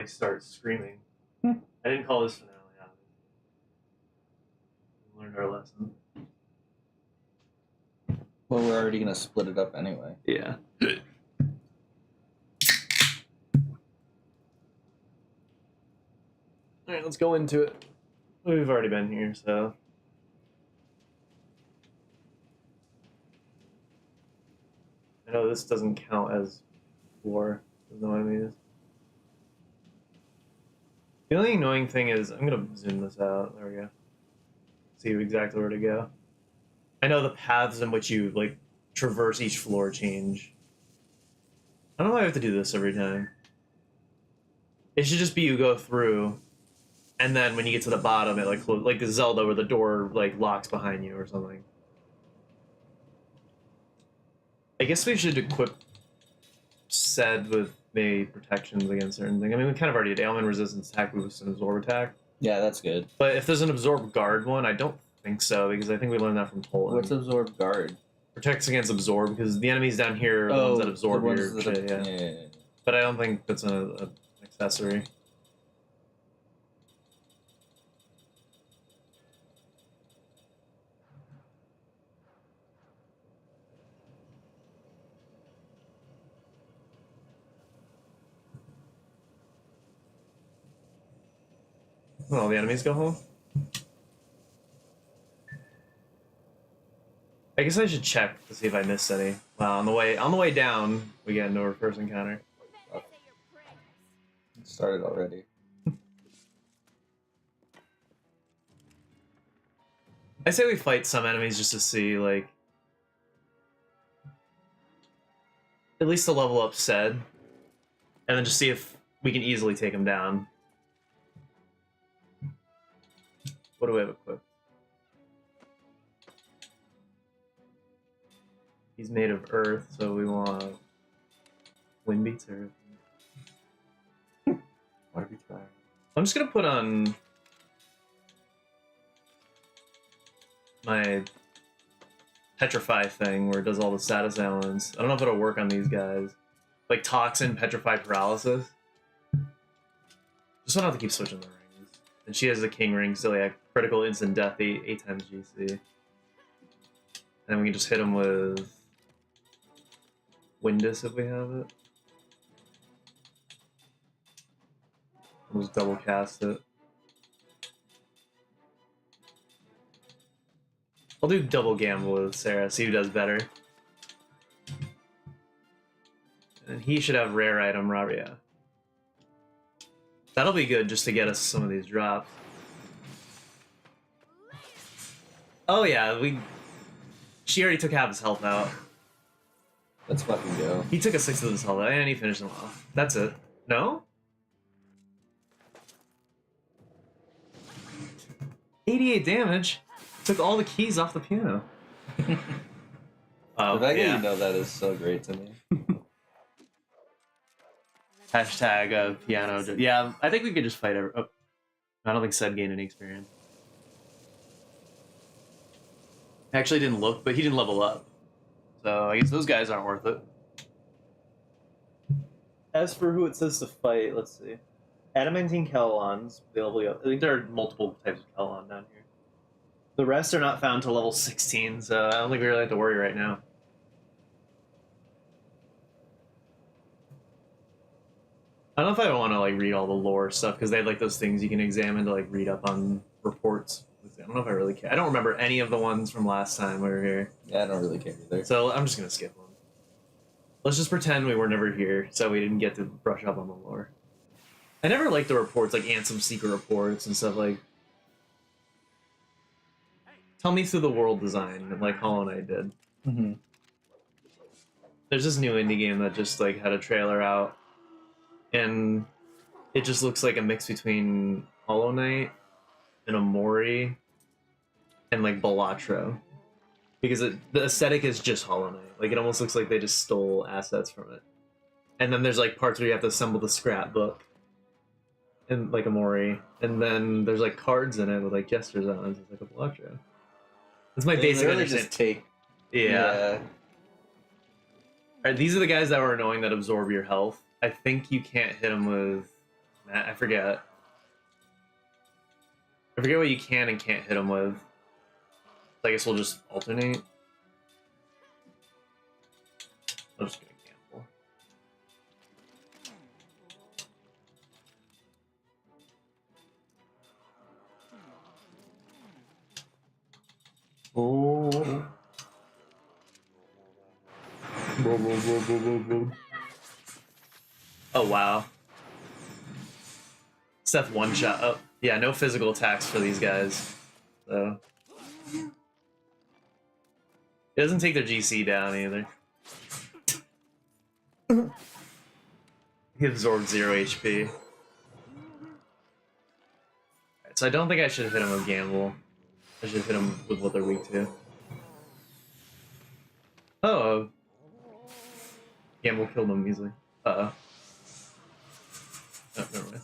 I start screaming. Hmm. I didn't call this finale out. We learned our lesson. Well, we're already gonna split it up anyway. Yeah. Alright, let's go into it. We've already been here, so. I know this doesn't count as war. Doesn't know what I mean. The only annoying thing is, I'm gonna zoom this out. There we go. See exactly where to go. I know the paths in which you, like, traverse each floor change. I don't know why I have to do this every time. It should just be you go through, and then when you get to the bottom, it like the Zelda where the door like locks behind you or something. I guess we should equip Sed with maybe protections against certain things. I mean, we kind of already did ailment resistance, attack boost, and absorb attack. Yeah, that's good. But if there's an absorb guard one, I don't think so because I think we learned that from Poland. What's absorb guard? Protects against absorb because the enemies down here are the ones that absorb your shit. Yeah. But I don't think that's an accessory. Well, the enemies go home. I guess I should check to see if I missed any. Wow, on the way down, we get into our first encounter. It started already. I say we fight some enemies just to see, like, at least to level up Sed, and then just see if we can easily take him down. What do we have equipped? He's made of earth, so we want wind beats earth. Water beats fire. I'm just gonna put on my petrify thing where it does all the status elements. I don't know if it'll work on these guys. Like toxin, petrify, paralysis. Just don't have to keep switching the rings. And she has the king ring, so yeah, critical instant death, 8 times GC. And then we can just hit him with Windus if we have it. We'll just double cast it. I'll do double gamble with Sarah, see who does better. And he should have rare item Raria. That'll be good just to get us some of these drops. Oh yeah, she already took half his health out. Let's fucking go. He took a sixth of his health out and he finished him off. That's it. No? 88 damage. Took all the keys off the piano. Oh, the fact that you know that is so great to me. Hashtag piano. Yeah, I think we could just fight every. Oh, I don't think Sed gained any experience. Actually, didn't look, but he didn't level up. So I guess those guys aren't worth it. As for who it says to fight, let's see. Adamantine Kelons, I think there are multiple types of Kelon down here. The rest are not found till level 16, so I don't think we really have to worry right now. I don't know if I want to like read all the lore stuff because they have like those things you can examine to like read up on reports. I don't know if I really care. I don't remember any of the ones from last time we were here. Yeah, I don't really care either. So I'm just gonna skip them. Let's just pretend we were never here, so we didn't get to brush up on the lore. I never liked the reports, like Ansem secret reports and stuff like. Tell me through the world design, like Hollow Knight did. Mm-hmm. There's this new indie game that just like had a trailer out, and it just looks like a mix between Hollow Knight and Omori and like Balatro, because the aesthetic is just Hollow Knight. Like it almost looks like they just stole assets from it. And then there's like parts where you have to assemble the scrapbook, and like Omori, and then there's like cards in it with like gestures on it. It's like a Balatro. That's my basic understanding. Just take. Yeah. Alright, these are the guys that were annoying that absorb your health. I think you can't hit them with I forget. I forget what you can and can't hit him with. I guess we'll just alternate. I'm just gonna gamble. Oh. Oh wow. Seth one shot. Oh yeah, no physical attacks for these guys. So it doesn't take their GC down either. He absorbed 0 HP. Right, so I don't think I should hit him with Gamble. I should hit him with what they're weak to. Oh, Gamble killed him easily. Uh-oh. Oh, never mind.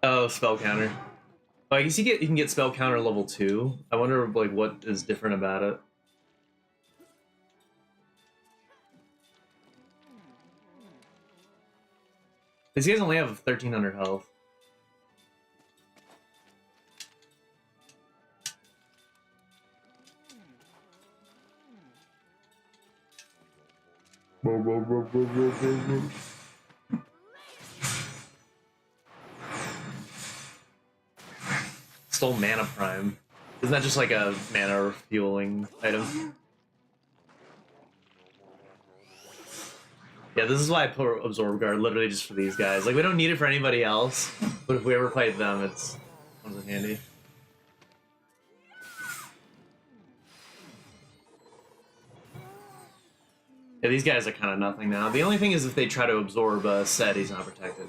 Oh, spell counter. Oh, I guess you can get spell counter level 2. I wonder like what is different about it. These guys only have 1,300 health. Stole mana prime. Isn't that just like a mana refueling item? Yeah, this is why I put Absorb Guard literally just for these guys. Like we don't need it for anybody else, but if we ever fight them, it comes in handy. Yeah, these guys are kind of nothing now. The only thing is if they try to absorb Set, he's not protected.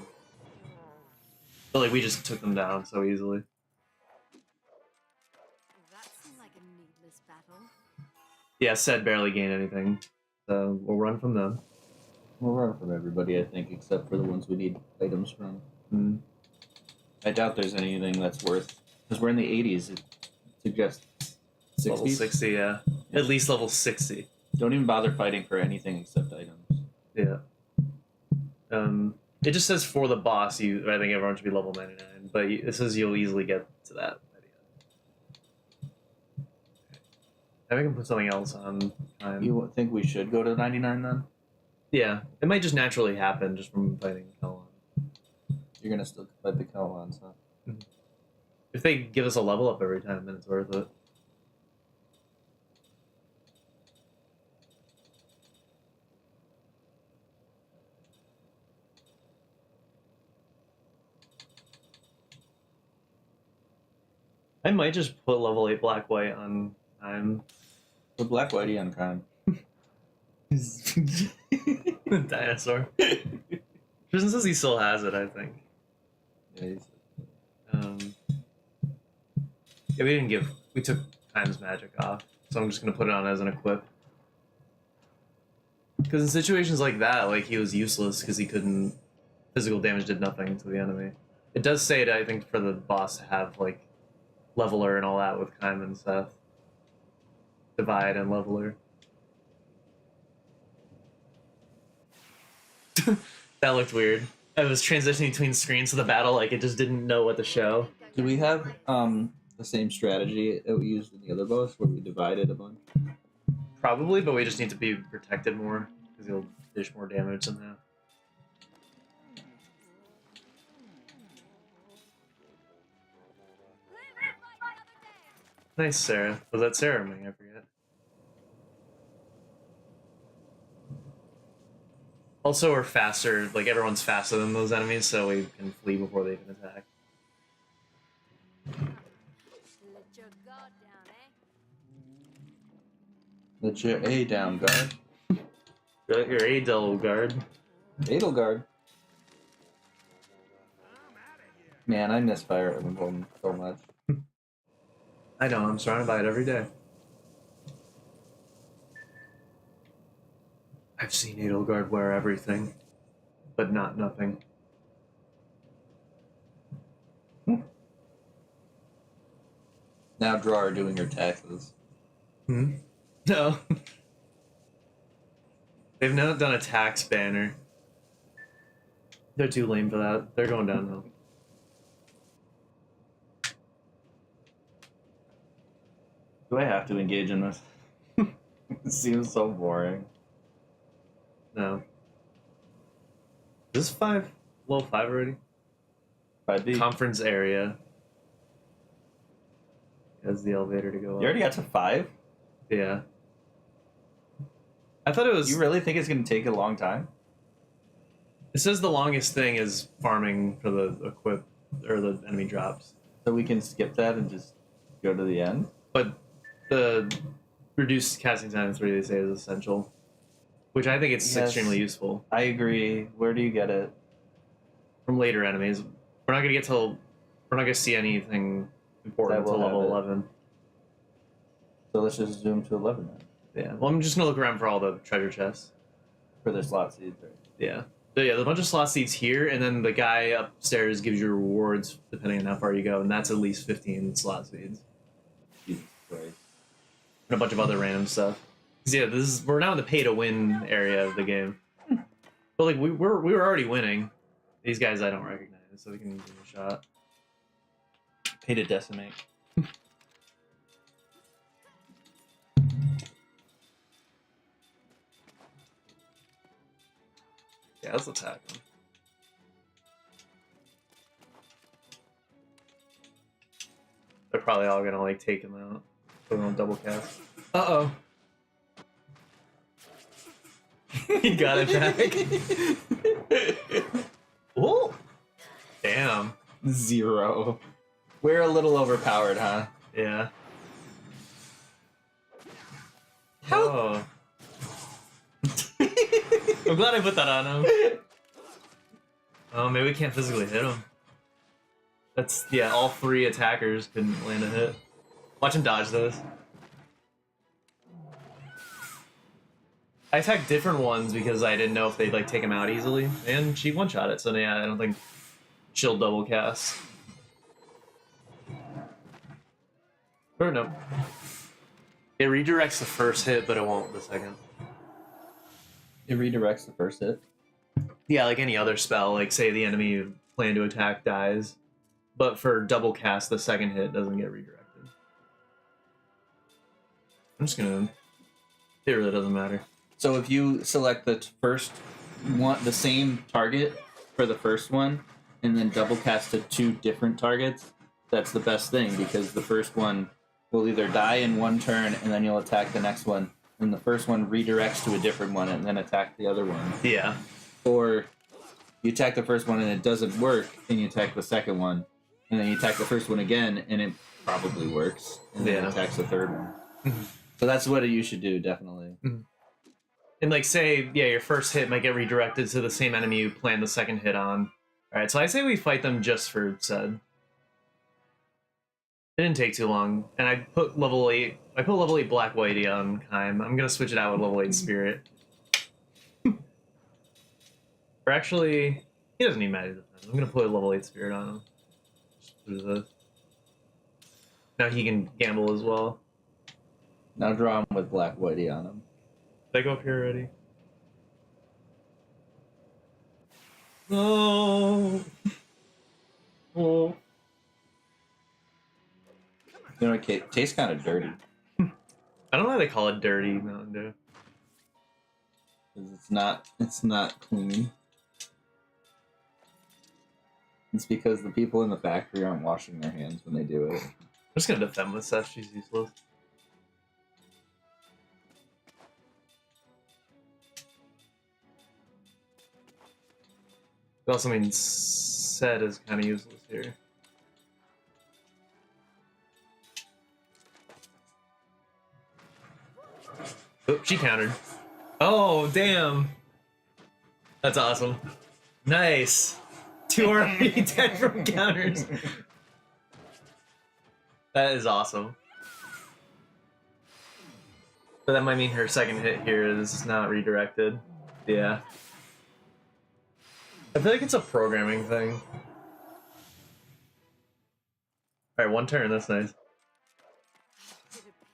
But like we just took them down so easily. That seemed like a needless battle. Yeah, Set barely gained anything, so we'll run from them. We'll run from everybody, I think, except for the ones we need items from. I doubt there's anything that's worth... Because we're in the 80s, it suggests 60s. Level 60, yeah. At least level 60. Don't even bother fighting for anything except items. Yeah. It just says for the boss, I think everyone should be level 99, but it says you'll easily get to that by the end. I think I can put something else on time. You think we should go to 99 then? Yeah, it might just naturally happen just from fighting Kelon. You're gonna still fight the Kelons, huh? If they give us a level up every time, then it's worth it. I might just put level 8 Black White on time. Put Black Whitey on Khan. Dinosaur. Tristan says he still has it, I think. Yeah, Yeah, we took Time's magic off, so I'm just gonna put it on as an equip. Because in situations like that, like he was useless because he couldn't. Physical damage did nothing to the enemy. It does say that I think for the boss to have like leveler and all that with Kaim and Seth. Divide and leveler. That looked weird. I was transitioning between screens to the battle, like it just didn't know what to show. Do we have the same strategy that we used in the other boss where we divided a bunch? Probably, but we just need to be protected more because he'll dish more damage somehow. Nice, Sarah. Was that Sarah or me? I forget. Also, we're faster. Like, everyone's faster than those enemies, so we can flee before they can attack. Let your guard down, eh? Let your A down, guard. Your Adel guard. Edelgard. Man, I miss Fire Emblem so much. I know, I'm surrounded by it every day. I've seen Edelgard wear everything, but not nothing. Now draw her doing her taxes. Hmm? No. They've not done a tax banner. They're too lame for that. They're going downhill. Do I have to engage in this? It seems so boring. No. Is this 5? Level 5 already? 5B. Conference area. Has the elevator to go up. You already got to 5? Yeah. I thought it was... You really think it's going to take a long time? It says the longest thing is farming for the equip or the enemy drops. So we can skip that and just go to the end? But the reduced casting time in 3 they say is essential. Which I think it's Yes. extremely useful. I agree. Where do you get it? From later enemies. We're not gonna get till we're not gonna see anything important That will until level have it. 11. So let's just zoom to 11 then. Yeah. Well, I'm just gonna look around for all the treasure chests. For their slot seeds, right? Yeah. So yeah, there's a bunch of slot seats here, and then the guy upstairs gives you rewards depending on how far you go, and that's at least 15 slot seeds. Jesus Christ. And a bunch of other random stuff. 'Cause yeah, we're now in the pay to win area of the game. But like we were already winning. These guys I don't recognize, so we can give them a shot. Pay to decimate. Yeah, let's attack them. They're probably all gonna like take him out. Put him on double cast. Uh oh. He got it back. Whoa! Damn. 0. We're a little overpowered, huh? Yeah. How- Oh. I'm glad I put that on him. Oh, maybe we can't physically hit him. That's, yeah, all 3 attackers couldn't land a hit. Watch him dodge those. I attacked different ones because I didn't know if they'd like take him out easily, and she one-shot it, so yeah, I don't think she'll double cast. Or no. It redirects the first hit, but it won't the second. It redirects the first hit. Yeah, like any other spell, like say the enemy you plan to attack dies, but for double cast, the second hit doesn't get redirected. I'm just gonna... It really doesn't matter. So if you select the first one, the same target for the first one, and then double cast to 2 different targets, that's the best thing, because the first one will either die in one turn, and then you'll attack the next one, and the first one redirects to a different one, and then attack the other one. Yeah. Or you attack the first one and it doesn't work, and you attack the second one, and then you attack the first one again, and it probably works, and then Yeah. it attacks the third one. Mhm. So that's what you should do, definitely. And like say, yeah, your first hit might get redirected to the same enemy you planned the second hit on. Alright, so I say we fight them just for Zed. It didn't take too long, and I put level 8 Black Whitey on Kime. I'm gonna switch it out with level 8 Spirit. Or actually, he doesn't need magic defense. I'm gonna put a level 8 Spirit on him. Just do this. Now he can gamble as well. Now draw him with Black Whitey on him. Did I go up here already? No. Oh. You know, it tastes kind of dirty. I don't know why they call it dirty Mountain Dew. 'Cause it's not clean. It's because the people in the factory aren't washing their hands when they do it. I'm just gonna defend with Seth. She's useless. It also means Set is kind of useless here. Oop, she countered. Oh, damn. That's awesome. Nice. 2 already dead from counters. That is awesome. But that might mean her second hit here is not redirected. Yeah. I feel like it's a programming thing. Alright, 1 turn, that's nice.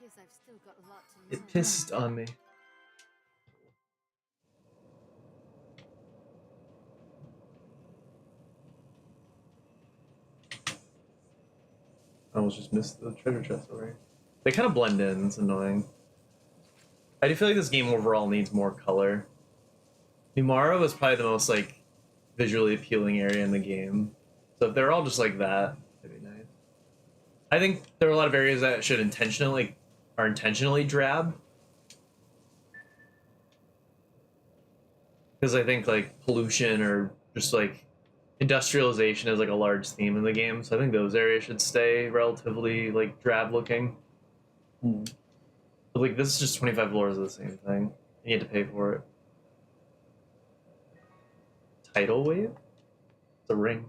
Appears I've still got a lot to learn. It pissed on me. I almost just missed the treasure chest already. They kind of blend in. It's annoying. I do feel like this game overall needs more color. Numara was probably the most like visually appealing area in the game. So if they're all just like that, it'd be nice. I think there are a lot of areas that should are intentionally drab. Because I think like pollution or just like industrialization is like a large theme in the game. So I think those areas should stay relatively like drab looking. But like this is just 25 floors of the same thing. You had to pay for it. Tidal wave? It's a ring.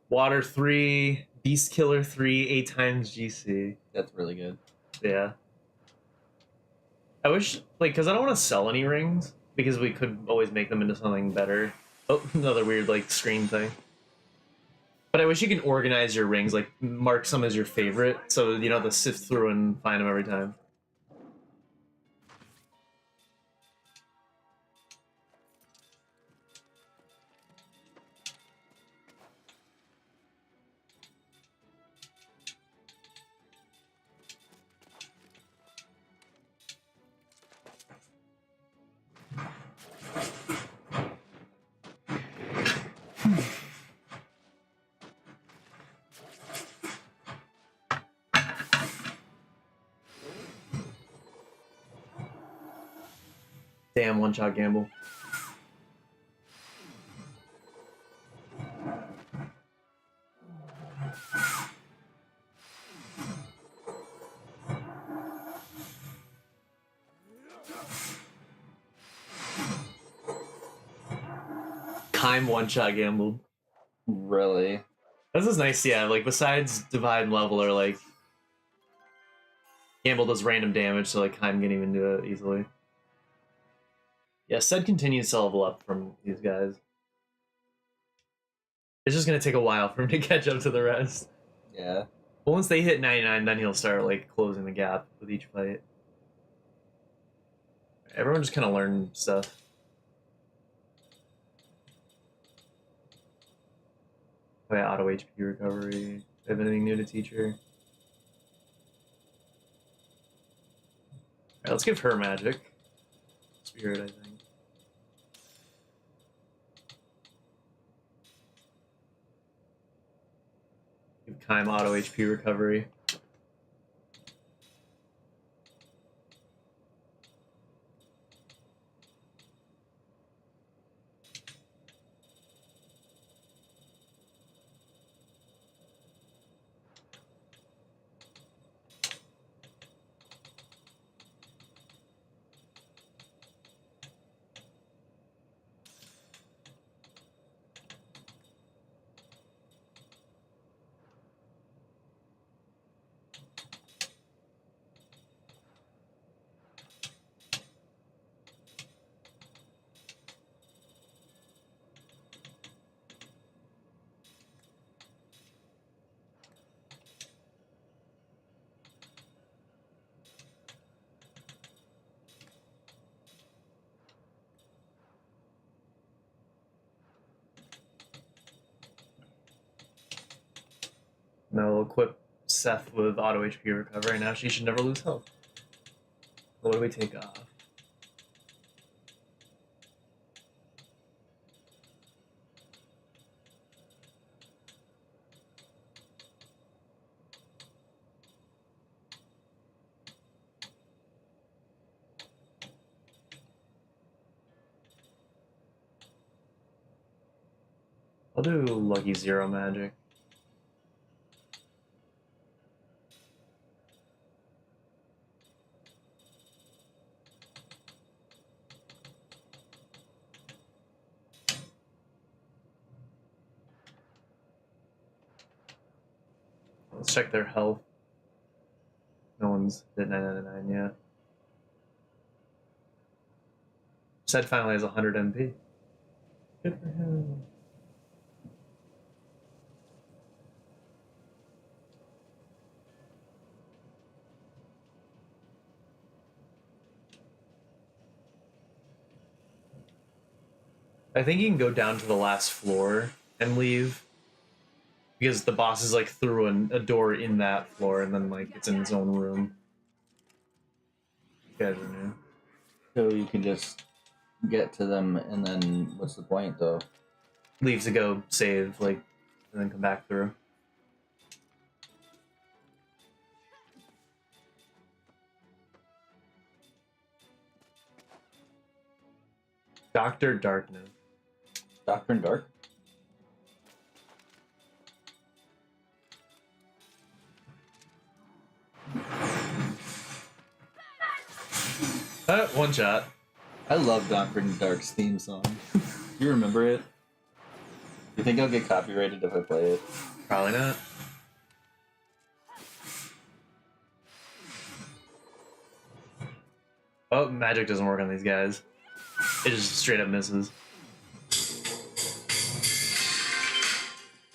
Water 3, Beast Killer 3, 8 times GC. That's really good. Yeah. I wish, like, because I don't want to sell any rings, because we could always make them into something better. Oh, another weird, like, screen thing. But I wish you can organize your rings, like, mark some as your favorite, so you don't have to sift through and find them every time. Damn, one-shot gamble. Kime one-shot gambled. Really? This is nice, yeah. Like, besides Divide and Leveler, like, Gamble does random damage, so, like, Kime can even do it easily. Yeah, Sed continues to level up from these guys. It's just gonna take a while for him to catch up to the rest. Yeah. But once they hit 99, then he'll start, like, closing the gap with each fight. Everyone just kind of learned stuff. Oh yeah, auto HP recovery. Have anything new to teach her? Alright, let's give her magic. Spirit, I think. Give Kime auto HP recovery. Now we'll equip Seth with auto HP recovery. Now she should never lose health. What do we take off? I'll do Lucky Zero magic. Let's check their health. No one's hit 999 yet. Sed finally has 100 MP. Good for him. I think you can go down to the last floor and leave. Because the boss is like through a door in that floor and then like it's in its own room. You guys are new. So you can just get to them, and then what's the point, though? Leave to go save, like, and then come back through. Dr. Darkness. Doctor and Dark? One shot. I love Doctor and Dark's theme song. You remember it? You think I'll get copyrighted if I play it? Probably not. Oh, magic doesn't work on these guys. It just straight up misses.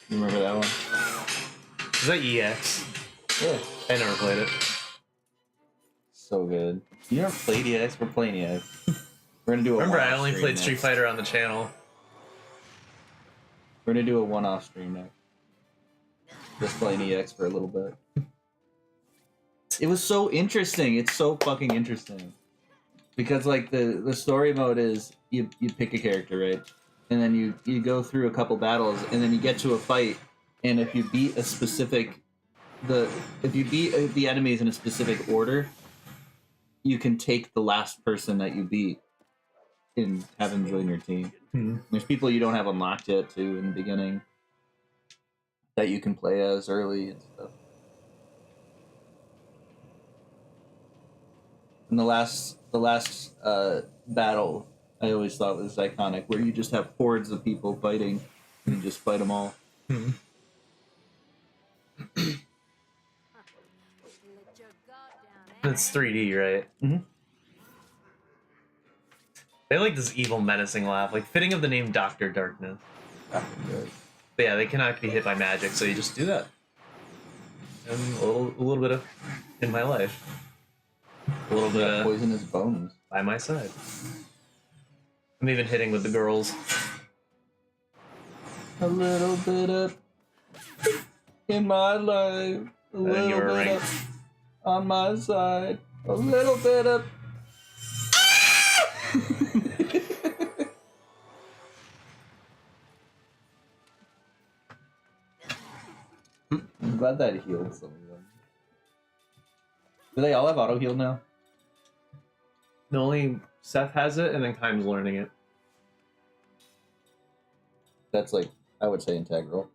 You remember that one? Is that EX? Yeah. I never played it. So good. You never played EX? We're playing EX. We're gonna do a Remember, I one-off only stream played Street next. Fighter on the channel. We're gonna do a one-off stream next. Just playing EX for a little bit. It was so interesting. It's so fucking interesting. Because like the story mode is you pick a character, right? And then you go through a couple battles, and then you get to a fight, and if you beat a specific if you beat the enemies in a specific order, you can take the last person that you beat and have them join your team. Hmm. There's people you don't have unlocked yet too in the beginning that you can play as early and stuff. And the last battle I always thought was iconic, where you just have hordes of people fighting and you just fight them all. Hmm. Let your guard down, eh? It's 3D, right? Mhm. They like this evil, menacing laugh, like fitting of the name Dr. Darkness. But yeah, they cannot be hit by magic, so you just do that. And a little bit of in my life. A little bit Yeah, of poisonous bones. by my side. I'm even hitting with the girls. A little bit of in my life. A think little you're bit right. of on my side. A little bit of. I'm glad that healed some of them. Do they all have auto heal now? No, only Seth has it, and then Kime's learning it. That's like, I would say integral.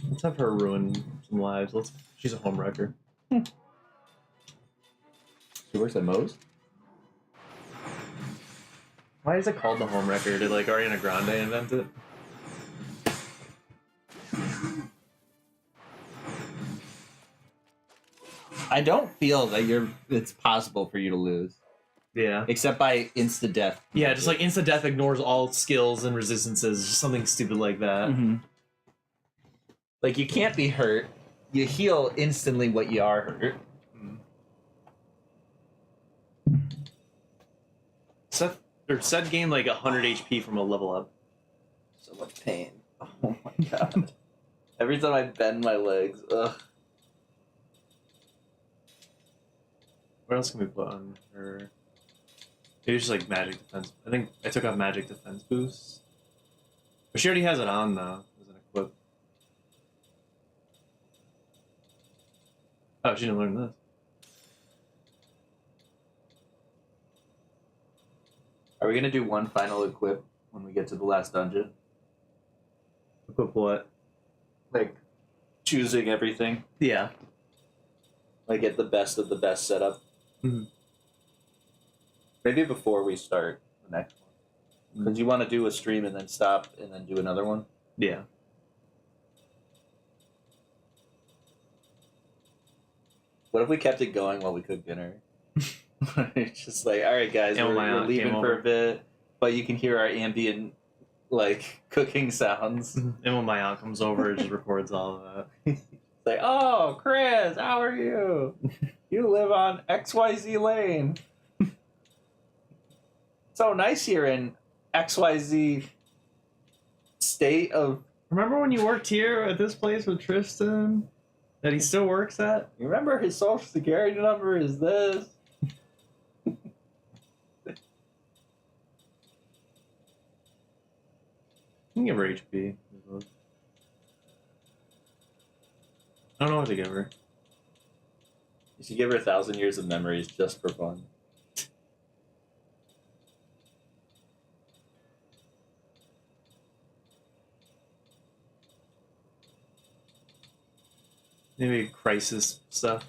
Let's have her ruin some lives. She's a homewrecker. She works at Moe's? Why is it called the homewrecker? Did like Ariana Grande invent it? I don't feel that it's possible for you to lose. Yeah. Except by insta-death. Yeah, just like insta death ignores all skills and resistances, just something stupid like that. Mm-hmm. Like, you can't be hurt. You heal instantly what you are hurt. Seth gained like 100 HP from a level up. So much pain. Oh my god. Every time I bend my legs, ugh. What else can we put on her? Maybe just like magic defense. I think I took off magic defense boost. But she already has it on though. As an equip. Oh, she didn't learn this. Are we gonna do one final equip when we get to the last dungeon? Equip what? Like, choosing everything? Yeah. Like, get the best of the best setup? Mhm. Maybe before we start the next one. Because you want to do a stream and then stop and then do another one? Yeah. What if we kept it going while we cook dinner? It's just like, all right, guys, And we're my aunt leaving came for over. a bit, but you can hear our ambient, like, cooking sounds. And when my aunt comes over, it just records all of that. It's like, oh, Chris, how are you? You live on XYZ Lane. So nice here in XYZ state of. Remember when you worked here at this place with Tristan? That he still works at? You remember his social security number is this? You can give her HP. I don't know what to give her. You should give her 1,000 years of memories just for fun. Maybe crisis stuff.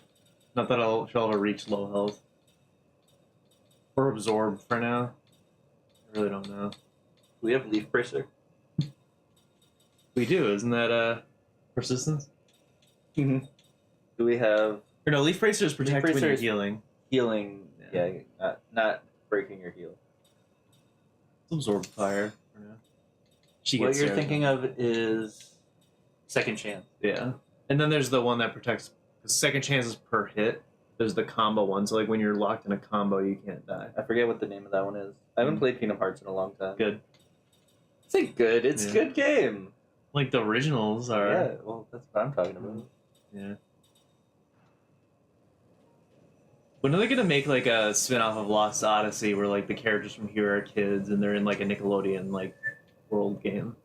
Not that she'll ever reach low health. Or absorb for now. I really don't know. We have Leaf Bracer. We do, isn't that persistence? Mm-hmm. Do we have Or no, Leaf Bracer is protect when Bracer you're is- healing. healing? Yeah. Yeah, not breaking your heal. It's absorb fire for now. She What gets you're there. thinking of is Second Chance. Yeah. And then there's the one that protects second chances per hit. There's the combo one, so like when you're locked in a combo, you can't die. I forget what the name of that one is. I haven't played Kingdom Hearts in a long time. Good. It's a good. It's a Yeah. good game. Like the originals are. Yeah, well, that's what I'm talking about. Yeah. When are they gonna make like a spin-off of Lost Odyssey where like the characters from here are kids and they're in like a Nickelodeon like world game?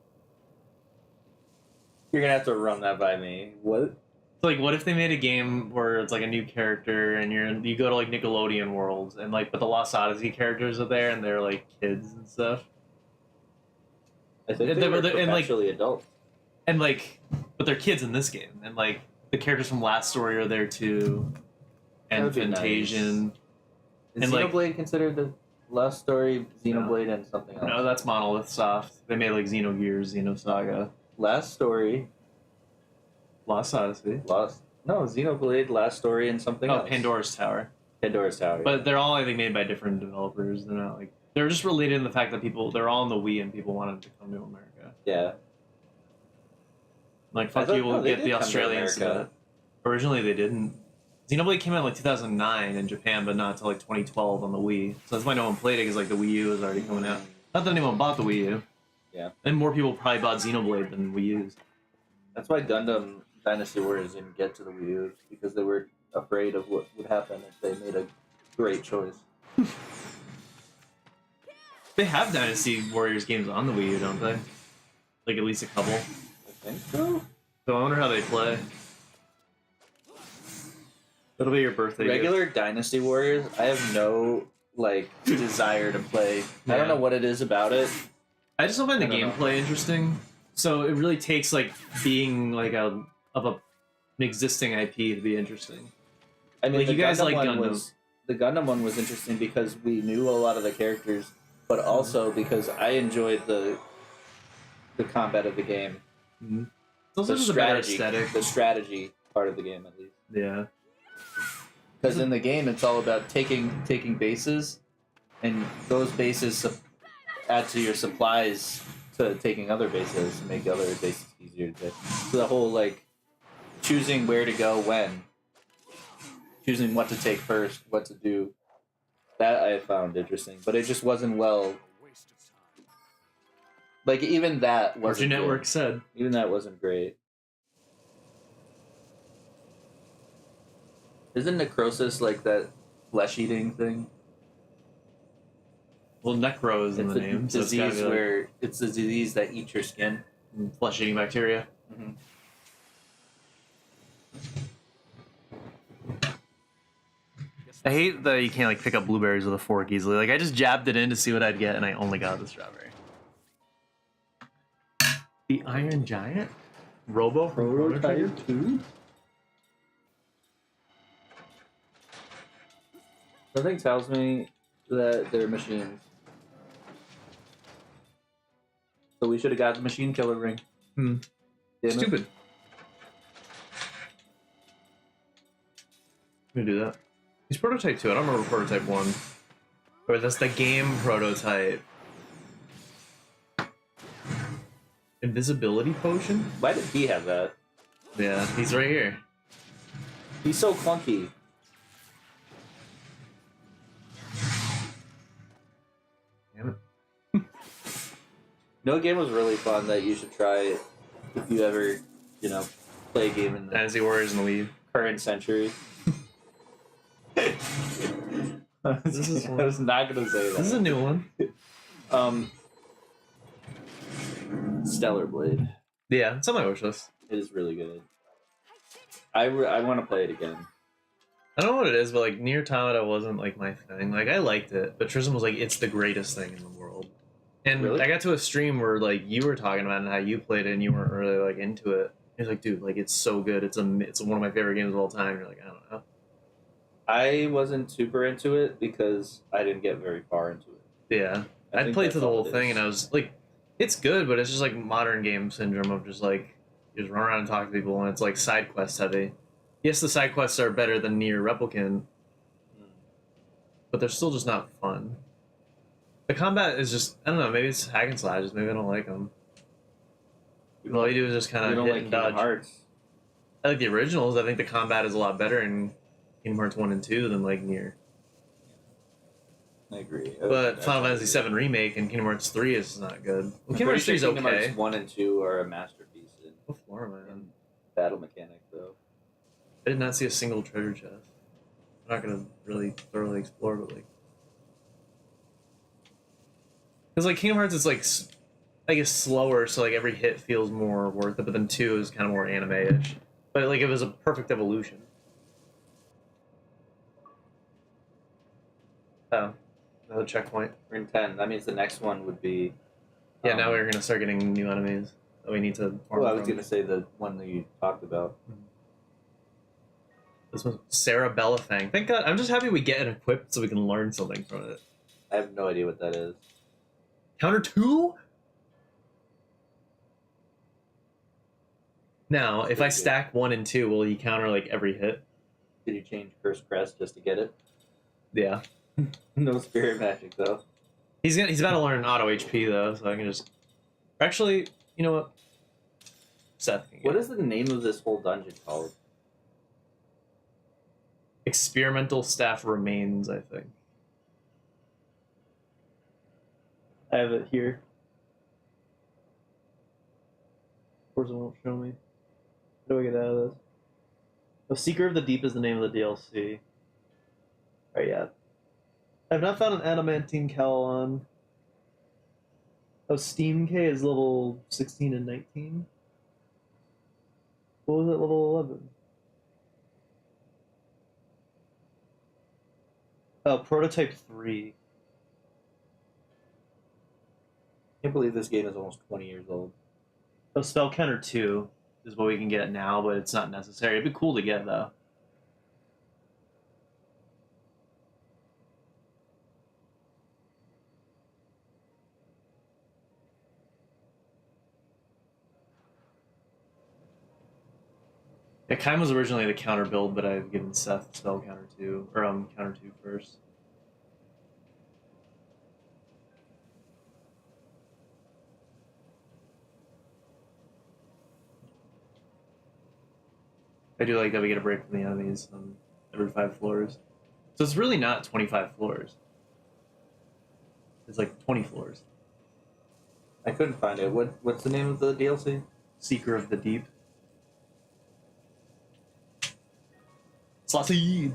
You're gonna have to run that by me. What? So, like, what if they made a game where it's like a new character and you go to like Nickelodeon worlds and like but the Lost Odyssey characters are there and they're like kids and stuff I think And they were and, like- perpetually adults. and like but they're kids in this game and like the characters from Last Story are there too That and would be nice. Fantasian. Is And, like- Xenoblade considered the last story? Xenoblade and something else. No, that's Monolith Soft. They made like Xenogears, Xenosaga, Last story. Lost Odyssey. Lost. No, Xenoblade, Last Story, and something Oh, else. Pandora's Tower. Pandora's Tower. But they're all I think made by different developers. They're not like they're just related in the fact that they're all on the Wii and people wanted to come to America. yeah. Like I fuck thought- you, no, we'll they get did the come to Australians to do America. it. Originally they didn't. Xenoblade came out in like 2009 in Japan, but not until like 2012 on the Wii. So that's why no one played it because like the Wii U was already coming out. Not that anyone bought the Wii U. Yeah. And more people probably bought Xenoblade than Wii U's. That's why Gundam Dynasty Warriors didn't get to the Wii U, because they were afraid of what would happen if they made a great choice. They have Dynasty Warriors games on the Wii U, don't they? Like at least a couple. I think so. So I wonder how they play. That'll be your birthday. Regular Dynasty Warriors, I have no desire to play. I Yeah. don't know what it is about it. I just don't find the I don't know. gameplay interesting. So it really takes like being like an existing IP to be interesting. I mean, Like, the you guys Gundam like one Gundam. the Gundam one was interesting because we knew a lot of the characters, but also because I enjoyed the combat of the game. It's also The just a better strategy, aesthetic. the strategy part of the game, at least. Yeah. Because in the game, it's all about taking bases, and those bases add to your supplies to taking other bases to make other bases easier to take. So the whole choosing where to go when, choosing what to take first, what to do, that I found interesting. But it just wasn't well. Even that What your wasn't network good. said. Even that wasn't great. Isn't necrosis like that flesh-eating thing? Well, Necro is in It's the a name. So it's gotta disease be, like, where it's a disease that eats your skin. flesh-eating bacteria. Mm-hmm. I hate that you can't pick up blueberries with a fork easily. I just jabbed it in to see what I'd get, and I only got the strawberry. The Iron Giant, Robo from Chrono Trigger? 2? Something tells me that they're machines. So we should have got the machine killer ring. Hmm. Damn it. Stupid. I'm gonna do that. He's prototype 2. I don't remember prototype 1. Or that's the game prototype. Invisibility potion? Why did he have that? Yeah, he's right here. He's so clunky. Damn it. No game was really fun that you should try if you ever, play a game in the Dynasty Warriors and the Wii. current century. This is I was not gonna say that. This is a new one. Stellar Blade. Yeah, it's on my wish list. It is really good. I want to play it again. I don't know what it is, but like Nier Automata wasn't like my thing. Like I liked it, but Tristan was like, it's the greatest thing in the world. And Really? I got to a stream where like you were talking about and how you played it and you weren't really like into it. He was like, dude, like it's so good. It's one of my favorite games of all time. You're like, I don't know. I wasn't super into it because I didn't get very far into it. Yeah, I I think played that's through the all whole it thing is. and I was like, it's good, but it's just like modern game syndrome of just like you just run around and talk to people and it's like side quest heavy. Yes, the side quests are better than Nier Replicant, but they're still just not fun. The combat is just, I don't know, maybe it's hack and slashes, maybe I don't like them. All you do is just kind You of don't hit like and Kingdom dodge. Hearts. I like the originals. I think the combat is a lot better in Kingdom Hearts 1 and 2 than like Nier. I agree. But Final Fantasy VII Remake and Kingdom Hearts 3 is not good. Well, Kingdom Hearts 3 is Kingdom okay. Hearts 1 and 2 are a masterpiece What floor am I in on? battle mechanic, though. I did not see a single treasure chest. I'm not gonna really thoroughly explore, but like, because like Kingdom Hearts is like, I guess slower, so like every hit feels more worth it. But then 2 is kind of more anime-ish. But like it was a perfect evolution. Oh, another checkpoint. We're in 10. That means the next one would be... Yeah, now we're gonna start getting new enemies that we need to farm Well, I was from. going to say the one that you talked about. This was Sarah Bellafang. Thank God. I'm just happy we get it equipped so we can learn something from it. I have no idea what that is. Counter 2? Now, if I stack 1 and 2, will he counter like every hit? Did you change Cursed Crest just to get it? Yeah. No spirit magic, though. He's about to learn auto HP though, so I can just. Actually, you know what? Seth can get What it. is the name of this whole dungeon called? Experimental Staff Remains, I think. I have it here. Of course, it won't show me. How do I get out of this? Oh, Seeker of the Deep is the name of the DLC. Alright, yeah. I've not found an adamantine cowl on. Oh, Steam K is level 16 and 19. What was it, level 11? Oh, Prototype 3. I can't believe this game is almost 20 years old. Oh, Spell Counter 2 is what we can get now, but it's not necessary. It'd be cool to get, though. Yeah, Kaim was originally the counter build, but I've given Seth Spell Counter 2, or Counter 2 first. I do like that we get a break from the enemies every 5 floors. So it's really not 25 floors. It's like 20 floors. I couldn't find it. What's the name of the DLC? Seeker of the Deep. Slotty!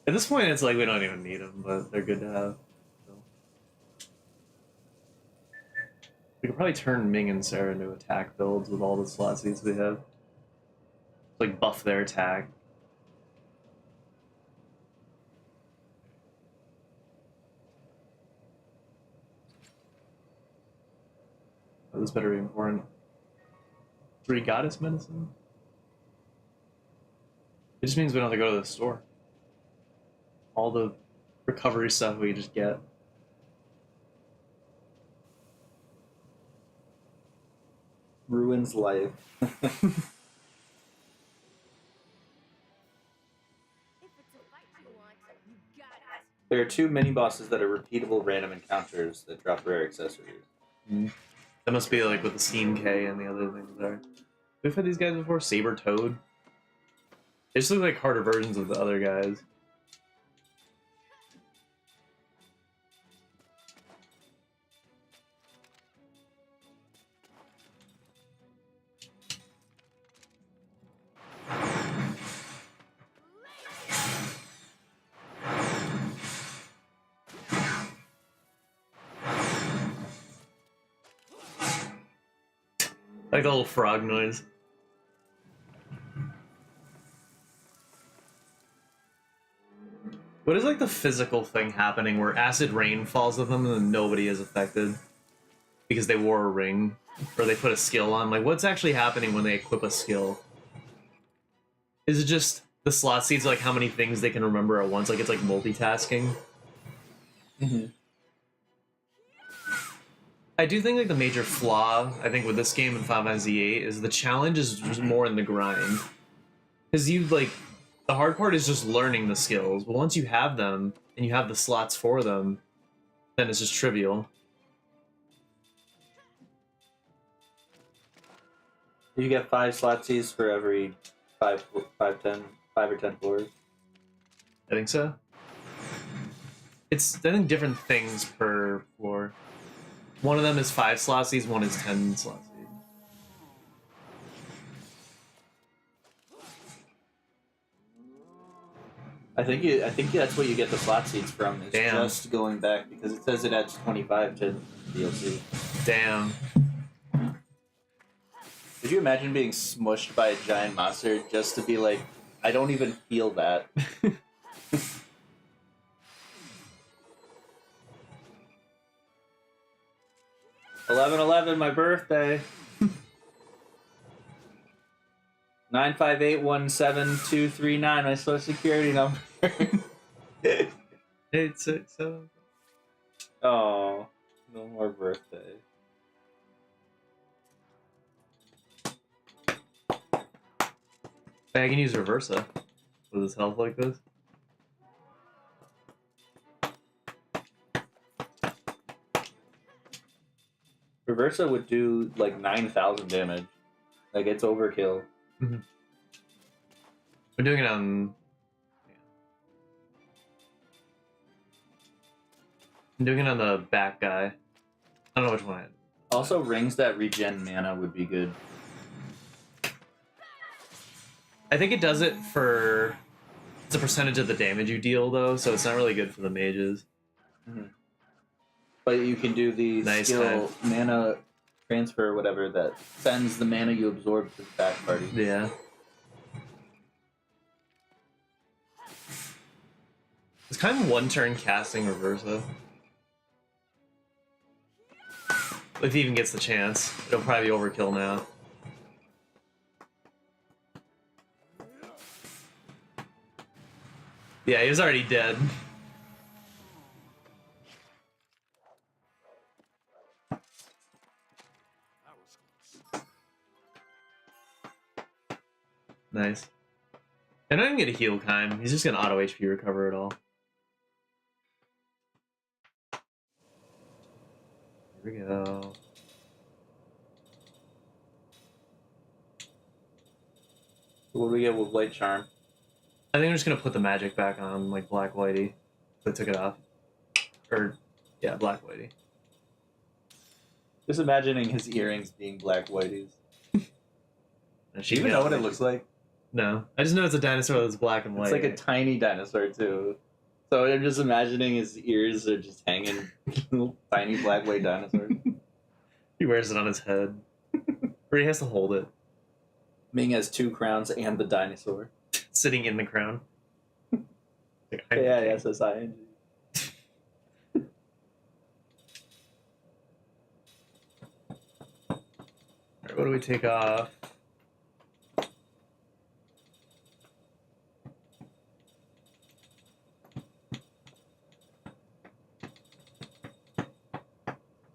At this point, it's like we don't even need them, but they're good to have. So. We could probably turn Ming and Sarah into attack builds with all the slot seats we have. Like buff their attack. Oh, this better be important. 3 goddess medicine? It just means we don't have to go to the store. All the recovery stuff we just get. Ruins life. If it's a fight you want, you got it. There are 2 mini bosses that are repeatable random encounters that drop rare accessories. That must be like with the Steam K and the other things there. We've had these guys before. Saber Toad. They just look like harder versions of the other guys. Like the little frog noise. What is like the physical thing happening where acid rain falls on them and then nobody is affected because they wore a ring or they put a skill on? Like, what's actually happening when they equip a skill? Is it just the slot seeds, like how many things they can remember at once? Like it's like multitasking. Mm-hmm. I do think like the major flaw I think with this game in Final Fantasy VIII is the challenge is just more in the grind, because you like the hard part is just learning the skills. But once you have them and you have the slots for them, then it's just trivial. You get 5 slot Cs for every 5 or 10 floors. I think so. It's I think different things per floor. One of them is 5 slotsies, one is 10 slotsies. I think that's what you get the slot seeds from. Is Damn. just going back because it says it adds 25 to DLC. Damn. Could you imagine being smushed by a giant monster just to be like, I don't even feel that? 11/11, my birthday. 958172239, my social security number. 867. Oh, no more birthday. I can use Reversa with his health like this. Reversa would do like 9,000 damage. Like, it's overkill. I'm doing it on. I'm doing it on the back guy. I don't know which one I had. Also, rings that regen mana would be good. I think it does it for. It's a percentage of the damage you deal, though, so it's not really good for the mages. But you can do the Nice skill mana transfer or whatever that sends the mana you absorb to the back party. Yeah. It's kind of one turn casting Reversa. If he even gets the chance. It'll probably be overkill now. Yeah, he was already dead. Nice. And I didn't get a heal time. He's just gonna auto HP recover it all. Here we go. What do we get with Light Charm? I think I'm just gonna put the magic back on, like Black Whitey. I took it off. Or, yeah, Black Whitey. Just imagining his earrings being black whiteys. And Do she you even got know what it like- looks like? No. I just know it's a dinosaur that's black and white. It's like a tiny dinosaur, too. So I'm just imagining his ears are just hanging. Little tiny black white dinosaurs. He wears it on his head. Or he has to hold it. Ming has 2 crowns and the dinosaur. Sitting in the crown. Like, I'm the king. K-I-S-S-I-N-G. Alright, what do we take off?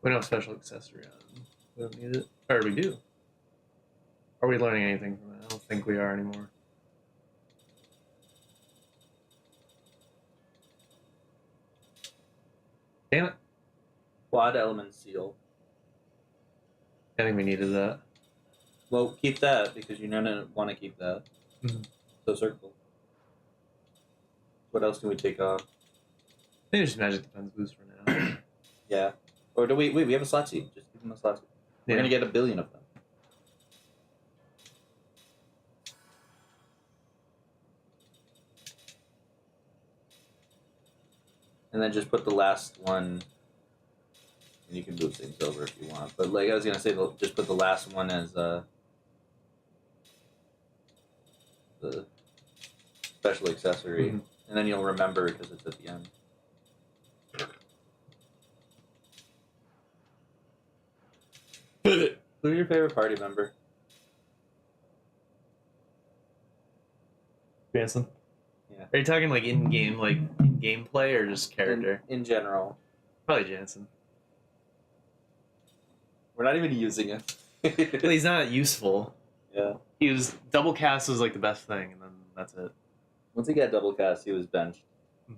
We don't have special accessory on. We don't need it. Or we do. Are we learning anything from it? I don't think we are anymore. Damn it. Quad element seal. I think we needed that. Well, keep that because you're gonna want to keep that. Mhm. So circle. What else can we take off? Maybe just magic defense boost for now. Yeah. Or do we? Wait, we have a slot seed. Just give them a slot seed. We're Yeah. gonna get 1 billion of them. And then just put the last one And you can move things over if you want. But like I was gonna say, just put the last one as the special accessory, Mhm. and then you'll remember because it's at the end. Who's your favorite party member? Jansen. Yeah. Are you talking like in game, like in gameplay, or just character? In general. Probably Jansen. We're not even using it. Well, he's not useful. Yeah. He was double cast was like the best thing, and then that's it. Once he got double cast, he was benched. Mhm.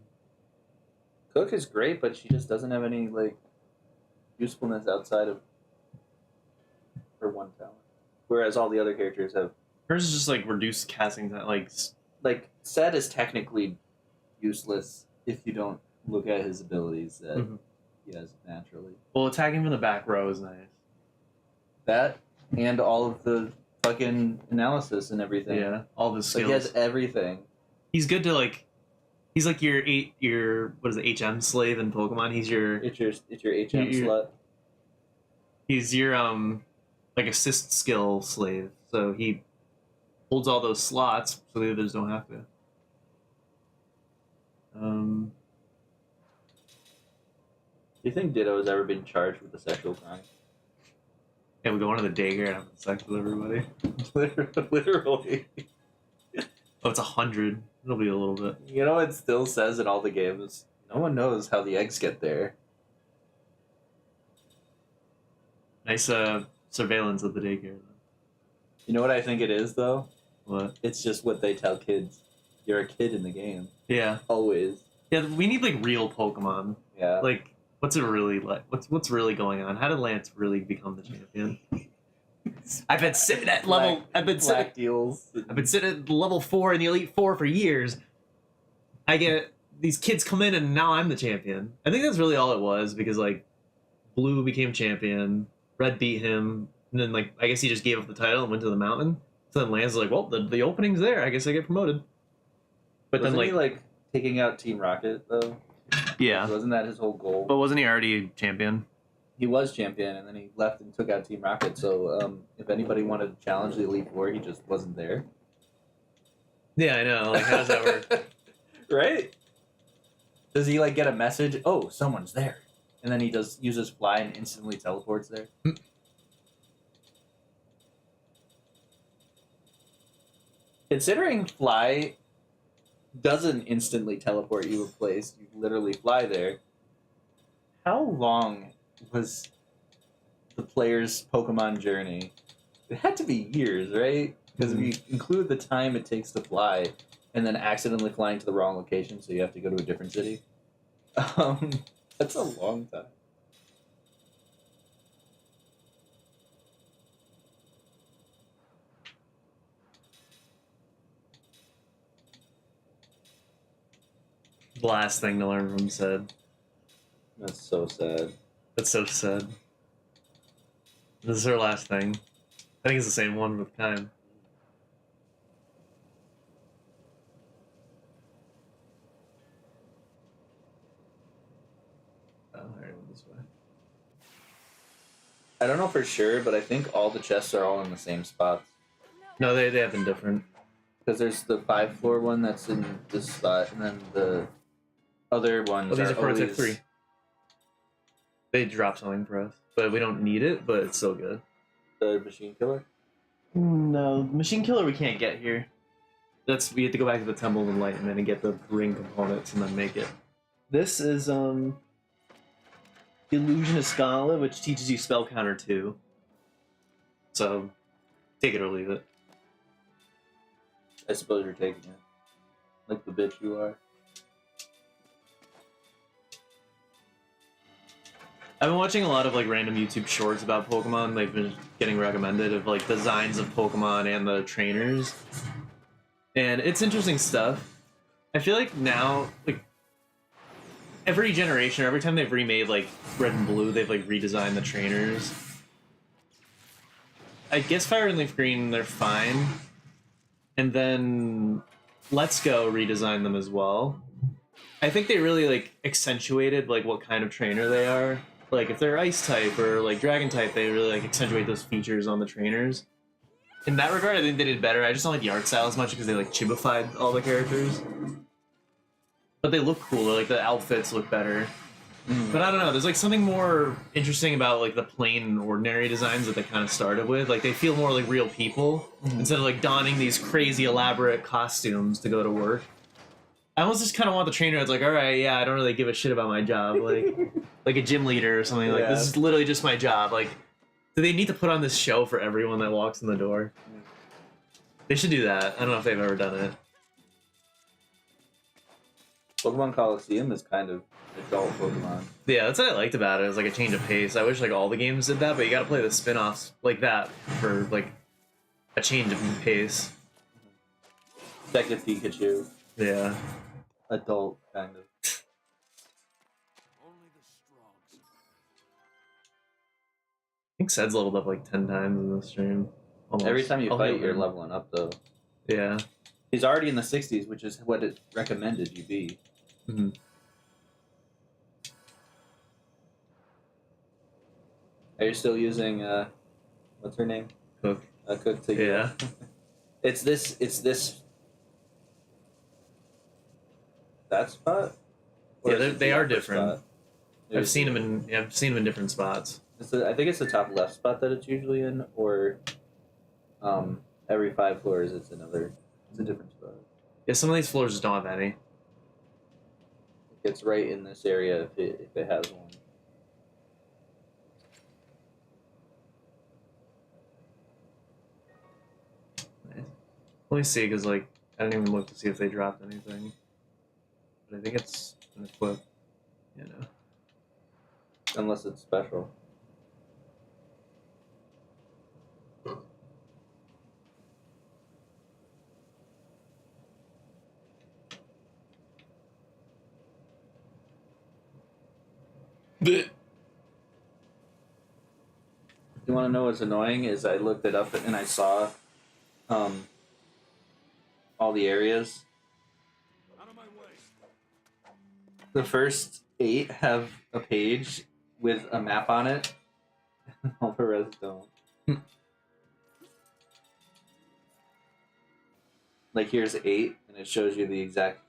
Cook is great, but she just doesn't have any like usefulness outside of her one talent. Whereas all the other characters have Hers is just like reduced casting time. like Sed is technically useless if you don't look at his abilities that Mhm. he has naturally. Well, attacking from the back row is nice. That and all of the fucking analysis and everything. Yeah, all of his Like skills. he has everything. He's good to like. He's like your what is it, HM slave in Pokemon. He's your It's your HM You- slut. he's your like assist skill slave. So he holds all those slots so the others don't have to. Do you think Ditto has ever been charged with a sexual crime? Yeah, we go into the daycare and have sex with everybody. Literally. Oh, it's 100. It'll be a little bit. You know, it still says in all the games, no one knows how the eggs get there. Nice surveillance of the daycare. You know what I think it is, though? What? It's just what they tell kids. You're a kid in the game. Yeah. Always. Yeah, we need like real Pokemon. Yeah. Like, what's it really like? What's really going on? How did Lance really become the champion? I've been sitting at level. I've been sitting. Black deals. I've been sitting at level 4 in the Elite Four for years. I get these kids come in and now I'm the champion. I think that's really all it was because like Blue became champion, Red beat him, and then like I guess he just gave up the title and went to the mountain. So then Lance was like, well, the opening's there. I guess I get promoted. But Wasn't then he like taking out Team Rocket though? yeah, Wasn't that his whole goal? but wasn't he already champion? He was champion, and then he left and took out Team Rocket. So if anybody wanted to challenge the Elite Four, he just wasn't there. Yeah, I know. Like, how does that work? Right? Does he like get a message? Oh, someone's there, and then he uses fly and instantly teleports there. Considering fly doesn't instantly teleport you a place, you literally fly there. How long was the player's Pokemon journey? It had to be years, right? Because if you include the time it takes to fly, and then accidentally flying to the wrong location, so you have to go to a different city. That's a long time. The last thing to learn from said. That's so sad. That's so sad. This is her last thing. I think it's the same one with time. Oh, I went this way. I don't know for sure, but I think all the chests are all in the same spots. No, they have been different. Because there's the 5th floor one that's in this spot, and then the other ones Oh, these are prototype always... 3. They dropped something for us, but we don't need it, but it's still good. The machine killer? No, Machine Killer we can't get here. We have to go back to the Temple of Enlightenment and get the ring components and then make it. This is Illusion of Scala, which teaches you spell counter 2. So take it or leave it. I suppose you're taking it. Like the bitch you are. I've been watching a lot of like random YouTube shorts about Pokemon. They've been getting recommended of like designs of Pokemon and the trainers, and it's interesting stuff. I feel like now, like every generation, or every time they've remade like Red and Blue, they've like redesigned the trainers. I guess Fire and Leaf Green, they're fine, and then Let's Go redesigned them as well. I think they really like accentuated like what kind of trainer they are. like if they're ice type or like dragon type, they really like accentuate those features on the trainers. In that regard, I think they did better. I just don't like the art style as much because they like chibified all the characters. But they look cooler, like the outfits look better. But I don't know, there's like something more interesting about like the plain and ordinary designs that they kind of started with. Like they feel more like real people instead of like donning these crazy elaborate costumes to go to work. I almost just kind of want the trainer that's like, all right, yeah, I don't really give a shit about my job, like a gym leader or something. Like this is literally just my job. Like, do they need to put on this show for everyone that walks in the door? They should do that. I don't know if they've ever done it. Pokemon Coliseum is kind of adult Pokemon. Yeah, that's what I liked about it. It was like a change of pace. I wish like all the games did that, but you got to play the spin-offs like that for like a change of pace. Detective Pikachu, Yeah. adult kind of. I think Sed's leveled up like 10 times in this stream. Almost. Every time you I'll fight, hit you're him. leveling up though. Yeah. He's already in the 60s, which is what it recommended you be. Mm-hmm. Are you still using what's her name? Cook. Cook to Yeah. It's this that spot? Or Yeah, is it they the are upper different. spot? I've seen them in different spots. I think it's the top left spot that it's usually in, or every 5 floors it's a different spot. Yeah, some of these floors just don't have any. It's right in this area if it has one. Nice. Let me see, because like I didn't even look to see if they dropped anything. But I think it's an equip. You know. Unless it's special. You want to know what's annoying is I looked it up and I saw all the areas. Out of my way. The first 8 have a page with a map on it. All the rest don't. Like here's 8 and it shows you the exact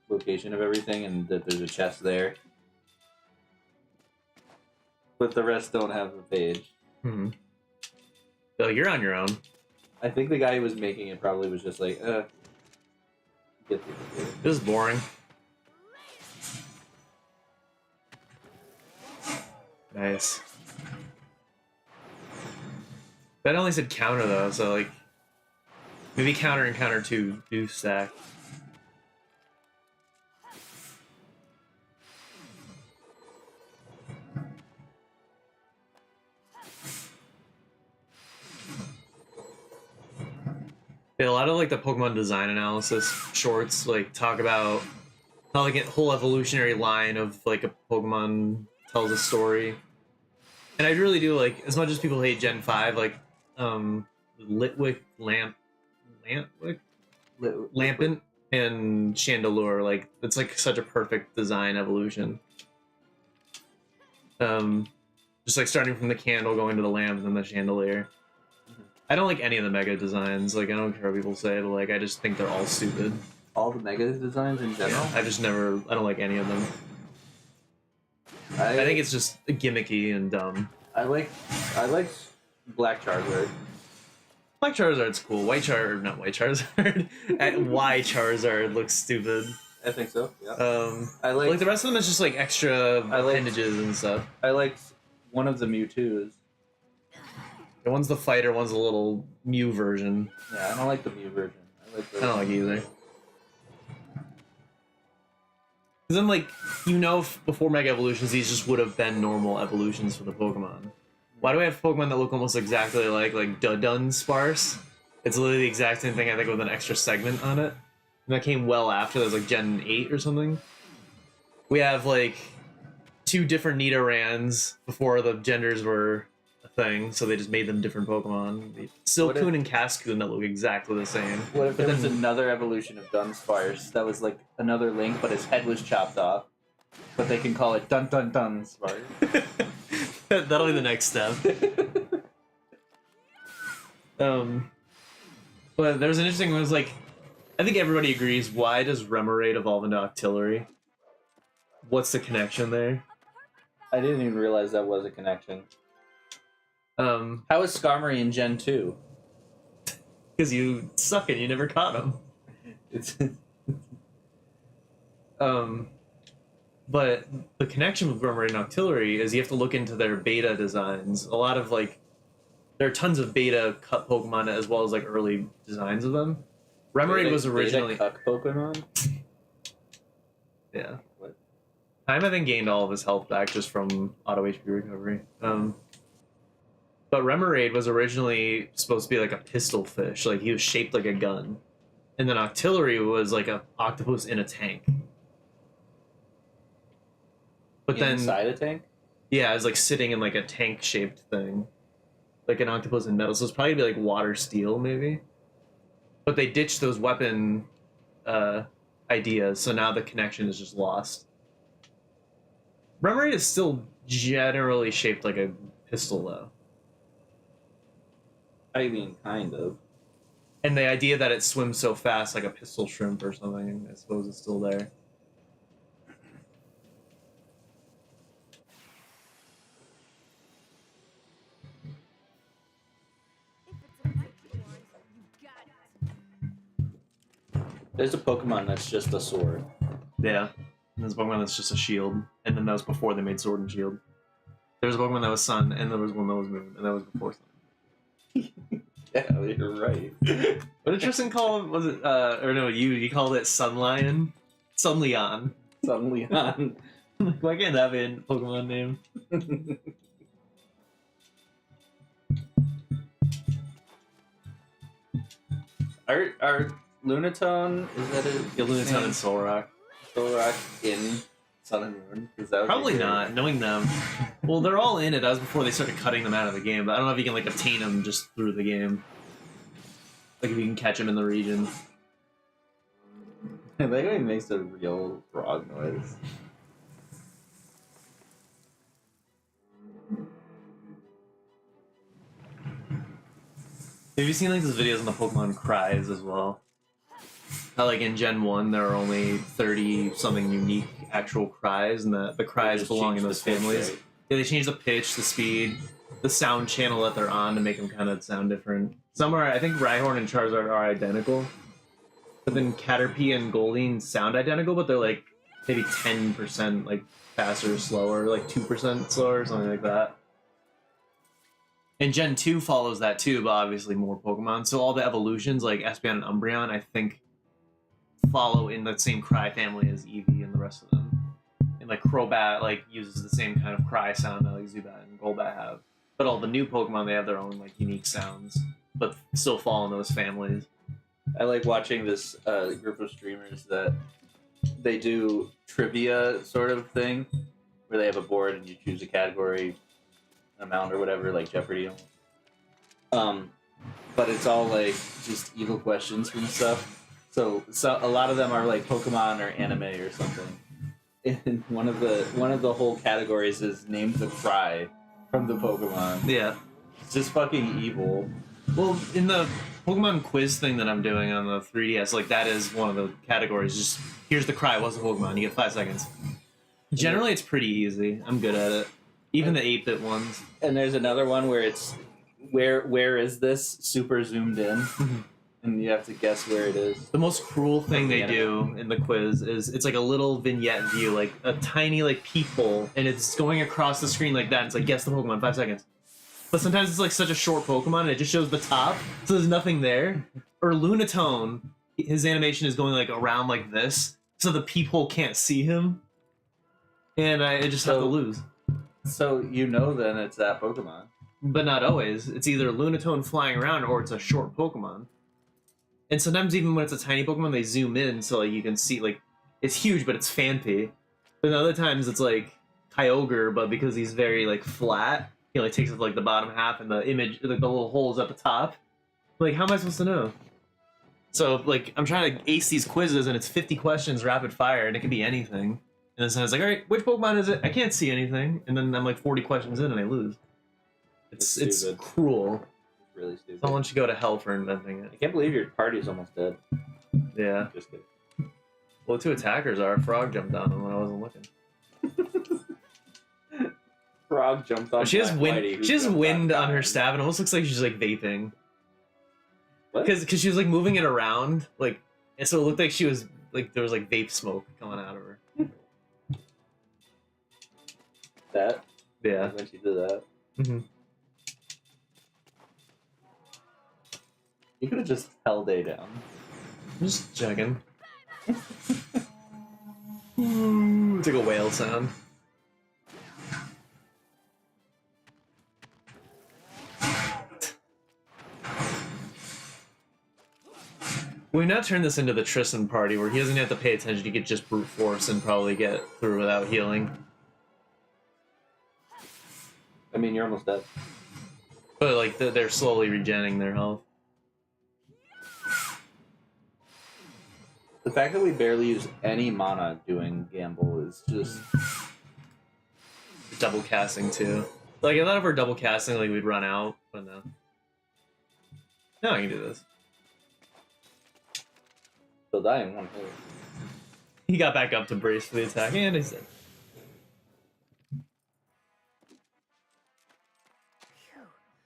location of everything and that there's a chest there. But the rest don't have a page. Mm-hmm. So you're on your own. I think the guy who was making it probably was just like, get the This is boring. Nice. That only said counter though, so like maybe counter and counter 2 do stack. Yeah, a lot of like the Pokemon design analysis shorts like talk about how like a whole evolutionary line of like a Pokemon tells a story. And I really do like, as much as people hate Gen 5, like Litwick, Lampent, and Chandelure, like it's like such a perfect design evolution. Just like starting from the candle, going to the lamp, and then the chandelier. I don't like any of the mega designs. Like I don't care what people say, but like I just think they're all stupid. all the mega designs in general. Yeah, I don't like any of them. I think it's just gimmicky and dumb. I like Black Charizard. Black Charizard's cool. White Charizard, not White Charizard. Y Charizard looks stupid. I think so. Yeah. I Like like the rest of them is just like extra appendages and stuff. I liked one of the Mewtwo's. The one's the fighter, one's a little Mew version. Yeah, I don't like the Mew version. I don't like either. Because then, like, before Mega Evolutions, these just would have been normal evolutions for the Pokemon. Why do we have Pokemon that look almost exactly like Dunsparce? It's literally the exact same thing, I think, with an extra segment on it. And that came well after, that was like Gen 8 or something. We have, like, 2 different Nidorans before the genders were a thing, so they just made them different Pokemon. Silcoon and Cascoon that look exactly the same. What if there was another evolution of Dunsparce that was like another Link, but his head was chopped off? But they can call it Dunsparce. That'll be the next step. But there's an interesting one. It was like, I think everybody agrees. Why does Remoraid evolve into Octillery? What's the connection there? I didn't even realize that was a connection. How is Skarmory in Gen 2? Because you suck and you never caught him. It's But the connection with Remoraid and Octillery is you have to look into their beta designs. A lot of like, there are tons of beta cut Pokemon as well as like early designs of them. Remoraid was originally Beta cuck Pokemon. yeah. What? Time I think gained all of his health back just from auto HP recovery. But Remoraid was originally supposed to be like a pistol fish, like he was shaped like a gun, and then Octillery was like a octopus in a tank. But then Inside a tank? yeah, it was like sitting in like a tank shaped thing, like an octopus in metal. So it's probably like water steel maybe. But they ditched those weapon ideas, so now the connection is just lost. Remoraid is still generally shaped like a pistol though. I mean, kind of. And the idea that it swims so fast like a pistol shrimp or something, I suppose is still there. If it's a fight you want, you got it. There's a Pokemon that's just a sword. Yeah. And there's a Pokemon that's just a shield. And then that was before they made Sword and Shield. There was a Pokemon that was Sun, and there was one that was Moon, and that was before Sun. Yeah, you're right. What did Tristan call him? Was it, or no, you called it Sun Lion? Sun Leon. Suddenly on. Why can't that be a Pokemon name? Are Lunatone, is that it? Yeah, Lunatone and Solrock. Solrock in Sun and Moon? 'Cause that would be Probably great. not, knowing them. Well, they're all in it. That was before they started cutting them out of the game, but I don't know if you can, like, obtain them just through the game. Like, if you can catch them in the region. I think it makes a real frog noise. Have you seen, like, those videos on the Pokemon cries as well? How, like, in Gen 1, there are only 30-something unique actual cries, and the cries Just belong in change those the pitch, families. right? Yeah, they change the pitch, the speed, the sound channel that they're on to make them kind of sound different. Some are, I think Rhyhorn and Charizard are identical, but then Caterpie and Goldeen sound identical, but they're like maybe 10% like faster or slower, like 2% slower, something like that. And Gen 2 follows that too, but obviously more Pokemon. So all the evolutions, like Espeon and Umbreon, I think follow in the same cry family as Eevee and the rest of them. And like Crobat like uses the same kind of cry sound that like Zubat and Golbat have. But all the new Pokemon, they have their own like unique sounds, but still fall in those families. I like watching this group of streamers that they do trivia sort of thing, where they have a board and you choose a category, amount or whatever, like Jeopardy. But it's all like just evil questions and stuff. So a lot of them are like Pokemon or anime or something. And one of the whole categories is name the cry from the Pokemon. Yeah. It's just fucking evil. Well, in the Pokemon quiz thing that I'm doing on the 3DS, like that is one of the categories. Just here's the cry, what's a Pokemon? You get 5 seconds. Generally, it's pretty easy. I'm good at it. Even the 8-bit ones. And there's another one where it's where is this super zoomed in, and you have to guess where it is. The most cruel thing they Yeah. do in the quiz is it's like a little vignette view, like a tiny like peephole, and it's going across the screen like that. And it's like guess the Pokemon, 5 seconds. But sometimes it's like such a short Pokemon, and it just shows the top, so there's nothing there. Or Lunatone, his animation is going like around like this, so the peephole can't see him, and I just have to lose. So you know then it's that Pokemon. But not always. It's either Lunatone flying around or it's a short Pokemon. And sometimes even when it's a tiny Pokemon, they zoom in so like you can see like it's huge, but it's Phanpy. But other times it's like Kyogre, but because he's very like flat, he only takes up like the bottom half and the image, like the little holes at the top. Like how am I supposed to know? So like I'm trying to ace these quizzes and it's 50 questions rapid fire and it can be anything. And then someone's like, all right, which Pokemon is it? I can't see anything. And then I'm like 40 questions in and I lose. It's That's stupid. cruel. It's really stupid. Someone should go to hell for inventing I it. can't believe your party's almost dead. Yeah. Just kidding. Well, the two attackers are. A frog jumped on them when I wasn't looking. Frog jumped on. She has Black wind. Whitey, who She has jumped wind on Diamond. her staff. It almost looks like she's like vaping. What? Because she was like moving it around, like, and so it looked like she was like there was like vape smoke coming out of her. That? Yeah. When she did that. Mm-hmm. You could have just held A down. Just checking. It's like a whale sound. We've now turned this into the Tristan party where he doesn't have to pay attention. He could just brute force and probably get through without healing. I mean, you're almost dead. But like they're slowly regenerating their health. The fact that we barely use any mana doing Gamble is just... Double casting too. Like I thought if we're double casting, like we'd run out, but no. No, I can do this. He'll die in one hit. He got back up to brace for the attack, and he's dead.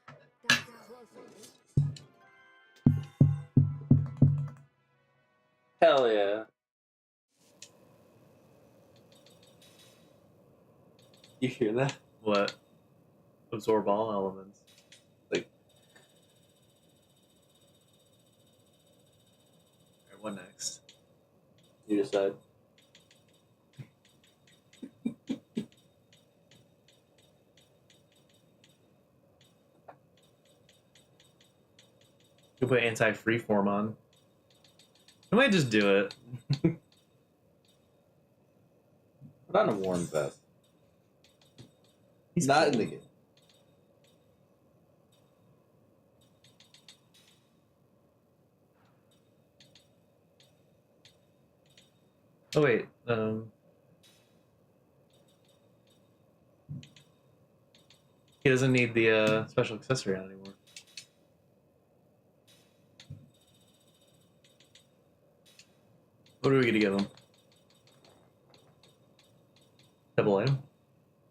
That was closer. Hell yeah. You hear that? What? Absorb all elements. Like. Alright, what next? You decide. You put anti-freeform on. I might just do it. Put on a warm vest. He's Not cool. in the game. Oh wait, he doesn't need the special accessory on anymore. What are we gonna give him? Double item?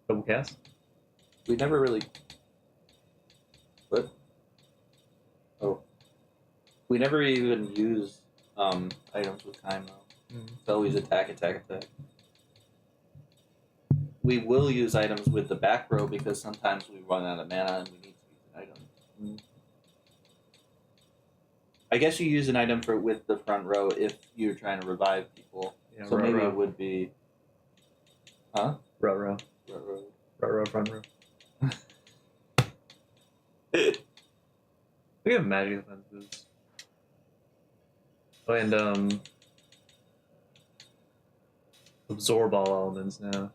Double cast? We never really... What? Oh. We never even use items with time, though. It's always attack, attack, attack. We will use items with the back row because sometimes we run out of mana and we need to use an item. I guess you use an item with the front row if you're trying to revive people. Yeah, So row, maybe row. it would be... Huh? Row row. Row. Row row, front row. We have magic defense boots. Oh, and absorb all elements now.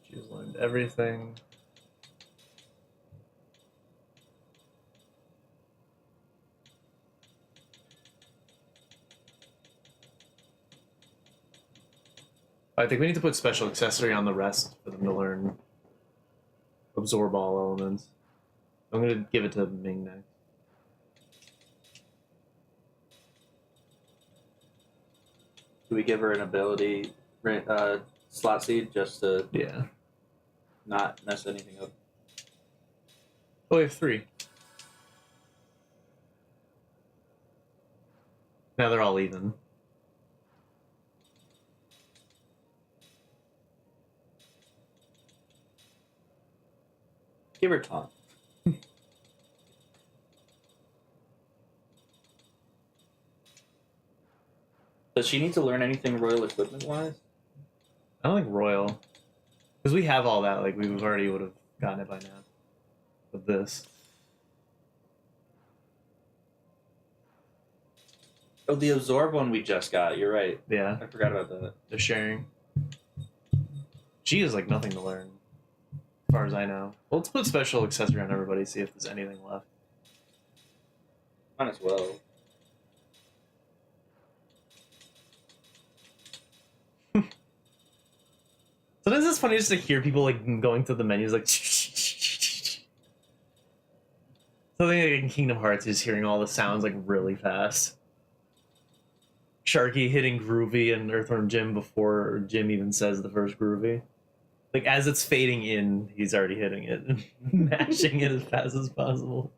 She's learned everything. I think we need to put special accessory on the rest for them to learn absorb all elements. I'm gonna give it to Ming next. Do we give her an ability slot seed just to Yeah. not mess anything up? Oh, we have 3. Now they're all even. Give her taunt. Does she need to learn anything royal equipment wise? I don't think royal, because we have all that. Like we already would have gotten it by now. With this, Oh, the absorb one we just got. You're right. Yeah, I forgot about that. they're sharing. G is like nothing to learn, as far as I know. Well, let's put special accessory on everybody, see if there's anything left. Might as well. Sometimes it's funny just to hear people like going through the menus like something like in Kingdom Hearts, just hearing all the sounds like really fast. Sharky hitting Groovy and Earthworm Jim before Jim even says the first Groovy. Like as it's fading in, he's already hitting it and mashing it as fast as possible.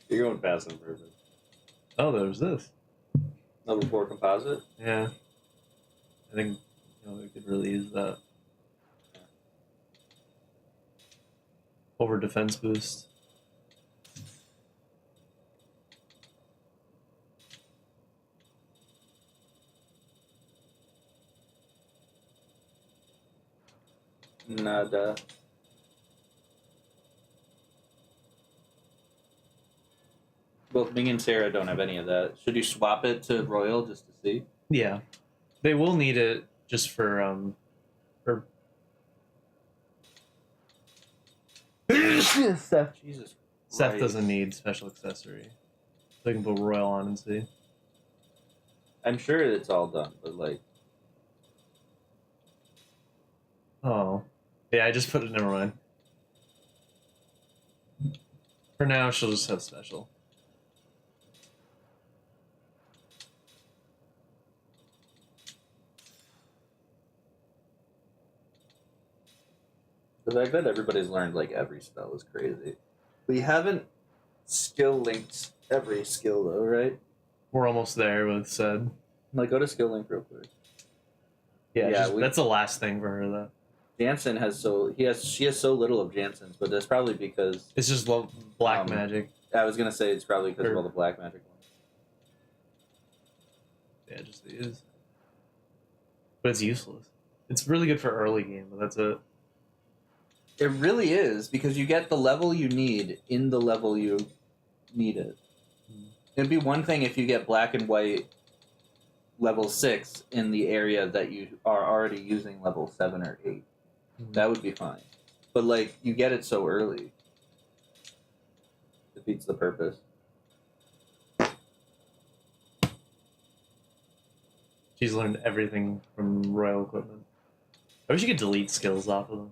You're going fast and perfect. Oh, there's this. Level 4 composite? Yeah. I think we could really use that. Over defense boost. Nada. Both Ming and Sarah don't have any of that. Should you swap it to Royal just to see? Yeah. They will need it just for Seth. Jesus Seth Christ. doesn't need special accessory. They can put Royal on and see. I'm sure it's all done, but like. Oh. Yeah, I just put it, never mind. For now, she'll just have special. The fact that everybody's learned like every spell is crazy. We haven't skill linked every skill though, right? We're almost there with said. Like go to skill link real quick. Yeah, Yeah, that's the last thing for her though. Jansen she has so little of Jansen's, but that's probably because It's just black Um, magic. I was gonna say it's probably because of all the black magic ones. Yeah, just these. But it's useless. It's really good for early game, but that's it. It really is because you get the level you need in the level you need it. It'd be one thing if you get black and white level 6 in the area that you are already using level 7 or 8. That would be fine. But like you get it so early. Defeats the purpose. She's learned everything from Royal Equipment. I wish you could delete skills off of them.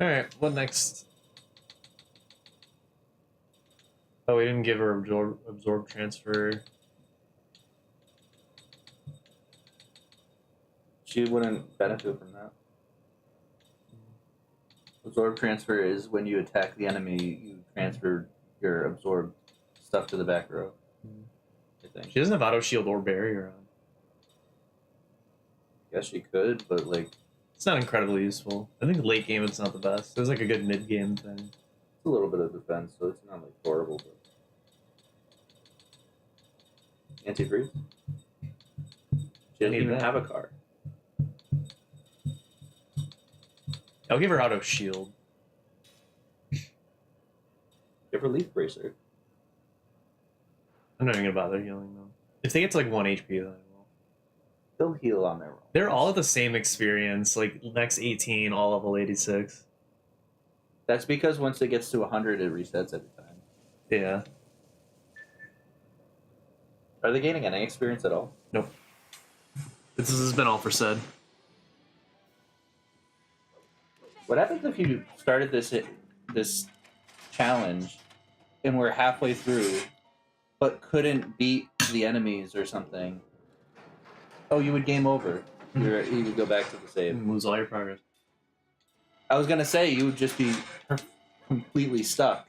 Alright, what next? Oh, we didn't give her absorb transfer. She wouldn't benefit from that. Absorb transfer is when you attack the enemy, you transfer your absorb stuff to the back row. I think. She doesn't have auto shield or barrier on. Guess she could, but like It's not incredibly useful. I think late game it's not the best. It was like a good mid game thing. it's a little bit of defense, so it's not like horrible. But anti-freeze. She doesn't Need even that. have a card. I'll give her auto shield. Give her leaf bracer. I'm not even gonna bother healing them. If they get to like 1 HP, then I will. They'll heal on their own. They're all at the same experience, like next 18, all level 86. That's because once it gets to 100, it resets every time. Yeah. Are they gaining any experience at all? Nope. This has been all for said. What happens if you started this challenge and we're halfway through, but couldn't beat the enemies or something? Oh, you would game over. You would go back to the save. Lose all your progress. I was gonna say you would just be completely stuck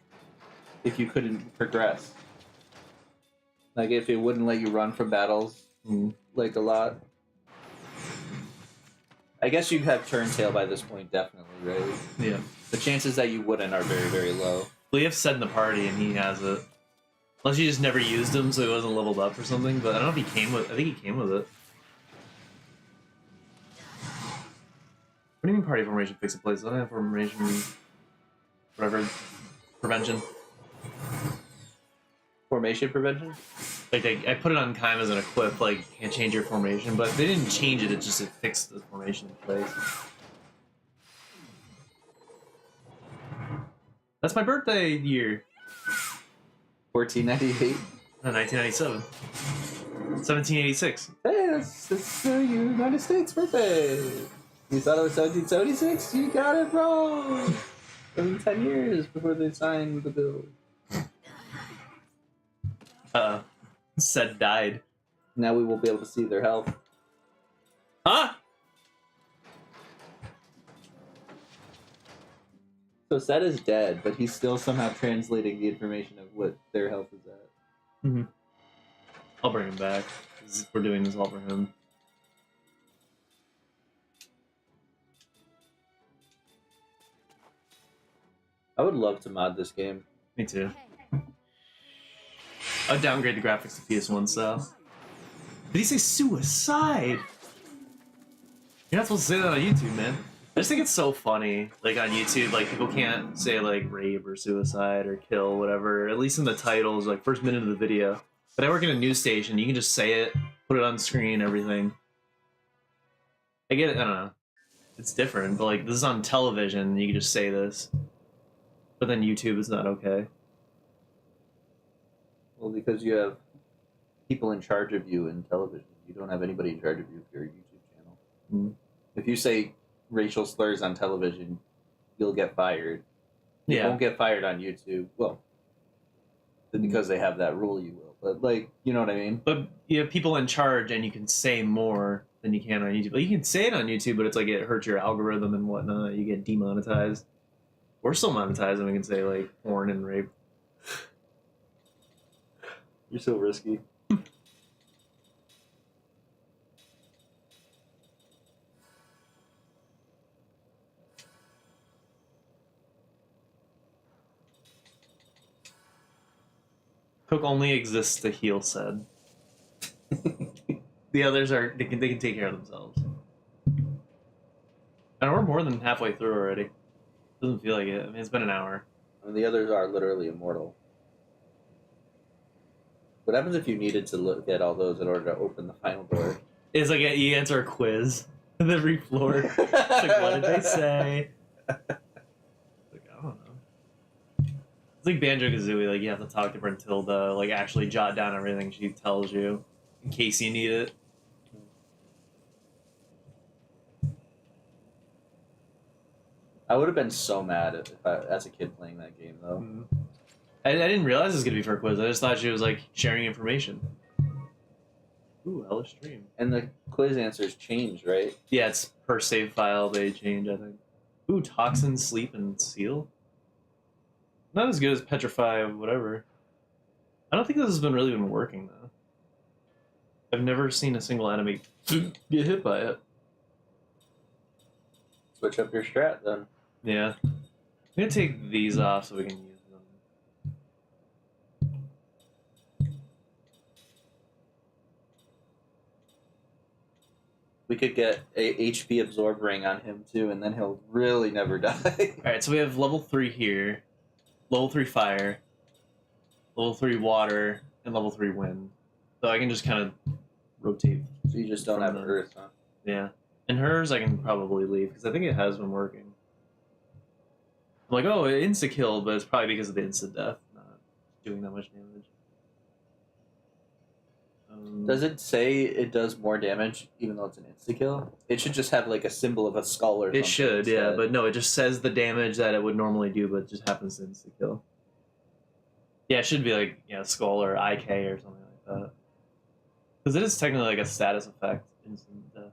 if you couldn't progress. Like if it wouldn't let you run from battles, like a lot. I guess you have Turntail by this point, definitely, right? Yeah. The chances that you wouldn't are very, very low. We have said in the party, and he has it. Unless you just never used him, so he wasn't leveled up or something. But I don't know if he came with. I think he came with it. What do you mean party formation fix a place? I don't have formation, whatever, prevention. Formation prevention? Like I put it on Kaim as an equip, like can't change your formation, but they didn't change it. It just fixed the formation in place. That's my birthday year. 1498. 1997. 1786. Hey, that's the United States birthday. You thought it was 1776? You got it wrong. It was 10 years before they signed the bill. Said died. Now we won't be able to see their health. Huh? So Seth is dead, but he's still somehow translating the information of what their health is at. Mm-hmm. I'll bring him back. 'Cause we're doing this all for him. I would love to mod this game. Me too. I would downgrade the graphics to PS1 style. Did he say suicide? You're not supposed to say that on YouTube, man. I just think it's so funny. Like on YouTube, like people can't say like rape or suicide or kill, whatever. At least in the titles, like first minute of the video. But I work in a news station. You can just say it, put it on screen, everything. I get it. I don't know. It's different, but like this is on television. You can just say this. But then YouTube is not okay. Well, because you have people in charge of you in television. You don't have anybody in charge of you if you're a YouTube channel. Mm. If you say racial slurs on television, you'll get fired. You Yeah. won't get fired on YouTube. Well, because they have that rule, you will. But, like, you know what I mean? But you have people in charge, and you can say more than you can on YouTube. Like, you can say it on YouTube, but it's like it hurts your algorithm and whatnot. You get demonetized. We're still monetized, and we can say like porn and rape. You're so risky. Cook only exists to heal said. The others are they can take care of themselves. And we're more than halfway through already. Doesn't feel like it. I mean, it's been an hour. And the others are literally immortal. What happens if you needed to look at all those in order to open the final door? It's like you answer a quiz on every floor. It's like, what did they say? Like, I don't know. It's like Banjo-Kazooie. Like, you have to talk to Brentilda. Like, actually jot down everything she tells you in case you need it. I would have been so mad if I, as a kid playing that game, though. Mm. I didn't realize it was going to be for a quiz. I just thought she was, like, sharing information. Ooh, hellish stream. And the quiz answers change, right? Yeah, it's per save file they change, I think. Ooh, Toxin, Sleep, and Seal? Not as good as Petrify, whatever. I don't think this has really been working, though. I've never seen a single enemy get hit by it. Switch up your strat, then. Yeah. I'm gonna take these off so we can use them. We could get a HP absorb ring on him, too, and then he'll really never die. Alright, so we have level 3 here, level 3 fire, level 3 water, and level 3 wind. So I can just kind of rotate. So you just don't have Earth, huh? Yeah. And hers I can probably leave, because I think it has been working. I'm like, oh, it insta-killed, but it's probably because of the insta-death, not doing that much damage. Does it say it does more damage, even though it's an insta-kill? It should just have, like, a symbol of a skull or something. It should, yeah, instead. but no, it just says the damage that it would normally do, but it just happens to insta-kill. Yeah, it should be like, skull or IK or something like that. Because it is technically like a status effect, instant death.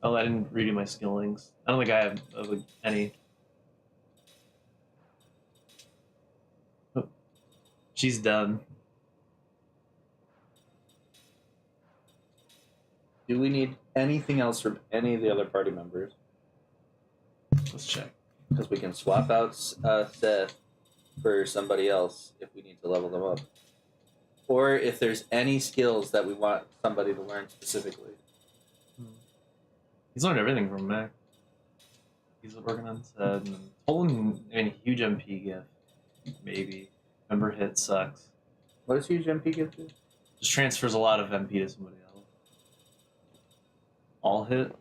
Oh, I didn't redo my skill links. I don't think I have any. Oh. She's done. Do we need anything else from any of the other party members? Let's check. Because we can swap out Seth for somebody else if we need to level them up. Or if there's any skills that we want somebody to learn specifically. He's learned everything from Mac. He's working on said. And Tolan, I mean, huge MP gift. Maybe. Remember hit sucks. What does huge MP give to? Just transfers a lot of MP to somebody else. All hit.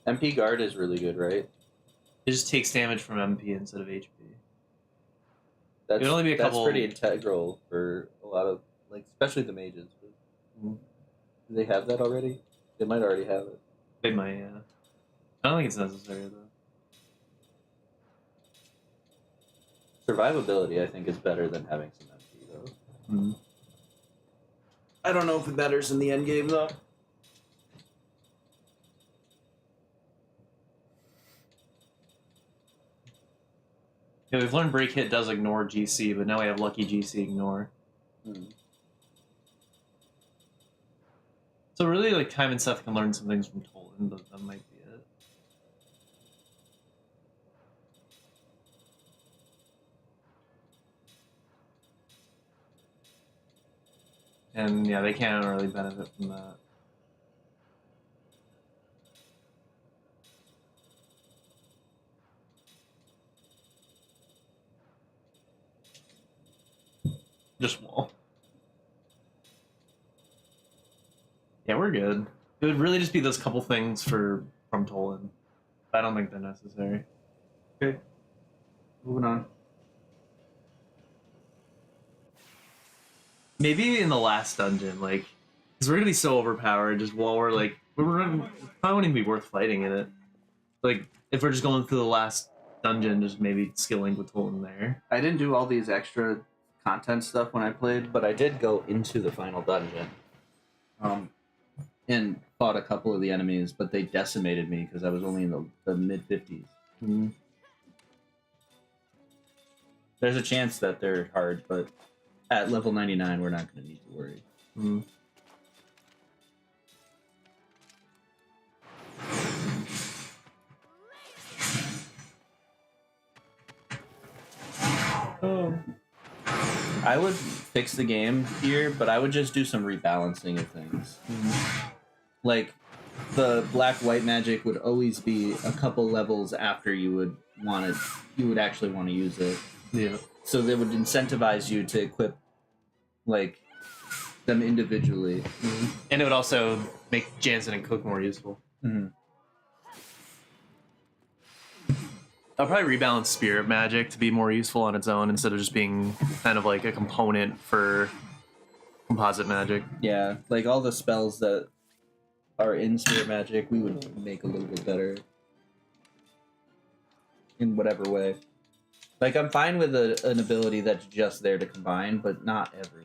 MP guard is really good, right? It just takes damage from MP instead of HP. That's, It'd only be a that's couple- pretty integral for a lot of, like, especially the mages. Mhm. Do they have that already? They might already have it. They might, yeah. I don't think it's necessary though. Survivability, I think, is better than having some MP, though. Mm-hmm. I don't know if it matters in the end game, though. Yeah, we've learned break hit does ignore GC, but now we have lucky GC ignore. So really, like, Time and Seth can learn some things from Tolan, but that might be it. And yeah, they can't really benefit from that. Just wall. Yeah, we're good. It would really just be those couple things from Tolan. I don't think they're necessary. Okay. Moving on. Maybe in the last dungeon, like, because we're gonna be so overpowered. Just while we're like, probably wouldn't even be worth fighting in it. Like, if we're just going through the last dungeon, just maybe skilling with Tolan there. I didn't do all these extra content stuff when I played, but I did go into the final dungeon. And fought a couple of the enemies, but they decimated me because I was only in the mid-50s. Mm-hmm. There's a chance that they're hard, but at level 99, we're not going to need to worry. Mm-hmm. Oh. I would fix the game here, but I would just do some rebalancing of things. Mm-hmm. Like, the black-white magic would always be a couple levels after you would actually want to use it. Yeah. So they would incentivize you to equip, like, them individually. Mm-hmm. And it would also make Jansen and Cook more useful. Mm-hmm. I'll probably rebalance Spirit Magic to be more useful on its own instead of just being kind of like a component for composite magic. Yeah, like all the spells that are in Spirit Magic, we would make a little bit better. In whatever way. Like, I'm fine with an ability that's just there to combine, but not every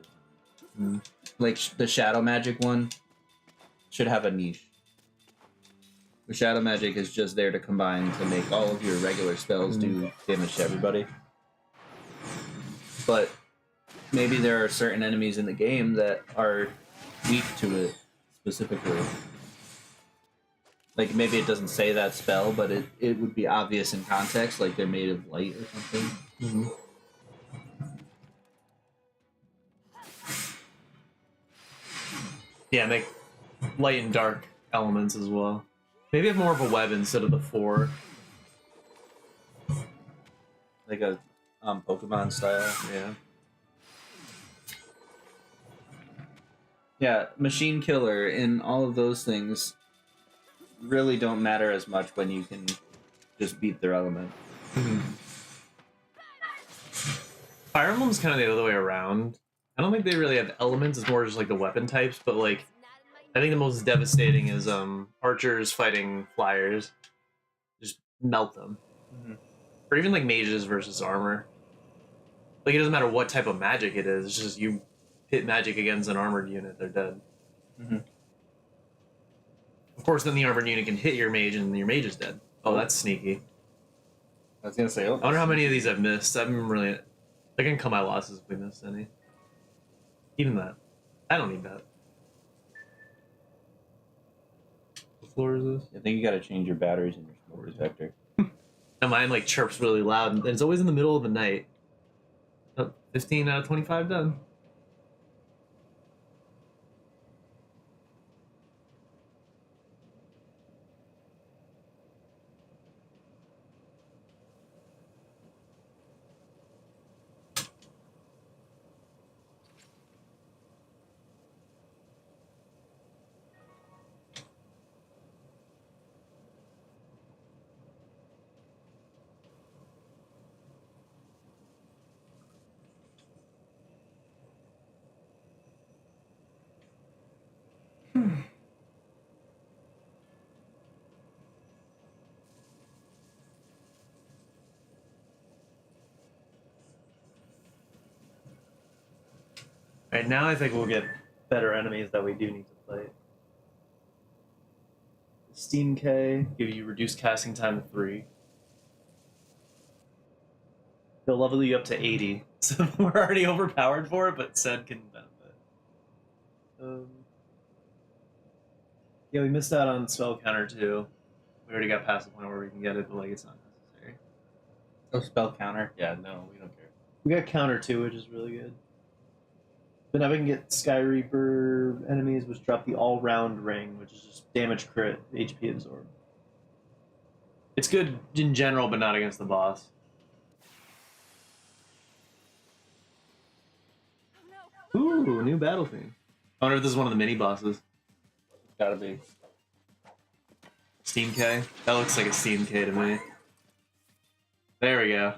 one. Mm. Like, the Shadow Magic one should have a niche. The Shadow Magic is just there to combine to make all of your regular spells do damage to everybody. But maybe there are certain enemies in the game that are weak to it specifically. Like, maybe it doesn't say that spell, but it would be obvious in context, like they're made of light or something. Mm-hmm. Yeah, make light and dark elements as well. Maybe have more of a web instead of the 4. Like a Pokemon style. Yeah. Yeah, Machine Killer and all of those things really don't matter as much when you can just beat their element. Fire Emblem's kind of the other way around. I don't think they really have elements. It's more just like the weapon types, but like I think the most devastating is archers fighting flyers. Just melt them. Mm-hmm. Or even like mages versus armor. Like it doesn't matter what type of magic it is, it's just you hit magic against an armored unit, they're dead. Mm-hmm. Of course then the armored unit can hit your mage and your mage is dead. Oh, that's sneaky. I was gonna say, I wonder how many of these I've missed. I've been really I can cut my losses if we missed any. Even that. I don't need that. floor is this? I think you got to change your batteries in your smoke detector. And mine like chirps really loud, and it's always in the middle of the night. Oh, 15 out of 25 done. Alright, now I think we'll get better enemies that we do need to play. Steam K, give you reduced casting time to 3. They'll level you up to 80. So we're already overpowered for it, but Sed can benefit. Yeah, we missed out on spell counter too. We already got past the point where we can get it, but like it's not necessary. Oh, spell counter? Yeah, no, we don't care. We got counter too, which is really good. But now we can get Sky Reaper enemies, which drop the all-round ring, which is just damage crit, HP absorb. It's good in general, but not against the boss. Oh, no. Ooh, new battle theme. I wonder if this is one of the mini bosses. Gotta be. Steam K? That looks like a Steam K to me. There we go.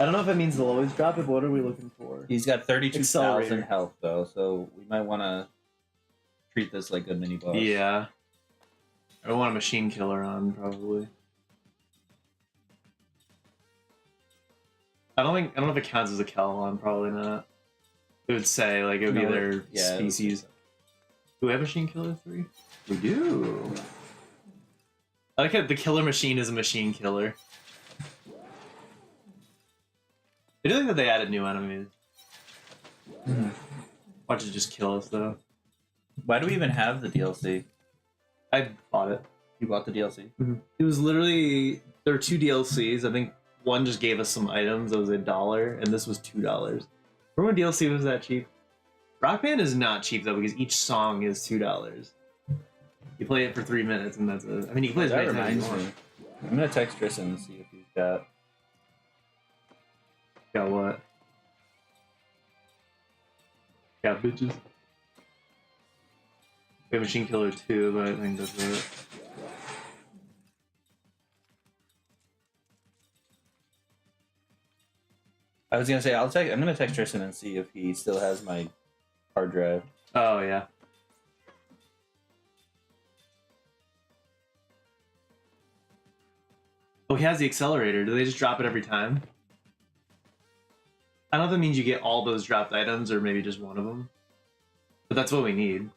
I don't know if it means they'll always drop it, but what are we looking for? He's got 32,000 Accelerator. health, though, so we might want to treat this like a mini boss. Yeah. I want a machine killer on, probably. I don't know if it counts as a Calon, probably not. It would say, like, it would be their yeah, species. Do we have Machine Killer 3? We do. I like how the killer machine is a machine killer. I do think that they added new enemies. Mm-hmm. Watch it just kill us, though. Why do we even have the DLC? I bought it. You bought the DLC? It was literally... There were 2 DLCs. I think one just gave us some items that was $1, and this was $2. Remember when DLC was that cheap? Rock Band is not cheap, though, because each song is $2. You play it for 3 minutes, and that's it. I mean, you can play as That many times as reminds you want. me. I'm going to text Tristan and see if he's got... Got what? Got bitches. We have Machine Killer 2, but I think that's it. I was going to say, I'm going to text Tristan and see if he still has my hard drive. Oh, yeah. Oh, he has the accelerator. Do they just drop it every time? I don't know if that means you get all those dropped items or maybe just one of them. But that's what we need.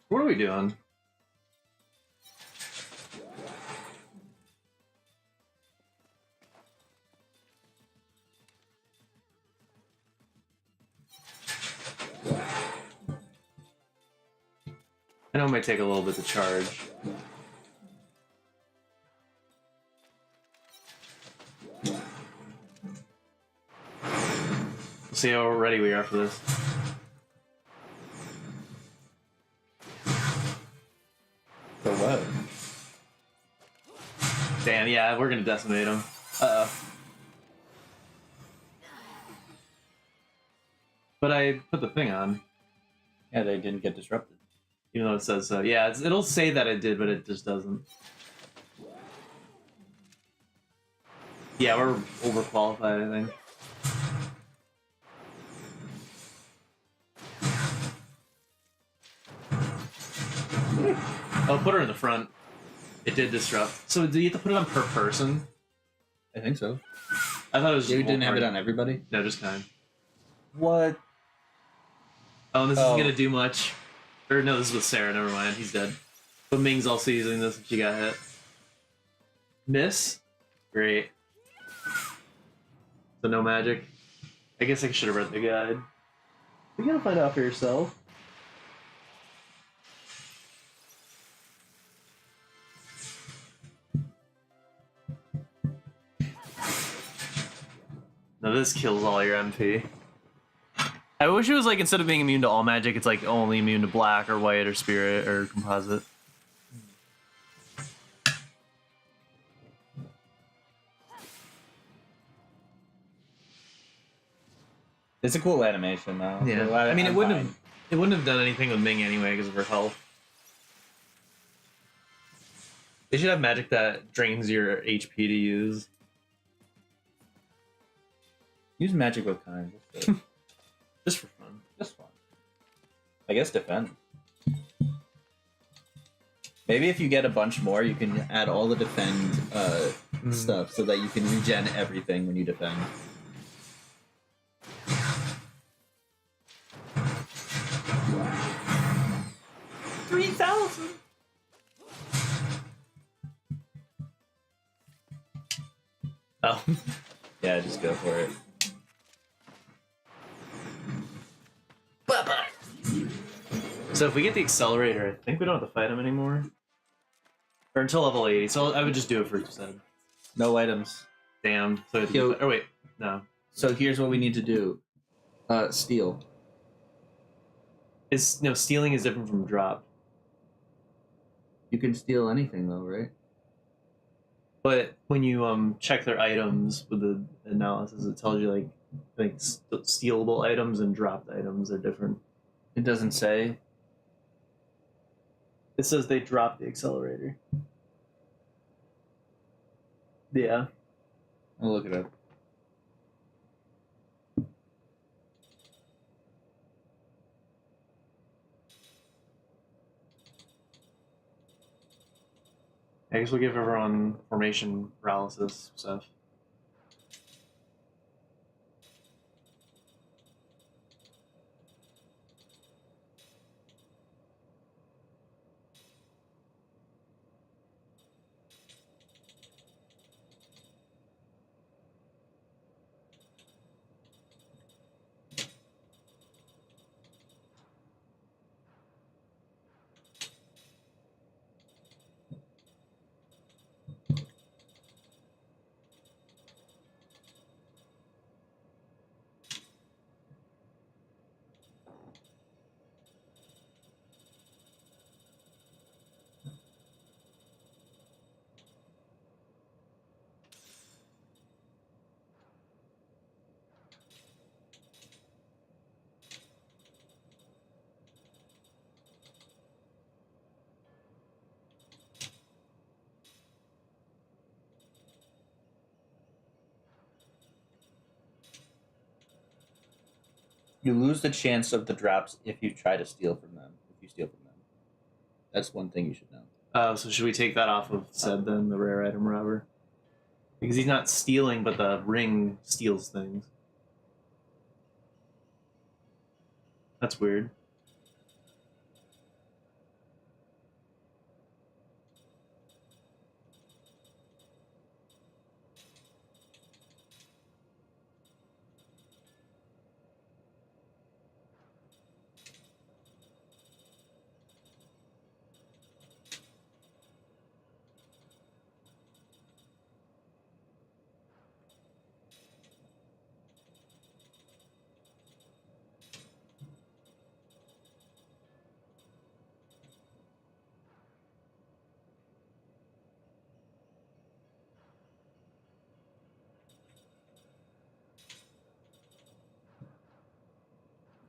What are we doing? I know it might take a little bit to charge. We'll see how ready we are for this. For what? Damn, yeah, we're gonna decimate him. Uh-oh. But I put the thing on, Yeah, they didn't get disrupted. even though it says so. Yeah, it'll say that it did, but it just doesn't. Yeah, we're overqualified, I think. Oh, put her in the front. It did disrupt. So do you have to put it on per person? I think so. I thought it was just You didn't have it one. on everybody? No, just kind. What? Oh, and this Oh. isn't gonna do much. Or no, this is with Sarah, never mind, he's dead. But Ming's also using this and she got hit. Miss? Great. So no magic. I guess I should have read the guide. You gotta find out for yourself. No, this kills all your MP. I wish it was like instead of being immune to all magic, it's like only immune to black or white or spirit or composite. It's a cool animation, though. Yeah, So I mean I'm it wouldn't fine. have it wouldn't have done anything with Ming anyway because of her health. They should have magic that drains your HP to use. Use magic with kind. Just, Just for fun. just fun. I guess defend. Maybe if you get a bunch more, you can add all the defend stuff so that you can regen everything when you defend. Oh. Yeah, just go for it. So if we get the accelerator, I think we don't have to fight him anymore. Or until level 80, so I would just do it for said. No items. Damn. So I have to Yo. or wait, no. So here's what we need to do. Steal. Stealing is different from drop. You can steal anything though, right? But when you check their items with the analysis, it tells you like stealable items and dropped items are different. It doesn't say. It says they dropped the accelerator. Yeah. I'll look it up. I guess we'll give everyone formation paralysis stuff. You lose the chance of the drops if you try to steal from them. If you steal from them. That's one thing you should know. So should we take that off of said then, the rare item robber? Because he's not stealing, but the ring steals things. That's weird.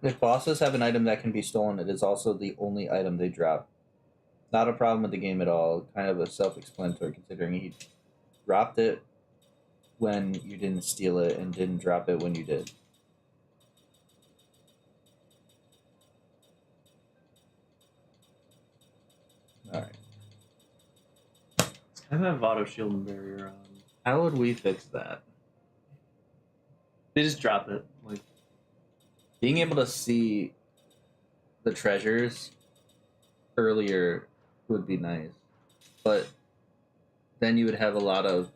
If bosses have an item that can be stolen, it is also the only item they drop. Not a problem with the game at all. Kind of a self-explanatory considering he dropped it when you didn't steal it and didn't drop it when you did. Alright. It's kind of have auto shield and barrier on. How would we fix that? They just drop it. Like Being able to see the treasures earlier would be nice. But then you would have a lot of...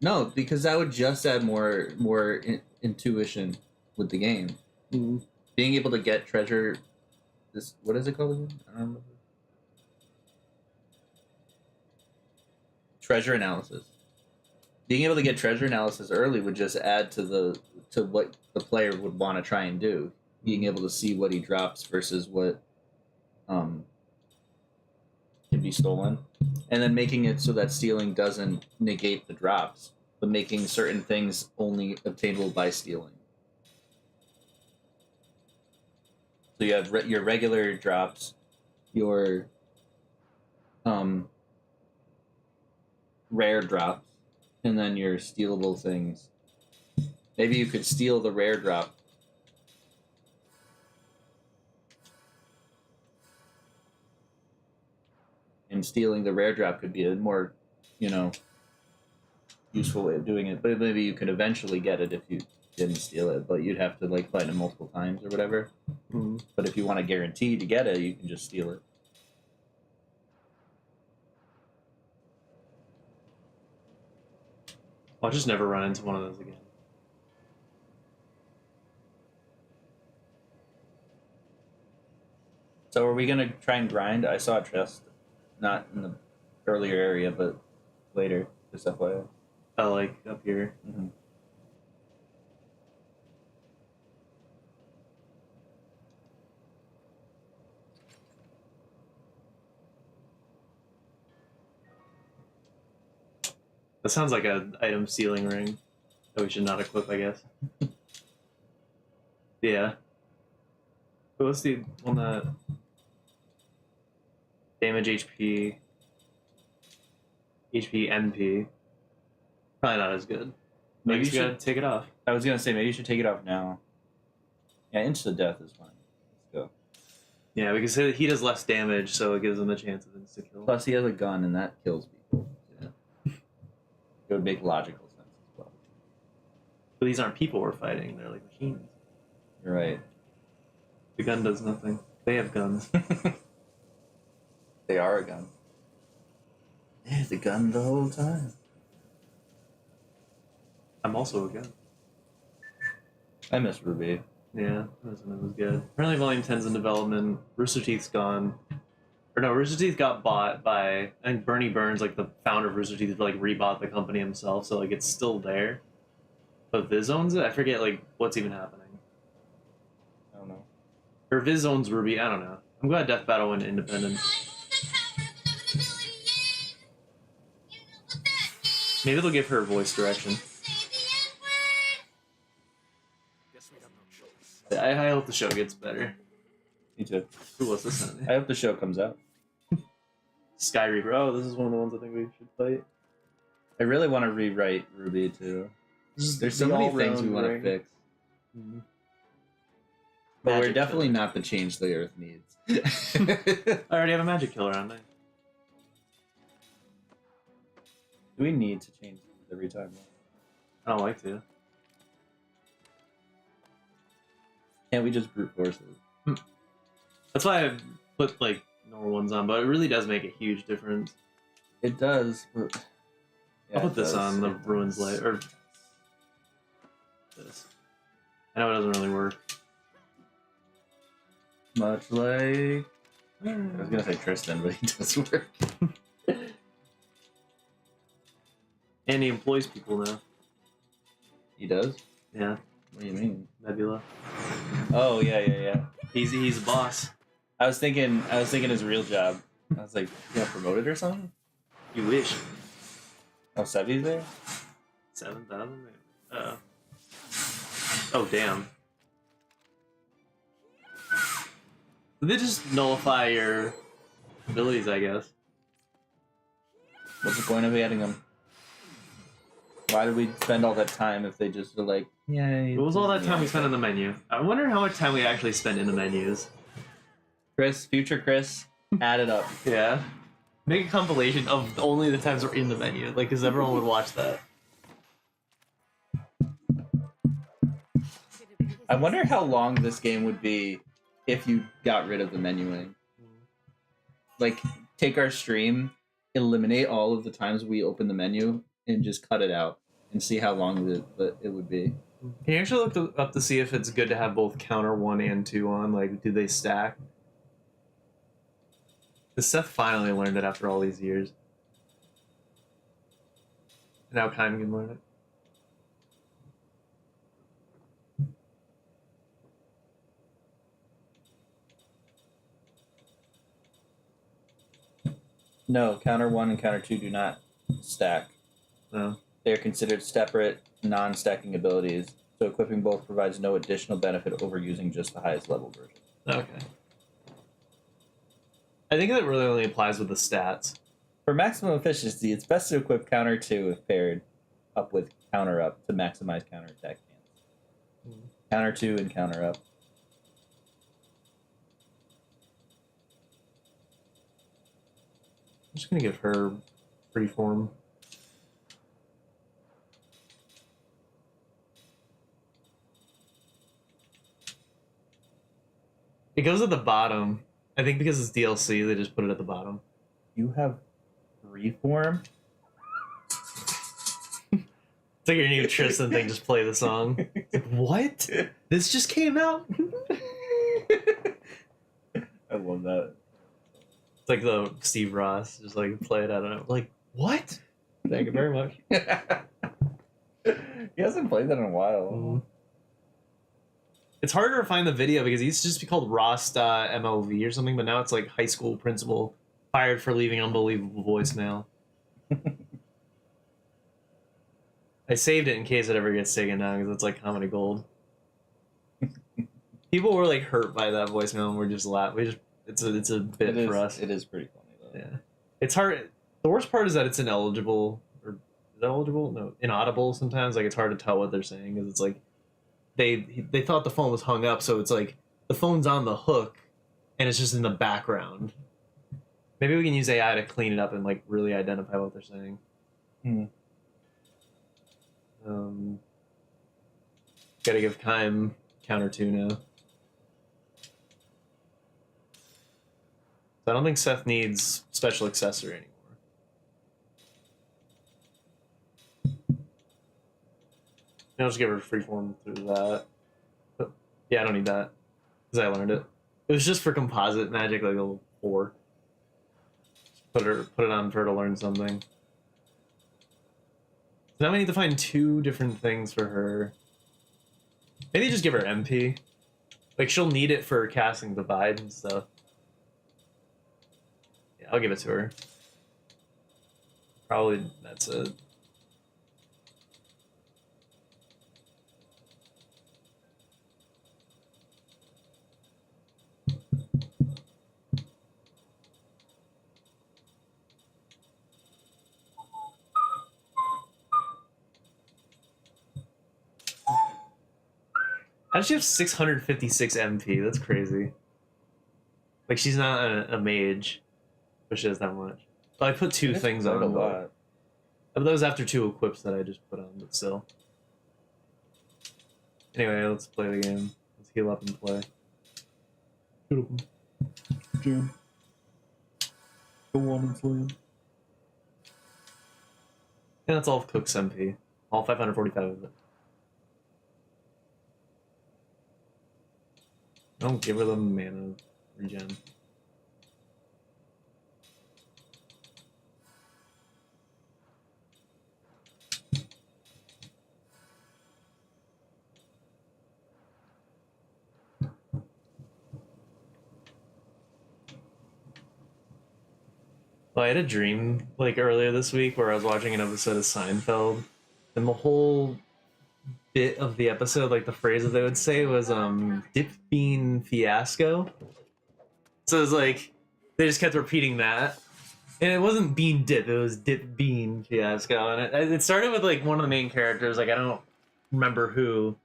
No, because that would just add more intuition with the game. being able to get treasure. What is it called again? I don't remember. Treasure analysis. Being able to get treasure analysis early would just add to what the player would want to try and do. Being able to see what he drops versus what can be stolen, and then making it so that stealing doesn't negate the drops, but making certain things only obtainable by stealing. So you have your regular drops, your rare drops, and then your stealable things. Maybe you could steal the rare drop. And stealing the rare drop could be a more, useful way of doing it. But maybe you could eventually get it if you didn't steal it, but you'd have to fight it multiple times or whatever. Mm-hmm. But if you want to guarantee to get it, you can just steal it. I'll just never run into one of those again. So are we gonna try and grind? I saw a chest, not in the earlier area, but later. Just FYI. Oh, like up here. Mm-hmm. That sounds like an item stealing ring that we should not equip, I guess. Yeah. But what's the one that damage HP, MP? Probably not as good. Maybe Maybe you you should take it off. I was gonna say maybe you should take it off now. Yeah, instant death is fine. Let's go. Yeah, because he does less damage, so it gives him a chance of insta kill. Plus, he has a gun, and that kills people. Yeah. It would make logical sense as well. But these aren't people we're fighting; they're like machines. You're right. The gun does nothing. They have guns. They are a gun. There's a gun the whole time. I'm also a gun. I miss Ruby. Yeah, that was good. Apparently, Volume 10's in development. Rooster Teeth's gone. Or no, Rooster Teeth got bought by, I think Bernie Burns, like the founder of Rooster Teeth, rebought the company himself, so it's still there. But Viz owns it. I forget what's even happening. I don't know. Or Viz owns Ruby. I don't know. I'm glad Death Battle went independent. Maybe they'll give her voice direction. Guess we have no choice. I hope the show gets better. Me too. Who was this? I hope the show comes out. Sky Reaper. Oh, this is one of the ones I think we should fight. I really want to rewrite Ruby too. There's so many things we want to fix. Mm-hmm. But we're Magic definitely killer. not the change the Earth needs. I already have a magic killer on me. Do we need to change things every time? I don't like to. Can't we just brute force it? That's why I put normal ones on, but it really does make a huge difference. It does, but... I'll put it this does, on the it Ruins does. Light, or this. I know it doesn't really work. Much like... I was gonna say Tristan, but he does work. And he employs people now. He does? Yeah, What do you mean? Nebula. Oh, yeah. He's a boss. I was thinking his real job. I was like, you got promoted or something? You wish. Oh, Sevi's there? 7,000. Oh damn. They just nullify your abilities, I guess. What's the point of adding them? Why did we spend all that time if they just are like, yay? What was all that time we spent in the menu? I wonder how much time we actually spent in the menus. Future Chris, add it up. Yeah. Make a compilation of only the times we're in the menu, because everyone would watch that. I wonder how long this game would be if you got rid of the menuing. Like, take our stream, eliminate all of the times we open the menu, and just cut it out, and see how long it would be. Can you actually up to see if it's good to have both counter 1 and 2 on? Like, do they stack? Because Seth finally learned it after all these years. Now Kyle can learn it. No, counter 1 and counter 2 do not stack. No. They are considered separate, non-stacking abilities, so equipping both provides no additional benefit over using just the highest level version. Okay. I think that really only applies with the stats. For maximum efficiency, it's best to equip counter 2 if paired up with counter up to maximize counter attack chance. Counter 2 and counter up. I'm just gonna give her freeform. It goes at the bottom. I think because it's DLC, they just put it at the bottom. You have reform? It's like your new Tristan thing, just play the song. It's like, what? This just came out? I love that. It's like the Steve Ross, just like play it, I don't know. Like, what? Thank you very much. He hasn't played that in a while. Mhm. It's harder to find the video because it used to just be called Ross.MLV or something, but now it's like high school principal fired for leaving unbelievable voicemail. I saved it in case it ever gets taken down because it's like comedy gold. People were like hurt by that voicemail and we're just laughing. It's a bit for us. It is pretty funny though. Yeah, it's hard. The worst part is that it's ineligible, or is that eligible? No, inaudible. Sometimes like it's hard to tell what they're saying because it's like they thought the phone was hung up, so it's like the phone's on the hook and it's just in the background. Maybe we can use AI to clean it up and like really identify what they're saying. Gotta give Kym counter 2 now. So I don't think Seth needs special accessory anymore. I'll just give her freeform through that. But, yeah, I don't need that because I learned it. It was just for composite magic, like level 4. Put it on for her to learn something. So now we need to find 2 different things for her. Maybe just give her MP. Like she'll need it for casting Divide and stuff. Yeah, I'll give it to her. Probably that's it. How does she have 656 MP? That's crazy. Like she's not a mage, but she has that much. But I put 2 things on. A lot. But that was after 2 equips that I just put on, but still. Anyway, let's play the game. Let's heal up and play. Jim. Go on and slam. And that's all of Cook's MP. All 545 of it. Don't give her the mana regen. Well, I had a dream like earlier this week where I was watching an episode of Seinfeld, and the whole bit of the episode, like the phrase that they would say was dip bean fiasco. So it was like they just kept repeating that. And it wasn't bean dip, it was dip bean fiasco. And it started with like one of the main characters, like I don't remember who,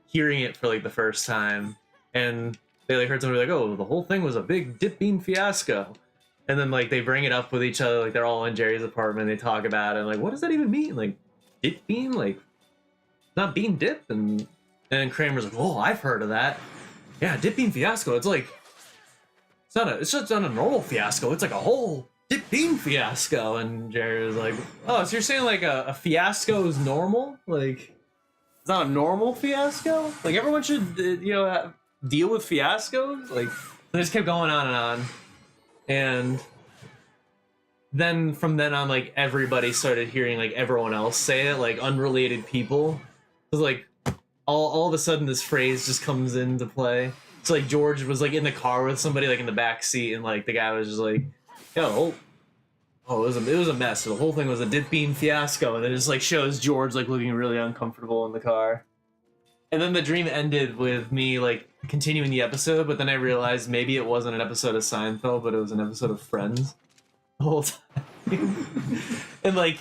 hearing it for like the first time. And they like heard somebody like, oh, the whole thing was a big dip bean fiasco. And then like they bring it up with each other, like they're all in Jerry's apartment, they talk about it, and like, what does that even mean? Like dip bean? Like not bean dip? And then Kramer's like, oh, I've heard of that. Yeah, dip bean fiasco. It's like it's just not a normal fiasco, it's like a whole dip bean fiasco. And Jerry was like, oh, so you're saying like a fiasco is normal? Like it's not a normal fiasco. Like everyone should, deal with fiascos. Like they just kept going on and on, and then from then on, like everybody started hearing like everyone else say it, like unrelated people. It was like all of a sudden this phrase just comes into play. So like George was like in the car with somebody like in the back seat, and like the guy was just like, "Yo, oh, it was a mess." So the whole thing was a dip beam fiasco, and it just like shows George like looking really uncomfortable in the car. And then the dream ended with me like continuing the episode, but then I realized maybe it wasn't an episode of Seinfeld, but it was an episode of Friends the whole time. And like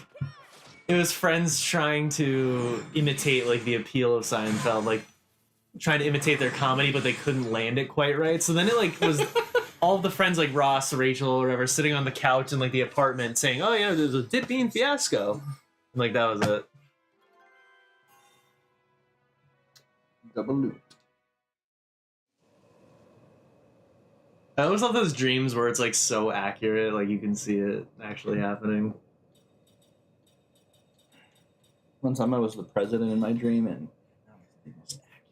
it was Friends trying to imitate like the appeal of Seinfeld, like trying to imitate their comedy, but they couldn't land it quite right. So then it like was all of the friends like Ross, Rachel, or whatever, sitting on the couch in like the apartment saying, "Oh yeah, there's a dip bean fiasco," and like that was it. Double loop. I always love those dreams where it's like so accurate, like you can see it actually happening. One time I was the president in my dream, and that was the most accurate.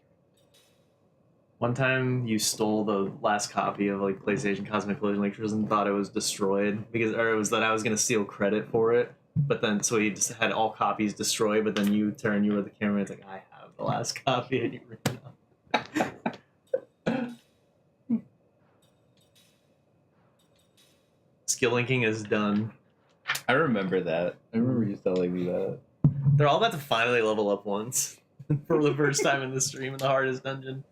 One time you stole the last copy of like PlayStation Cosmic Collision Lectures and thought it was destroyed or it was that I was gonna steal credit for it. But then so he just had all copies destroyed, but then you were the camera, it's like I have the last copy and you ran out. Skill linking is done. I remember that. I remember you telling me that. They're all about to finally level up once for the first time in the stream in the hardest dungeon.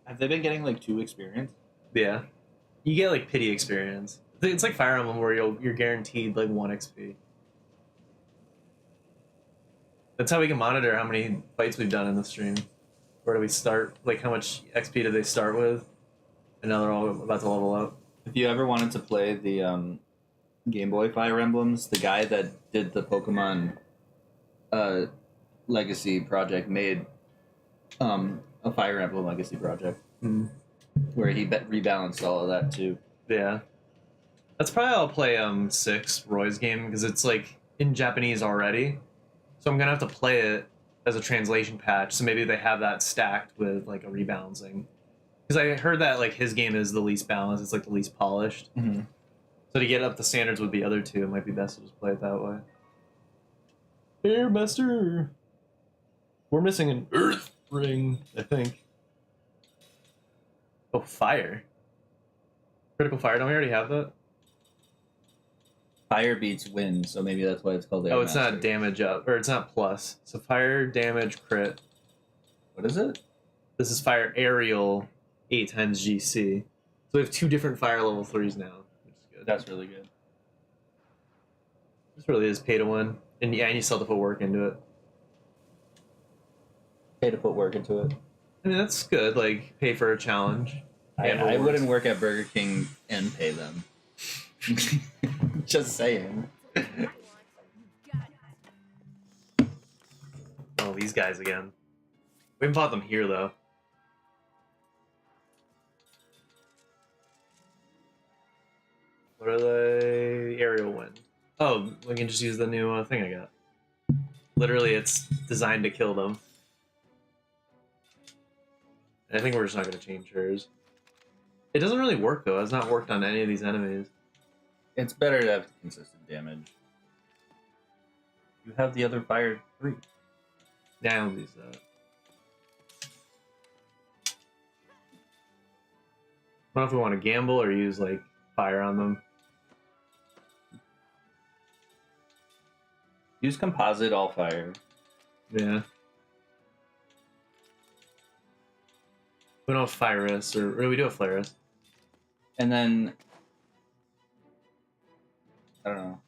Have they been getting like 2 experience? Yeah, you get like pity experience. It's like Fire Emblem where you're guaranteed like 1 XP. That's how we can monitor how many fights we've done in the stream. Where do we start? Like how much XP do they start with? And now they're all about to level up. If you ever wanted to play the Game Boy Fire Emblems, the guy that did the Pokemon Legacy project made a Fire Emblem Legacy project where he rebalanced all of that too. Yeah, that's probably how I'll play 6 Roy's game because it's like in Japanese already, so I'm gonna have to play it as a translation patch. So maybe they have that stacked with like a rebalancing. Because I heard that like his game is the least balanced, it's like the least polished. Mm-hmm. So to get up the standards with the other 2, it might be best to just play it that way. Here, Master. We're missing an Earth ring, I think. Oh, fire. Critical fire. Don't we already have that? Fire beats wind, so maybe that's why it's called Air Oh, it's Master. not damage up, or it's not plus. So fire, damage, crit. What is it? This is fire aerial, 8 times GC. So we have 2 different fire level 3s now, which is good. That's really good. This really is pay to win. And yeah, and you still have to put work into it. Pay to put work into it. I mean, that's good. Like, pay for a challenge. And I rewards. wouldn't work at Burger King and pay them. Just saying. Oh, these guys again. We haven't fought them here, though. What are they? Aerial wind. Oh, we can just use the new thing I got. Literally, it's designed to kill them. And I think we're just not going to change hers. It doesn't really work, though. It's not worked on any of these enemies. It's better to have consistent damage. You have the other fire 3. Yeah, I don't use that. I don't know if we want to gamble or use, like, fire on them. Use composite all fire. Yeah. We don't have Fyrus, or we do have Flarus. And then I don't know.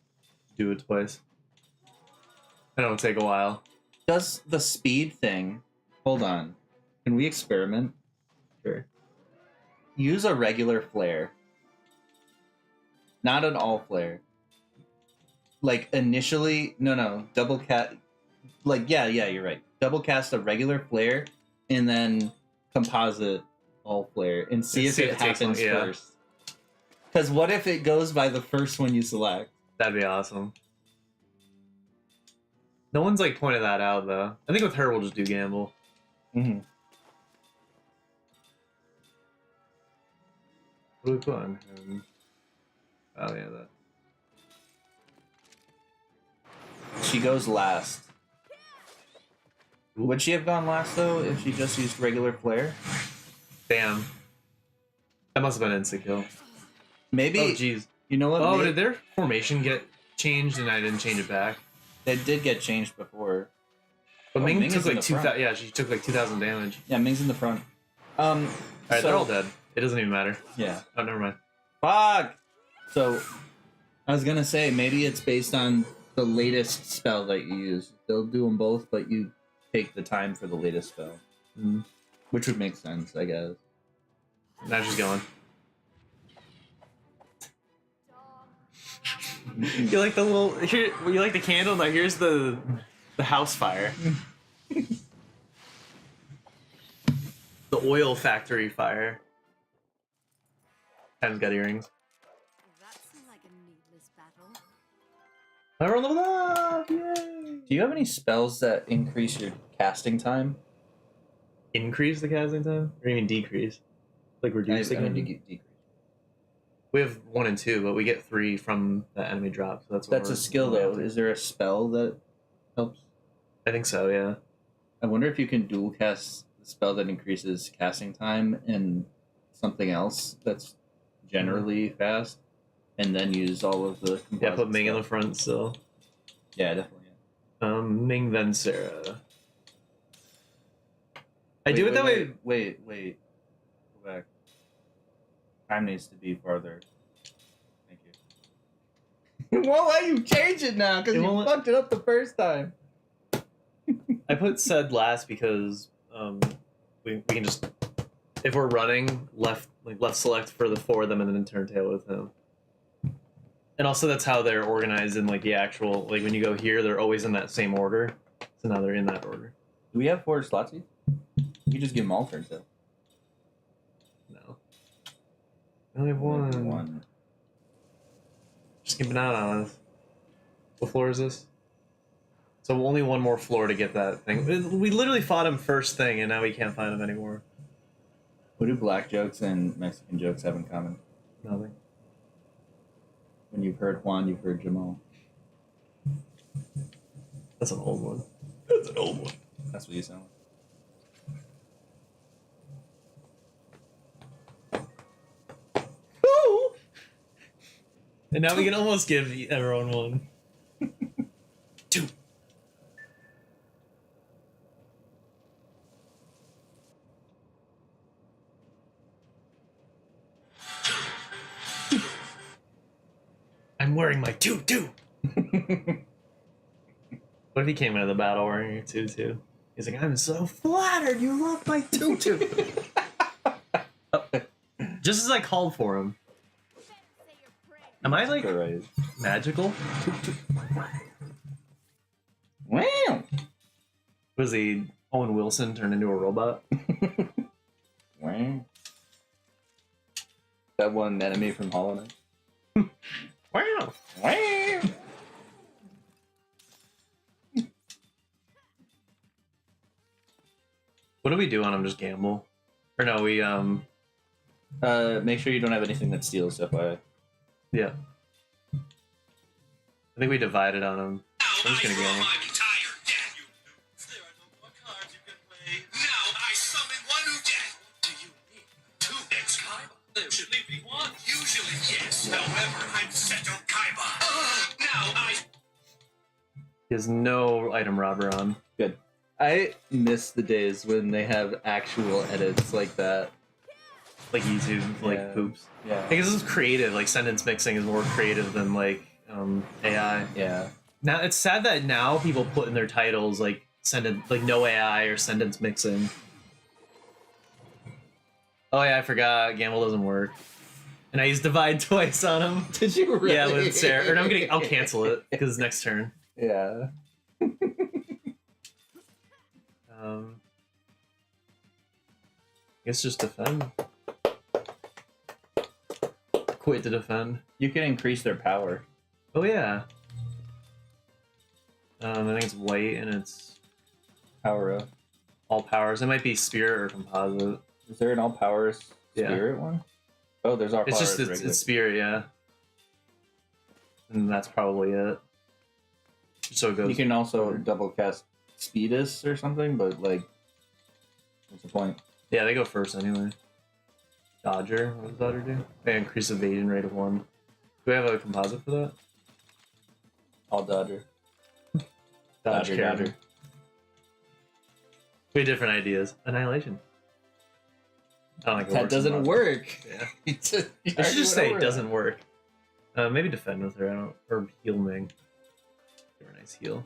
Do it twice. And it'll take a while. Does the speed thing hold on. Can we experiment? Sure. Use a regular flare. Not an all flare. Like initially double cast like yeah, you're right. Double cast a regular flare and then composite all flare and see if it takes happens long, yeah. first. Because what if it goes by the first one you select? That'd be awesome. No one's like pointed that out though. I think with her we'll just do gamble. Mm-hmm. What do we put on him? Oh yeah, that. She goes last. Would she have gone last though if she just used regular flare? Damn. That must have been instant kill. Maybe. Oh jeez. You know what? Oh, May- did their formation get changed and I didn't change it back? They did get changed before. But Oh, Ming Ming is took in like the 2,000. front. Yeah, she took like 2,000 damage. Yeah, Ming's in the front. Alright, so- they're all dead. It doesn't even matter. Yeah. Oh, never mind. Fuck. So, I was gonna say maybe it's based on the latest spell that you use. They'll do them both, but you take the time for the latest spell, which would make sense, I guess. Now she's going. You like the little here? You like the candle? Now here's the house fire. The oil factory fire. Ken's got earrings. That seemed like a needless battle. Everyone level up! Yay! Do you have any spells that increase your casting time? Increase the casting time, or you mean decrease? Like reduce the casting? decrease. We have 1 and 2, but we get 3 from the enemy drop. So that's what That's we're- a skill though. Is there a spell that helps? I think so. Yeah. I wonder if you can dual cast the spell that increases casting time and something else that's generally fast, and then use all of the. Yeah. Put Ming in the stuff. front still. Yeah, definitely. Ming then Sarah. I do it that way. Wait. Go back. Time needs to be farther. Thank you. It won't let you change it now because It you won't let- fucked it up the first time. I put said last because we can just, if we're running, left select for the 4 of them and then turn tail with him. And also that's how they're organized in like the actual, like when you go here, they're always in that same order. So now they're in that order. Do we have 4 slots? You just give them all turn tail. No. We only have one. Just keep an eye on us. What floor is this? So only one more floor to get that thing. We literally fought him first thing, and now we can't find him anymore. What do black jokes and Mexican jokes have in common? Nothing. When you've heard Juan, you've heard Jamal. That's an old one. That's an old one. That's what you sound like. Ooh! And now we can almost give everyone one. 2. I'm wearing my tutu. What if he came into the battle wearing a tutu? He's like, I'm so flattered you love my tutu. Just as I called for him. Am I like Right. magical? Wow. Was he Owen Wilson turned into a robot? Wow. That one enemy from Hollow Knight. Wow. Wow. What do we do on him? Just gamble? Or no, we Make sure you don't have anything that steals FYI. yeah. I think we divided on him. I'm just gonna gamble. There are no more cards you can play. Now I summon one new deck. What do you need? 2 decks, Kaiba. There should only be 1. Usually, yes. However, I'm Seto Kaiba. Now I... He has no item robber on. Good. I miss the days when they have actual edits like that. Like YouTube, like Yeah. poops. Yeah. I guess this is creative. Like sentence mixing is more creative than like AI. Yeah. Now it's sad that now people put in their titles like sentence, like no AI or sentence mixing. Oh yeah, I forgot. Gamble doesn't work. And I used divide twice on him. Did you really? Yeah, with Sarah. Or no, I'll cancel it because it's next turn. Yeah. I guess just defend. Quit to defend. You can increase their power. Oh yeah. I think it's white and it's Power up. all powers. It might be spirit or composite. Is there an all powers Yeah. spirit one? Oh, there's all It's powers. just it's regular. spirit, yeah. And that's probably it. So it goes. You can also double cast Speedus or something, but like, what's the point? Yeah, they go first anyway. Dodger. What does Dodger do? They increase evasion rate of 1. Do we have a composite for that? All Dodger. Dodge Dodger, cannon. Dodger. We had different ideas. Annihilation. I don't think it That works in doesn't Dodge. work. Yeah. It I should just say it doesn't work. Maybe defend with her. I don't. Or heal Ming. Give her a nice heal.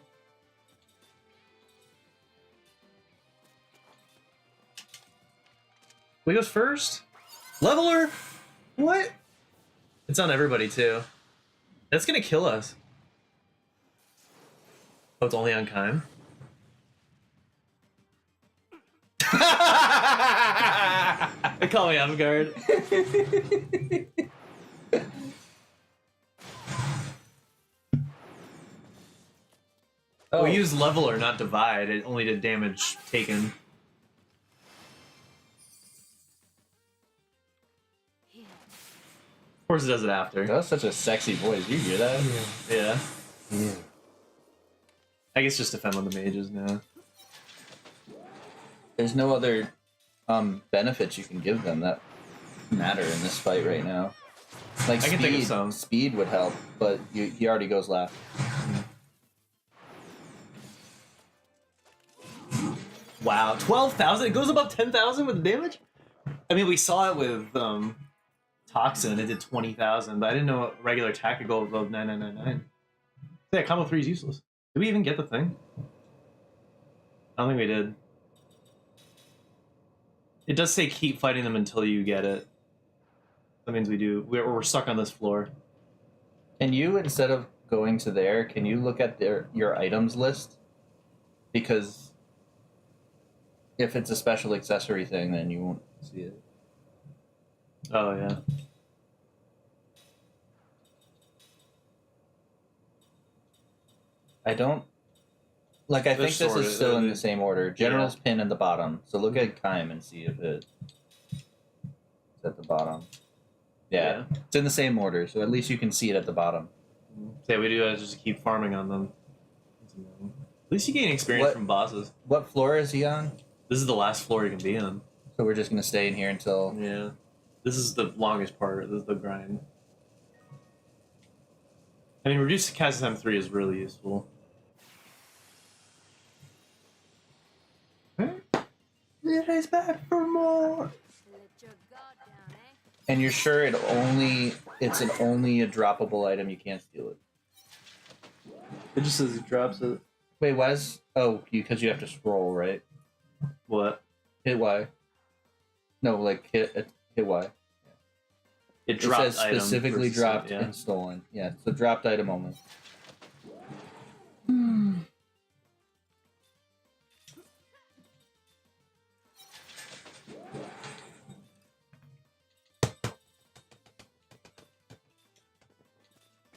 We goes first. Leveler. What? It's on everybody too. That's gonna kill us. Oh, it's only on Kime. They call me off guard. Oh, We use leveler, not divide. It only did damage taken. Here. Of course, it does it after. that was such a sexy voice. You hear that? Yeah. Yeah. I guess just defend on the mages now. There's no other benefits you can give them that matter in this fight right now. Like I can think of some. Speed would help, but he already goes last. Wow, 12,000? It goes above 10,000 with damage? I mean, we saw it with Toxin. It did 20,000, but I didn't know regular attack could go above 9999. Yeah, combo 3 is useless. Did we even get the thing? I don't think we did. It does say keep fighting them until you get it. That means we do. We're stuck on this floor. Can you, instead of going to there, can you look at your items list? Because if it's a special accessory thing, then you won't see it. Oh, yeah. I don't... Like, I They're think this sorted, is still in they- the same order. General's pin at the bottom. So look at Kime and see if it's at the bottom. Yeah, it's in the same order, so at least you can see it at the bottom. Yeah, we do that just to keep farming on them. At least you gain experience What- from bosses. What floor is he on? This is the last floor you can be on. So we're just gonna stay in here until... Yeah. This is the longest part. This is the grind. I mean, reduced cast time 3 is really useful. It is back for more. Let your guard down, eh? And you're sure it's only a droppable item, you can't steal it. It just says it drops it. Wait, why is... Oh, because you have to scroll, right? What? Hit Y. No, like hit Y. It It dropped says item specifically versus- dropped yeah. and stolen. Yeah, so dropped item only.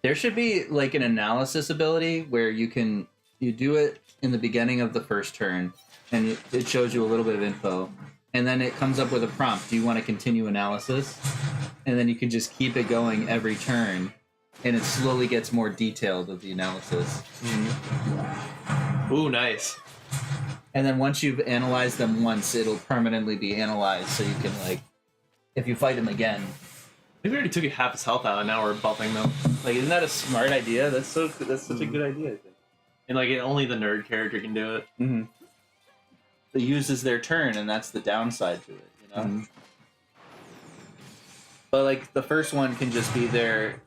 There should be like an analysis ability where you do it in the beginning of the first turn, and it shows you a little bit of info, and then it comes up with a prompt. Do you want to continue analysis? And then you can just keep it going every turn, and it slowly gets more detailed of the analysis. Ooh, nice. And then once you've analyzed them once, it'll permanently be analyzed, so you can like, if you fight them again. I think we already took half his health out, and now we're buffing them. Like, isn't that a smart idea? That's such a good idea, I think. And like, only the nerd character can do it. Mm-hmm. It uses their turn, and that's the downside to it, you know. Mhm. But like the first one can just be their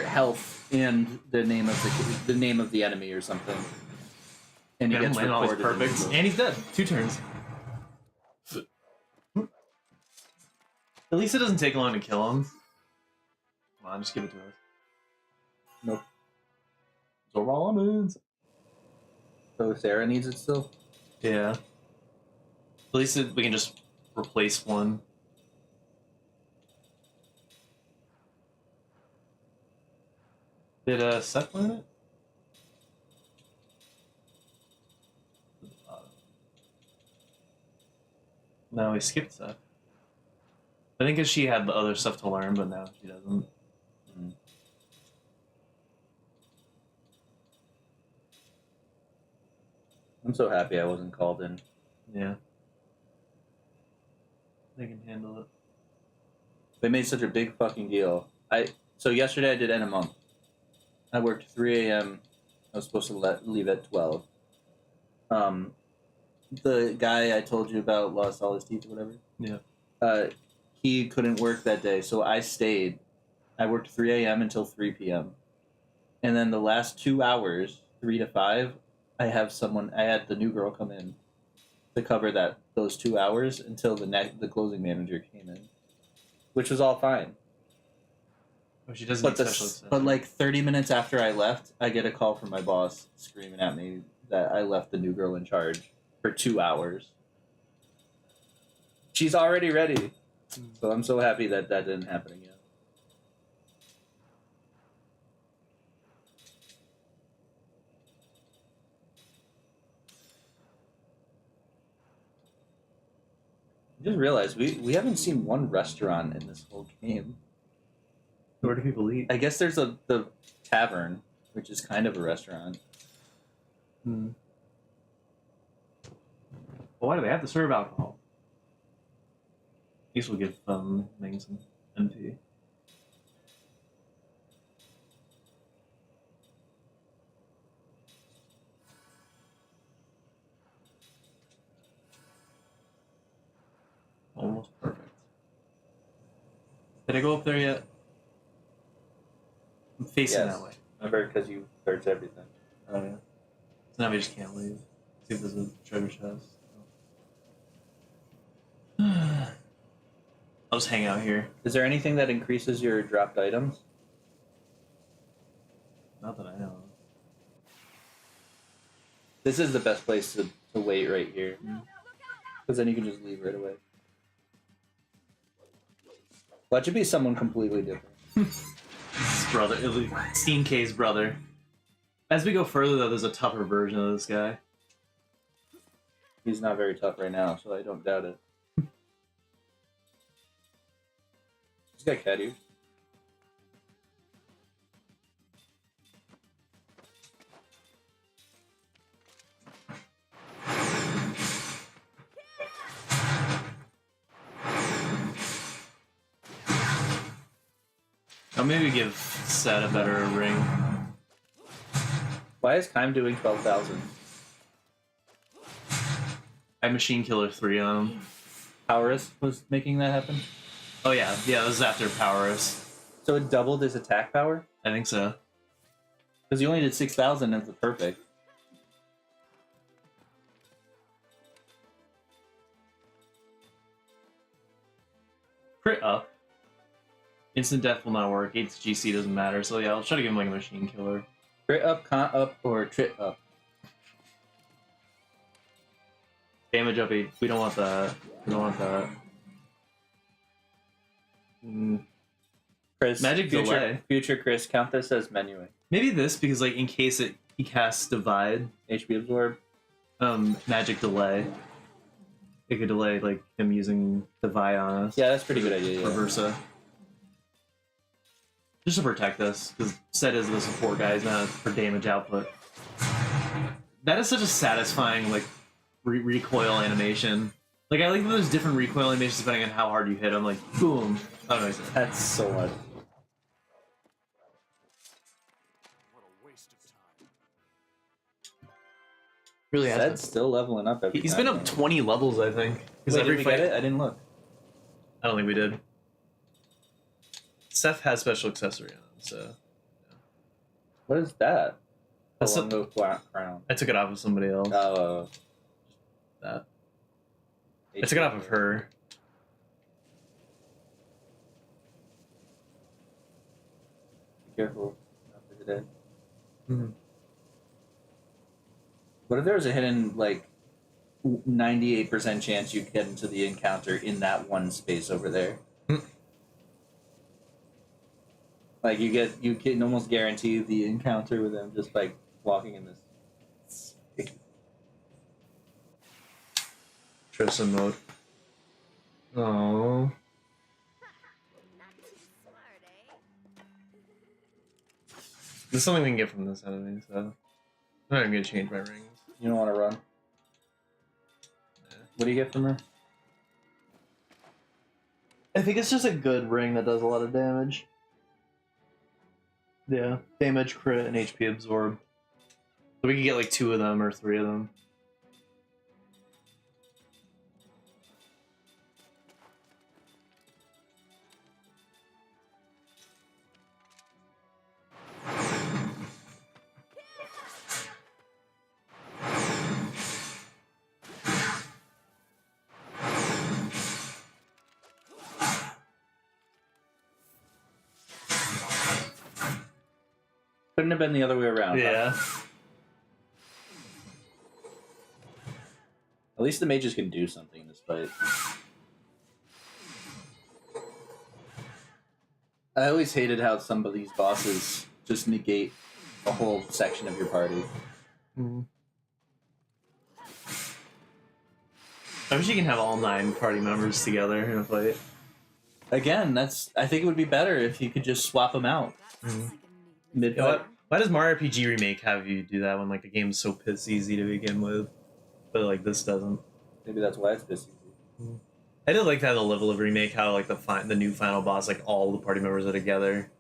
health and the name of the enemy or something, and he Yeah, gets land all his recorded. perfects. And he's dead. 2 turns. At least it doesn't take long to kill him. Come on, just give it to us. Nope. Zoralamans. So Sarah needs it still. Yeah. At least we can just replace one. Did Seth learn it? No, we skipped stuff. I think 'cause she had the other stuff to learn, but now she doesn't. I'm so happy I wasn't called in. Yeah. They can handle it. They made such a big fucking deal. So yesterday I did end of month. I worked 3 a.m. I was supposed to leave at 12. The guy I told you about lost all his teeth or whatever. Yeah. He couldn't work that day, so I stayed. I worked 3 a.m. until 3 p.m. And then the last 2 hours, 3 to 5, I had the new girl come in to cover those 2 hours until the closing manager came in, which was all fine. Oh, she doesn't need special accessories. But like 30 minutes after I left, I get a call from my boss screaming at me that I left the new girl in charge for 2 hours. She's already ready. So I'm so happy that didn't happen again. I just realized we haven't seen one restaurant in this whole game. Where do people eat? I guess there's the tavern, which is kind of a restaurant. Hmm. Well, why do they have to serve alcohol? At least we'll give things some MP. Almost perfect. Did I go up there yet? I'm facing that way. Remember, because you search everything. Oh yeah. So now we just can't leave. See if there's a treasure chest. I'll just hang out here. Is there anything that increases your dropped items? Not that I know. This is the best place to wait right here. Because then you can just leave right away. Watch it be someone completely different. His brother, Steam K's brother. As we go further, though, there's a tougher version of this guy. He's not very tough right now, so I don't doubt it. He's got cat ears. I'll maybe give Seth a better ring. Why is Kime doing 12,000? I Machine Killer 3 on him. Powerus was making that happen? Oh yeah, this is after Powerus. So it doubled his attack power? I think so. Because you only did 6,000 and it's perfect. Crit up. Instant death will not work. HGC doesn't matter. So yeah, I'll try to give him like a Machine Killer. Crit up, con up, or trit up? Damage up 8. We don't want that. We don't want that. Chris, Magic delay. Future Chris, count this as menuing. Maybe this, because like in case he casts Divide, HP absorb. Magic delay. It could delay like him using Divide on us. Yeah, that's a pretty good idea. Or Yeah. Versa. Just to protect us, because Set is the support guy, he's not for damage output. That is such a satisfying like recoil animation. Like I like that there's different recoil animations depending on how hard you hit them. Like boom. Oh no, That's so much. What a waste of time. really has That's still leveling up every He's time, been up 20 levels, I think. Because Wait, every did we fight, get it? I didn't look. I don't think we did. Seth has special accessory on, so What is that? That's Longo crown. I took it off of somebody else. That. I took it off of her. Be careful after today. Mm-hmm. What if there was a hidden, like, 98% chance you'd get into the encounter in that one space over there? Like, you can almost guarantee the encounter with them just by walking in this space. Tristan mode. Oh. Not too smart, eh? There's something we can get from this enemy, so I'm not even gonna change my rings. You don't want to run. Nah. What do you get from her? I think it's just a good ring that does a lot of damage. Yeah, damage, crit, and HP absorb. So we can get like 2 of them or 3 of them. Couldn't have been the other way around. Huh? Yeah. At least the mages can do something in this fight. I always hated how some of these bosses just negate a whole section of your party. Mm. I wish you can have all 9 party members together in a fight. Again, I think it would be better if you could just swap them out. That seems Mhm. like a needless Mid- You know error. what? Why does Mario RPG Remake have you do that when like the game's so piss easy to begin with, but like this doesn't? Maybe that's why it's busy. I did like that the level of Remake, how like the new final boss, like all the party members are together.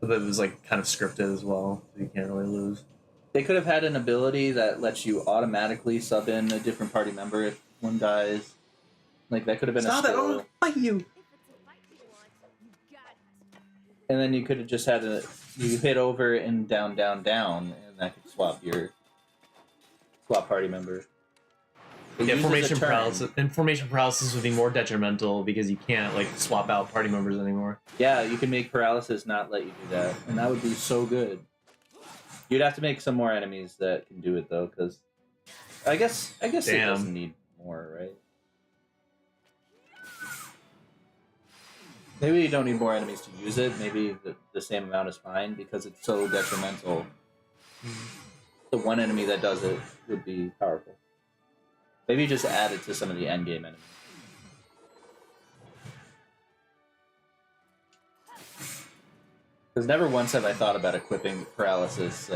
But it was like kind of scripted as well, so you can't really lose. They could have had an ability that lets you automatically sub in a different party member if one dies. Like that could have been Stop a it! I skill. don't fight you. If it's a fight you want, you got it. And then you could have just had you hit over and down, down, down, and that could swap party member. It Yeah, uses a formation turn. paralysis. And formation paralysis would be more detrimental because you can't like swap out party members anymore. Yeah, you can make paralysis not let you do that, and that would be so good. You'd have to make some more enemies that can do it though, because I guess it Damn. doesn't need more, right? Maybe you don't need more enemies to use it. Maybe the same amount is fine because it's so detrimental. The one enemy that does it would be powerful. Maybe just add it to some of the endgame enemies. Because never once have I thought about equipping paralysis,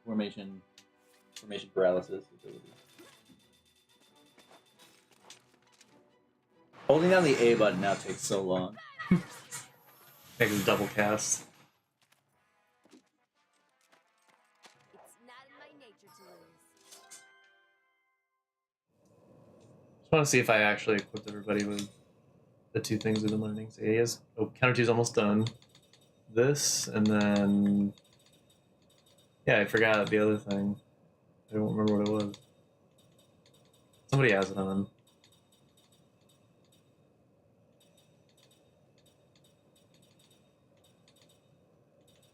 formation paralysis ability. Holding down the A button now takes so long. Make a double cast. It's not in my nature to lose. Just want to see if I actually equipped everybody with the 2 things we've been learning. So he has counter 2's almost done. This and then yeah, I forgot the other thing. I don't remember what it was. Somebody has it on.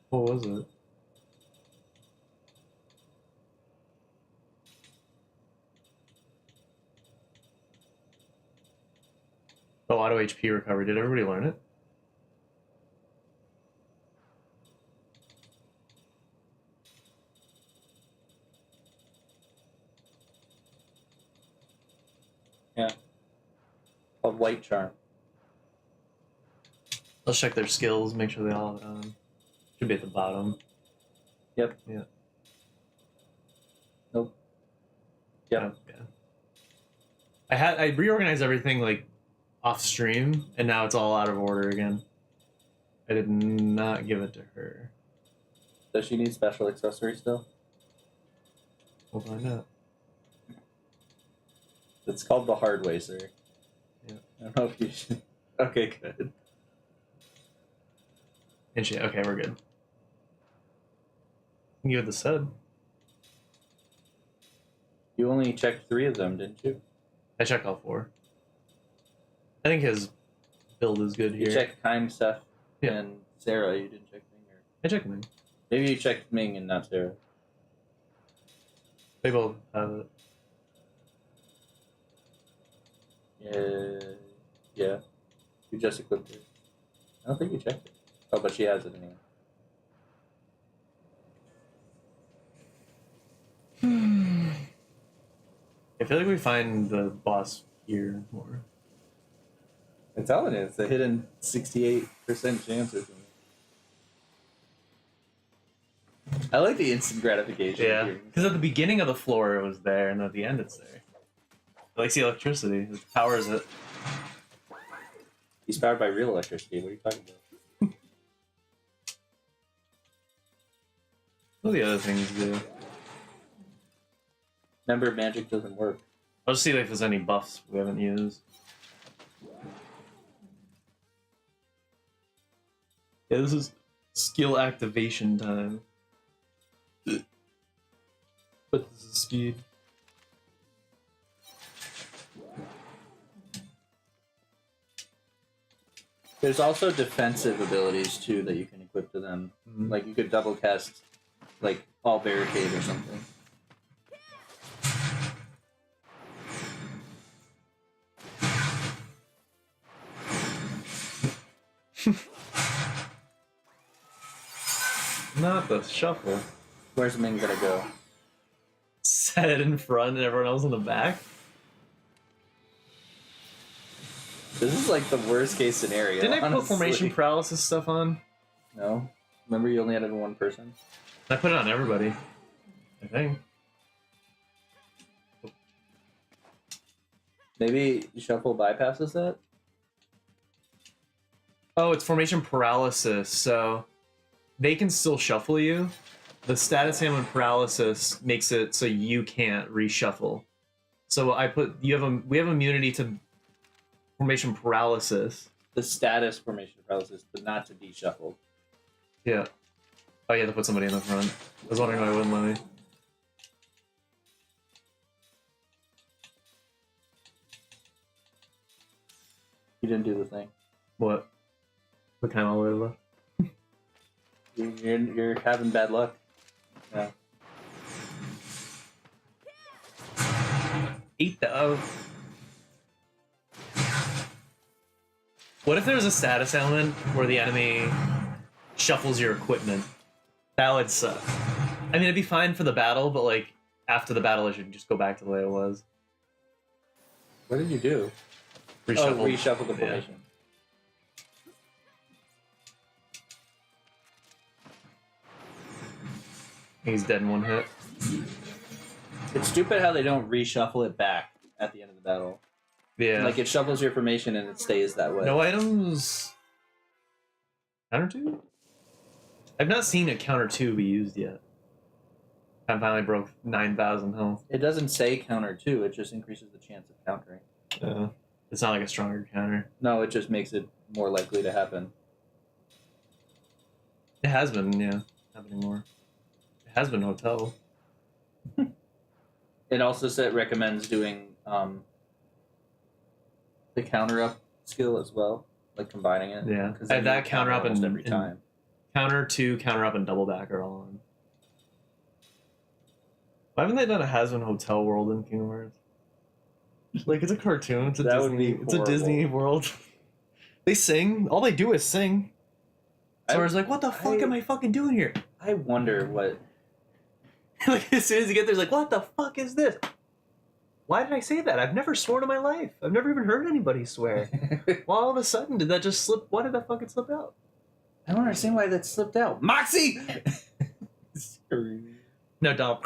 What was it? Oh, auto HP recovery. Did everybody learn it? Yeah. Called White Charm. Let's check their skills, make sure they all have it on. Should be at the bottom. Yep. Yeah. Nope. Yep. Oh, yeah. I reorganized everything like off stream, and now it's all out of order again. I did not give it to her. Does she need special accessories still? We'll find out. It's called the hard way, sir. Yeah. I don't know if you should. Okay, good. And she, okay, we're good. You had the sub. You only checked 3 of them, didn't you? I checked all 4. I think his build is good You here. checked Time, Seth, Yeah. and Sarah. You didn't check Ming, or I checked them. maybe you checked Ming and not Sarah. They both have it. Yeah. You just equipped her. I don't think you checked it. Oh, but she has it anyway. I feel like we find the boss here more. I'm telling you, it's a hidden 68% chance or something. I like the instant gratification. Yeah, here. because at the beginning of the floor it was there, and at the end it's there. It likes the electricity. It powers it. He's powered by real electricity. What are you talking about? What do the other things do? Remember, magic doesn't work. I'll just see if there's any buffs we haven't used. Yeah, this is skill activation time. But this is speed. There's also defensive abilities too that you can equip to them. Mhm. Like you could double cast, like all barricade or something. Not the shuffle. Where's Ming gonna go? Set it in front and everyone else in the back. This is like the worst case scenario. Didn't I put honestly. formation paralysis stuff on? No. Remember, you only had it in one person. I put it on everybody. I think. Maybe shuffle bypasses that. Oh, it's formation paralysis, so they can still shuffle you. The status hammer paralysis makes it so you can't reshuffle. So I put we have immunity to formation paralysis. The status formation paralysis, but not to be shuffled. Yeah. Oh, you have to put somebody in the front. I was wondering why it wouldn't let me. You didn't do the thing. What? What kind of way left? You're having bad luck. Yeah. Eat the. What if there was a status element where the enemy shuffles your equipment? That would suck. I mean, it'd be fine for the battle, but like after the battle, it should just go back to the way it was. What did you do? Reshuffle. Oh, reshuffle the Yeah. formation. He's dead in one hit. It's stupid how they don't reshuffle it back at the end of the battle. Yeah. Like it shuffles your formation and it stays that way. No items. Counter 2? I've not seen a counter 2 be used yet. I finally broke 9,000 health. It doesn't say counter 2, it just increases the chance of countering. It's not like a stronger counter. No, it just makes it more likely to happen. It has been, yeah. Happening more. It has been hotel. It also recommends doing the counter up skill as well, like combining it. Yeah. 'Cause I then have you that counter up almost and every time. Counter 2, counter up, and double back are all on. Why haven't they done a has been hotel world in Kingdom Hearts? Like it's a cartoon. It's a That would Disney. be It's a horrible. Disney world. They sing. All they do is sing. So I was like, "What the fuck am I fucking doing here?" I wonder what. Like as soon as you get there, it's like, "What the fuck is this?" Why did I say that? I've never sworn in my life. I've never even heard anybody swear. Well, all of a sudden, did that just slip? Why did that fucking slip out? I don't understand why that slipped out. Moxie! No, Dom.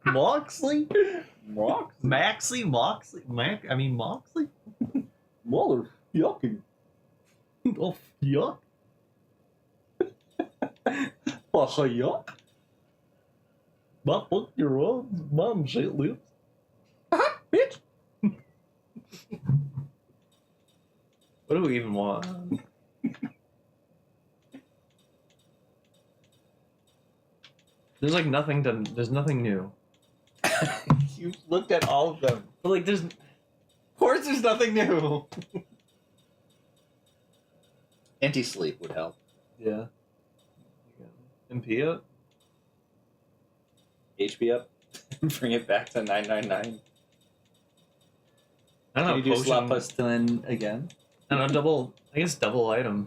Moxley? Moxie? Moxley? Moxley? Waller. Yucky. Oh, yuck. Oh, yuck. My fuck your own mom shit lips. Bitch. What do we even want? There's like nothing to. There's nothing new. You looked at all of them. But like, there's. Of course, there's nothing new. Anti-sleep would help. Yeah. MP up? HP up. Bring it back to 999. I don't know. Can you do potion- slap us in again? I don't know, double. I guess double item.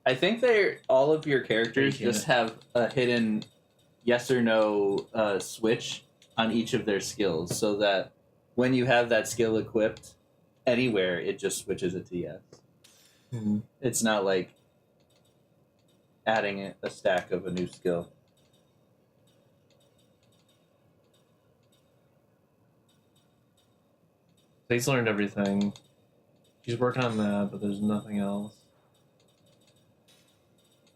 I think all of your characters Yeah. just have a hidden yes or no switch on each of their skills, so that when you have that skill equipped, anywhere, it just switches it to yes. Mhm. It's not like adding a stack of a new skill. He's learned everything. She's working on that, but there's nothing else.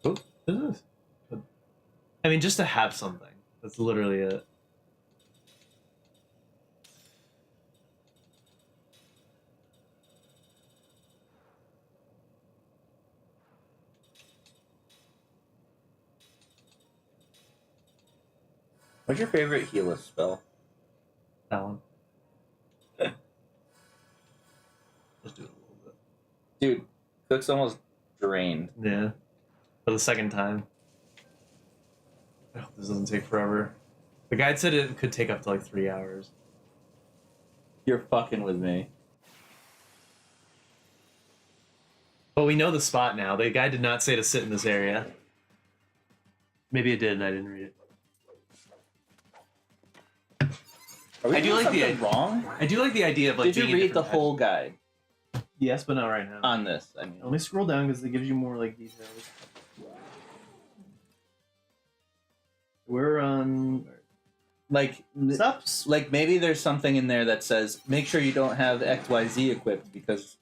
Oh, what is this? I mean, just to have something. That's literally it. What's your favorite heal-less spell? That one. Let's do it a little bit. Dude, Cook's almost drained. Yeah. For the second time. I hope this doesn't take forever. The guide said it could take up to like 3 hours. You're fucking with me. But we know the spot now. The guide did not say to sit in this area. Maybe it did and I didn't read it. Are we I do doing like the something wrong? I do like the idea of like. Did you being in read the different whole guide patches. Yes, but not right now. on this? I mean, Let me scroll down because it gives you more like details. We're on. like, Stops. like maybe there's something in there that says make sure you don't have XYZ equipped because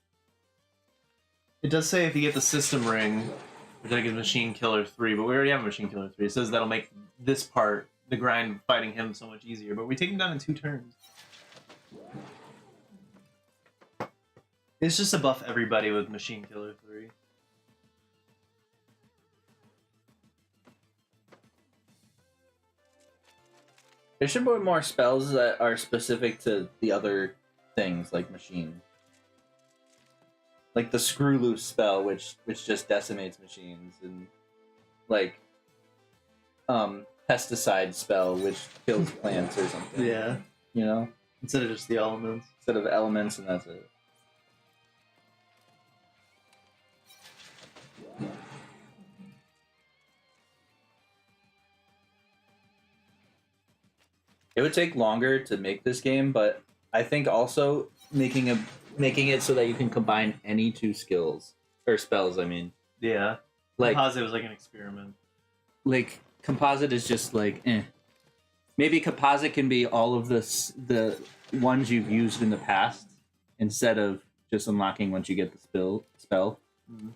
It does say if you get the system ring, which I get Machine Killer 3, but we already have Machine Killer 3. It says that'll make this part, the grind fighting him, so much easier. But we take him down in 2 turns. It's just to buff everybody with Machine Killer 3. there should be more spells that are specific to the other things like machine. Like the screw loose spell, which just decimates machines, and like pesticide spell, which kills plants or something. Yeah. You know, Instead of just the elements. instead of elements, and that's it. It would take longer to make this game, but I think also making it so that you can combine any 2 skills or spells. I mean, Yeah. like Composite was like an experiment. composite is just like eh. Maybe composite can be all of the ones you've used in the past instead of just unlocking once you get the spell. Mhm.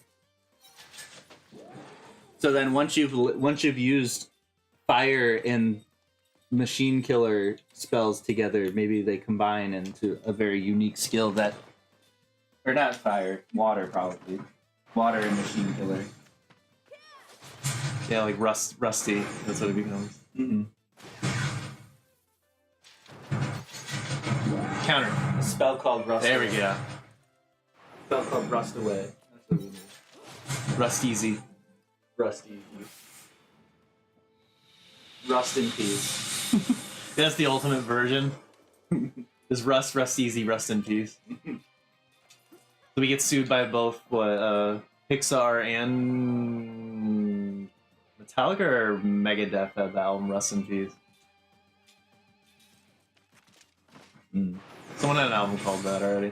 So then once you've used fire and machine killer spells together, maybe they combine into a very unique skill that, or not fire, water probably, water and machine killer. Yeah, like rusty. That's what it becomes. Mm-hmm. Counter. A spell called rust. There we go. A spell called rust away. That's what we need. Rust easy. Rust easy. Rust in peace. That's the ultimate version. Is rust easy, rust in peace. So we get sued by both Pixar and Metallica or Megadeth had the album Rust in Peace. Someone had an album called that already.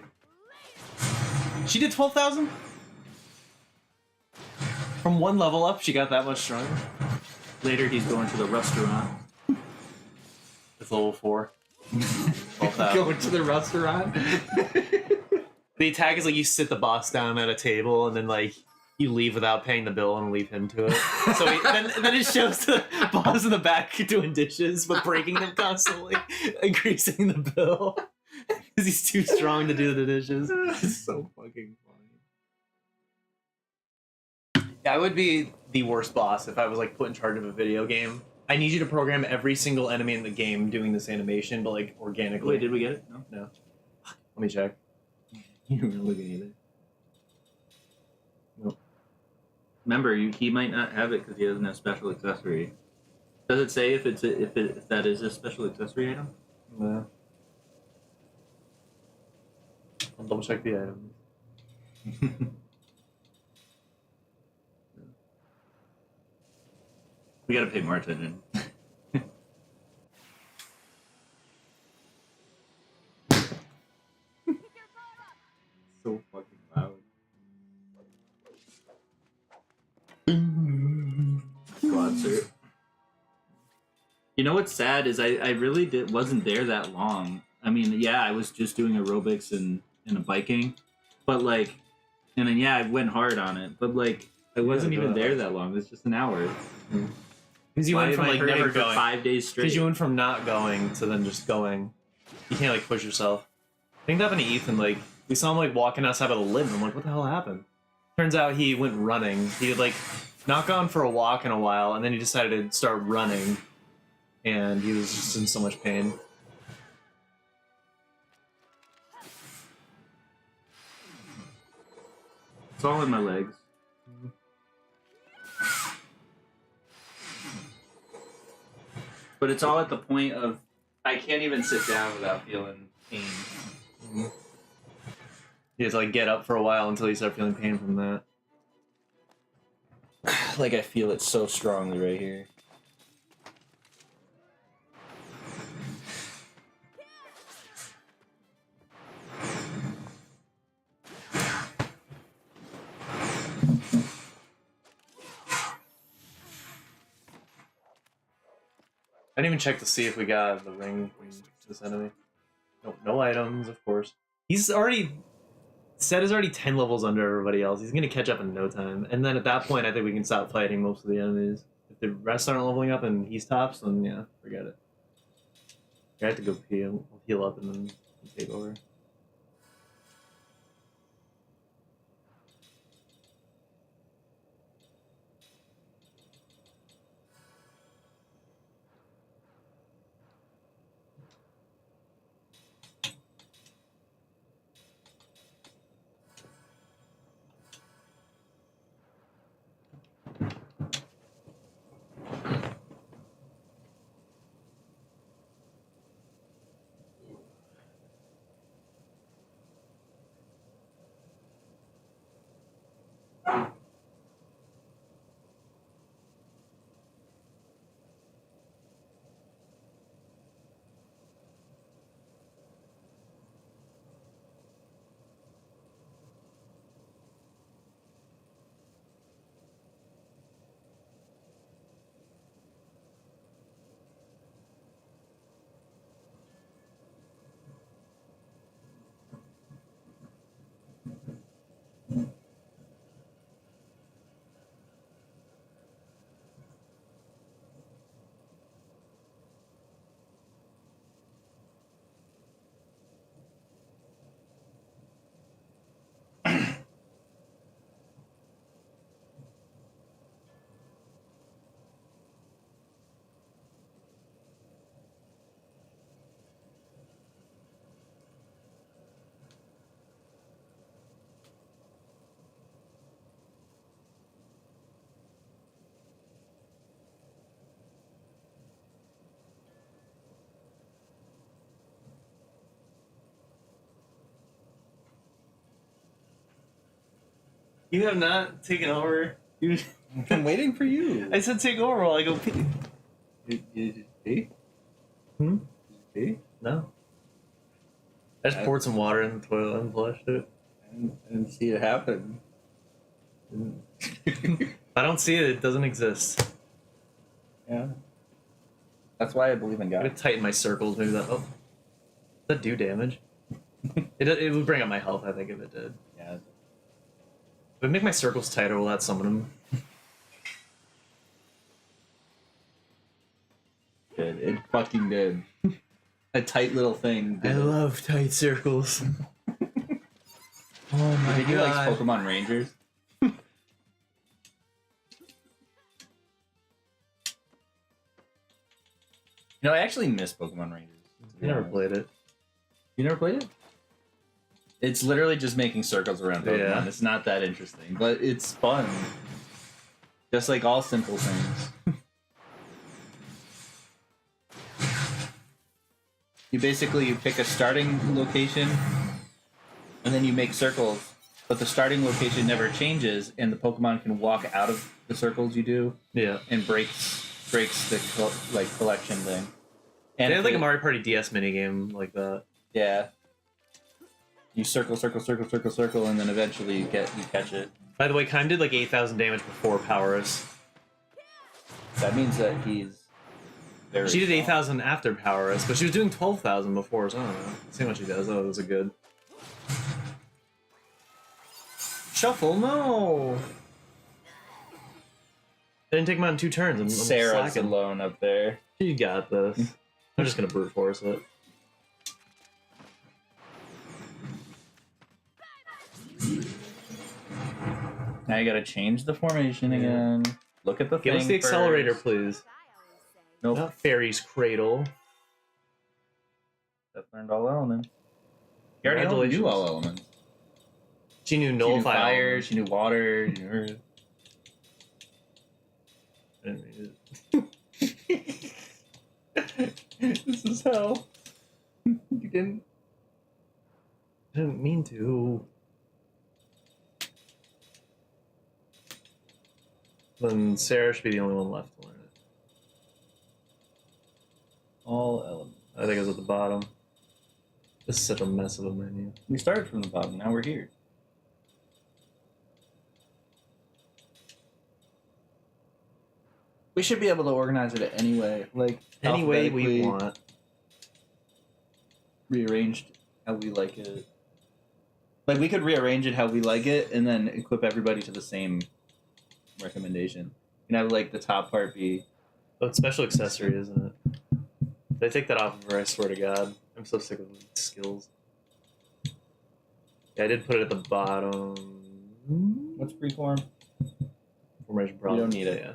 She did 12,000? From 1 level up, she got that much stronger. Later, he's going to the restaurant. It's level 4. 12,000. Going to the restaurant? The attack is like you sit the boss down at a table and then like you leave without paying the bill and leave him to it. So then it shows the boss in the back doing dishes but breaking them constantly, increasing the bill because he's too strong to do the dishes. It's so fucking funny. Yeah, I would be the worst boss if I was like put in charge of a video game. I need you to program every single enemy in the game doing this animation, but like organically. Wait, did we get it? No. No. Let me check. You weren't looking at it. Nope. Remember, he might not have it because he doesn't have special accessory. Does it say if that is a special accessory item? No. I'll double check the items. We gotta pay more attention. You know what's sad is I really wasn't there that long. I mean, yeah, I was just doing aerobics and a biking, but like, and then yeah, I went hard on it, but like, I wasn't even there that long. It was just an hour. Because you went from like never for going 5 days straight. Because you went from not going to then just going. You can't like push yourself. I think that happened to Ethan. Like we saw him like walking outside of the lid, and I'm like, what the hell happened? Turns out he went running. He had like not gone for a walk in a while, and then he decided to start running, and he was just in so much pain. It's all in my legs. But it's all at the point of I can't even sit down without feeling pain. You have to like get up for a while until you start feeling pain from that. Like I feel it so strongly right here. I didn't even check to see if we got the ring from this enemy. Nope, no items, of course. He's already... Seth is already 10 levels under everybody else. He's going to catch up in no time. And then at that point, I think we can stop fighting most of the enemies. If the rest aren't leveling up and he's tops, then yeah, forget it. I have to go heal up and then take over. You have not taken over. I'm waiting for you. I said take over while I go pee. You pee? Hmm? Pee? No. I just poured some water in the toilet and flushed it. I didn't see it happen. If I don't see it, it doesn't exist. Yeah. That's why I believe in I'm God. gonna tighten my circles. Maybe that. Oh, does that do damage? it would bring up my health. I think if it did. Yeah. If I make my circles tighter, will that summon him? Good. It fucking did. A tight little thing. I love tight circles. Oh my Did you like Pokemon Rangers? You know, I actually miss Pokemon Rangers. I never played it. You never played it? It's literally just making circles around Pokemon. Yeah. It's not that interesting, but it's fun. Just like all simple things. You pick a starting location, and then you make circles, but the starting location never changes, and the Pokemon can walk out of the circles you do, Yeah. and breaks the collection thing. And They had like if a it- Mario Party DS minigame like that. Yeah. You circle, and then eventually you catch it. By the way, Kime did like 8,000 damage before Powerus. That means that he's very She did strong. 8,000 after Power Us, but she was doing 12,000 before, so I don't know. See what she does. Oh, those are good. Shuffle, no! I didn't take him out in 2 turns. I'm Sarah's slacking. alone up there. You got this. I'm just gonna brute force it. Now you gotta change the formation Yeah. again. Look at the Give thing us the accelerator, first. please. Nope. Not Fairy's Cradle. That learned all elements. You already knew Congratulations. all elements. She knew She knew nullify fire, elements. she knew water, she knew earth. I didn't read it. This is hell. You didn't. I didn't mean to. Then Sarah should be the only one left to learn it. All elements. I think it was at the bottom. This is such a mess of a menu. We started from the bottom, now we're here. We should be able to organize it any way. Like, Any way we alphabetically want. rearranged how we like it. Like, we could rearrange it how we like it and then equip everybody to the same recommendation. You can have, like, the top part be... Oh, it's special accessory, isn't it? Did I take that off of her? I swear to God. I'm so sick of these skills. Yeah, I did put it at the bottom. What's freeform? Formation problem. don't need it. Yeah.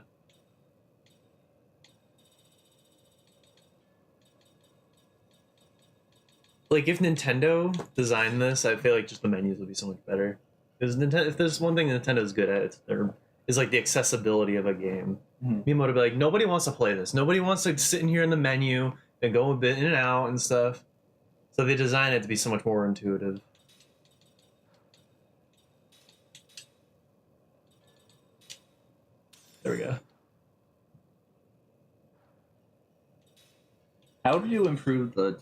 Like, if Nintendo designed this, I feel like just the menus would be so much better. Because Nintendo, if there's one thing Nintendo's good at, is like the accessibility of a game. Mhm. Miyamoto would be like, nobody wants to play this. Nobody wants to sit in here in the menu and go a bit in and out and stuff. So they design it to be so much more intuitive. There we go. How do you improve the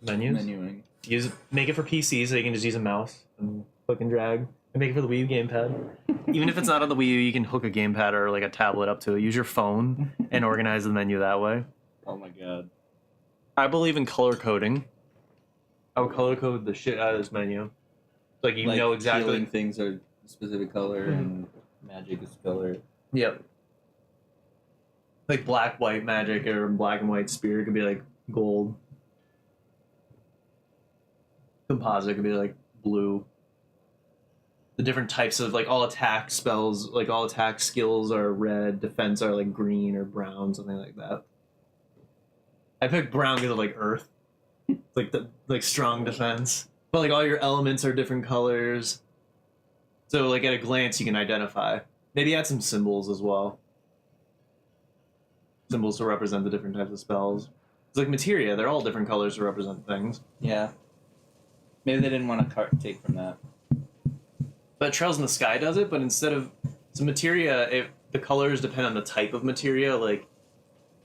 Menus. menuing? Make it for PC so you can just use a mouse and click and drag. And make it for the Wii U gamepad. Even if it's not on the Wii U, you can hook a gamepad or like a tablet up to it. Use your phone and organize the menu that way. Oh my god. I believe in color coding. I would color code the shit out of this menu. Like you Like, know exactly. healing things are a specific color and magic is color. Yep. Like black, white magic or black and white spear could be like gold. Composite could be like blue. The different types of like all attack spells, like all attack skills are red, defense are like green or brown, something like that. I picked brown because of like earth. It's like the like strong defense. But like all your elements are different colors. So like at a glance you can identify. Maybe add some symbols as well. Symbols to represent the different types of spells. It's like materia, they're all different colors to represent things. Yeah. Maybe they didn't want to take from that. But Trails in the Sky does it, but instead of so materia, the colors depend on the type of materia. Like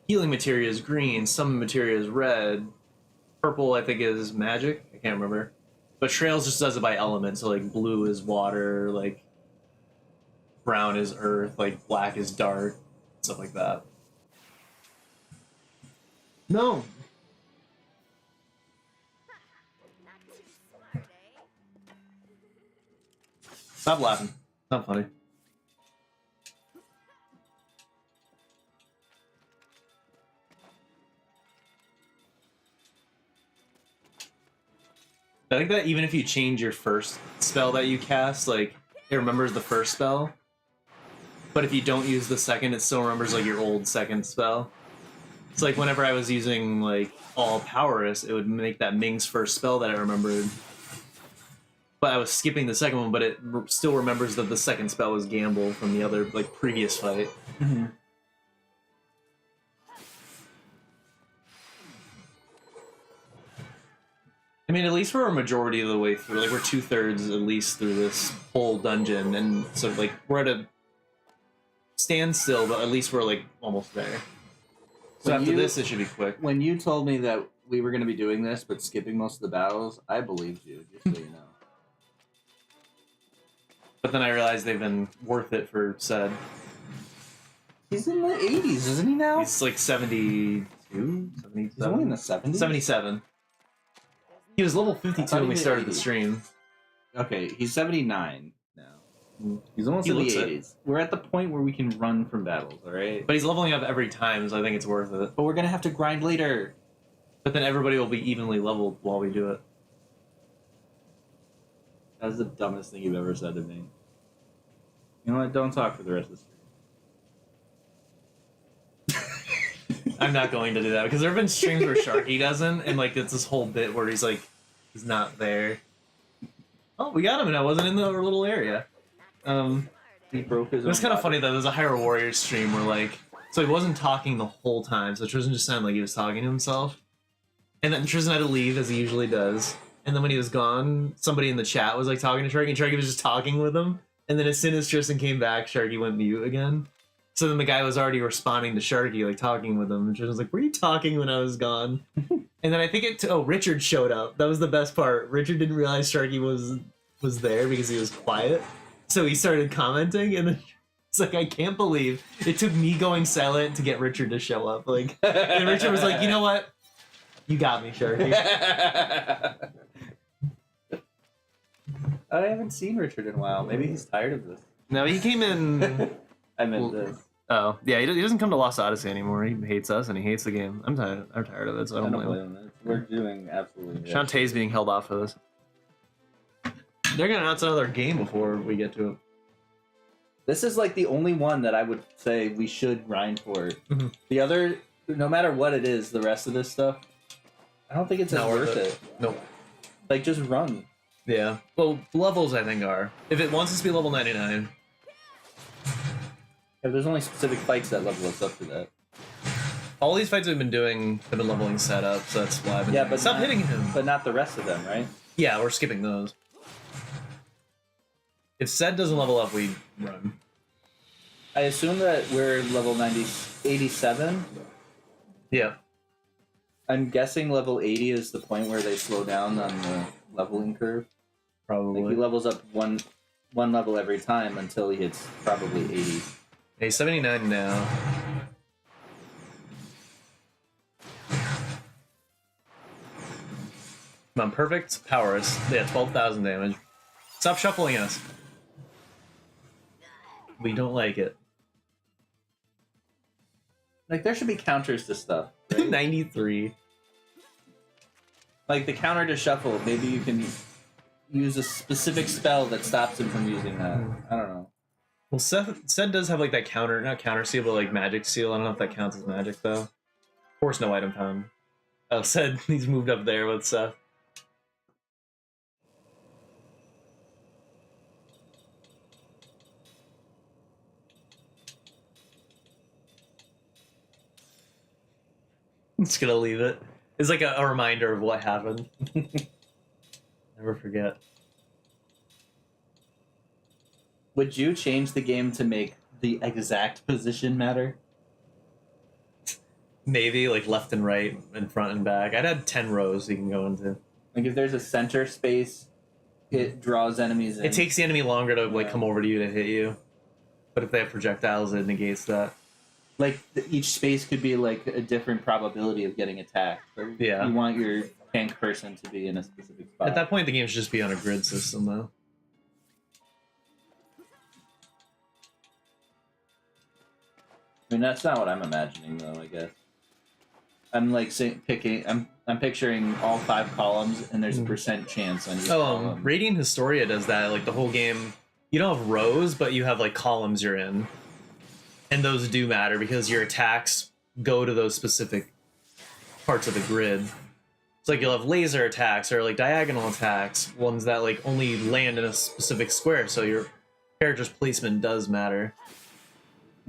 healing materia is green, some materia is red, purple I think is magic. I can't remember. But Trails just does it by element. So like blue is water, like brown is earth, like black is dark, stuff like that. No. Not too smart, eh? Stop laughing. It's not funny. I think that even if you change your first spell that you cast, like, it remembers the first spell. But if you don't use the second, it still remembers, like, your old second spell. It's like whenever I was using, like, all Powerous, it would make that Ming's first spell that I remembered. But I was skipping the second one, but it still remembers that the second spell was Gamble from the other, like, previous fight. Mm-hmm. I mean, at least we're a majority of the way through. Like, we're 2/3 at least through this whole dungeon. And so, like, we're at a standstill, but at least we're, like, almost there. So When after you- this, it should be quick. When you told me that we were going to be doing this, but skipping most of the battles, I believed you, just so you know. But then I realized they've been worth it for said. He's in the 80s, isn't he now? He's like 72, 77? He's only in the 70s? 77. He was level 52 when we started the stream. Okay, he's 79 now. He's almost He in the looks it. 80s. We're at the point where we can run from battles, alright? But he's leveling up every time, so I think it's worth it. But we're gonna have to grind later. But then everybody will be evenly leveled while we do it. That's the dumbest thing you've ever said to me. You know what? Don't talk for the rest of the stream. I'm not going to do that because there have been streams where Sharky doesn't, and like it's this whole bit where he's like, he's not there. Oh, we got him, and I wasn't in the little area. He broke his It was own kind of body. funny though. There's a Hyrule Warriors stream where like, so he wasn't talking the whole time, so Tristan just sounded like he was talking to himself. And then Tristan had to leave as he usually does. And then when he was gone, somebody in the chat was like talking to Sharky, and Sharky was just talking with him. And then as soon as Tristan came back, Sharky went mute again. So then the guy was already responding to Sharky, like talking with him. And Tristan was like, "Were you talking when I was gone?" And then I think Richard showed up. That was the best part. Richard didn't realize Sharky was there because he was quiet. So he started commenting, and then it's like, I can't believe it took me going silent to get Richard to show up. Like, and Richard was like, "You know what? You got me, Sharky." I haven't seen Richard in a while. Maybe he's tired of this. No, he came in. I meant this. Oh, yeah, he doesn't come to Lost Odyssey anymore. He hates us and he hates the game. I'm tired of it, so I don't blame him. him. We're doing absolutely. Shantae's being held off for this. They're gonna announce another game before we get to it. This is like the only one that I would say we should grind for. Mhm. The other, no matter what it is, the rest of this stuff, I don't think it's as Not worth worth it. it. Nope. Like, just run. Yeah. Well, levels I think are. If it wants us to be level 99. Yeah, there's only specific fights that level us up to that. All these fights we've been doing have been leveling set up, so that's why I've been doing it. Stop not- hitting him. But not the rest of them, right? Yeah, we're skipping those. If Sed doesn't level up, we run. I assume that we're level 87. Yeah. I'm guessing level 80 is the point where they slow down on the leveling curve. Probably. Like, he levels up one level every time until he hits probably 80. Hey, 79 now. Come on, perfect powers. Yeah, 12,000 damage. Stop shuffling us. We don't like it. Like, there should be counters to stuff. Right? 93. Like, the counter to shuffle, maybe you can use a specific spell that stops him from using that. I don't know. Well, Sed does have like that counter, not counter seal, but like magic seal. I don't know if that counts as magic though. Of course, no item found. Oh, Sed, he's moved up there with Seth. I'm just gonna leave it. It's like a reminder of what happened. Never forget. Would you change the game to make the exact position matter? Maybe like left and right and front and back. I'd add 10 rows you can go into. Like, if there's a center space, it draws enemies in. It takes the enemy longer to like Yeah. come over to you to hit you. But if they have projectiles, it negates that. Like, each space could be like a different probability of getting attacked. Or Yeah. You want your tank person to be in a specific spot. At that point, the game should just be on a grid system, though. I mean, that's not what I'm imagining, though, I guess. I'm like I'm picturing all 5 columns, and there's a percent chance on each column. Radiant Historia does that. Like the whole game, you don't have rows, but you have like columns you're in, and those do matter because your attacks go to those specific parts of the grid. It's like you'll have laser attacks or like diagonal attacks, ones that like only land in a specific square. So your character's placement does matter.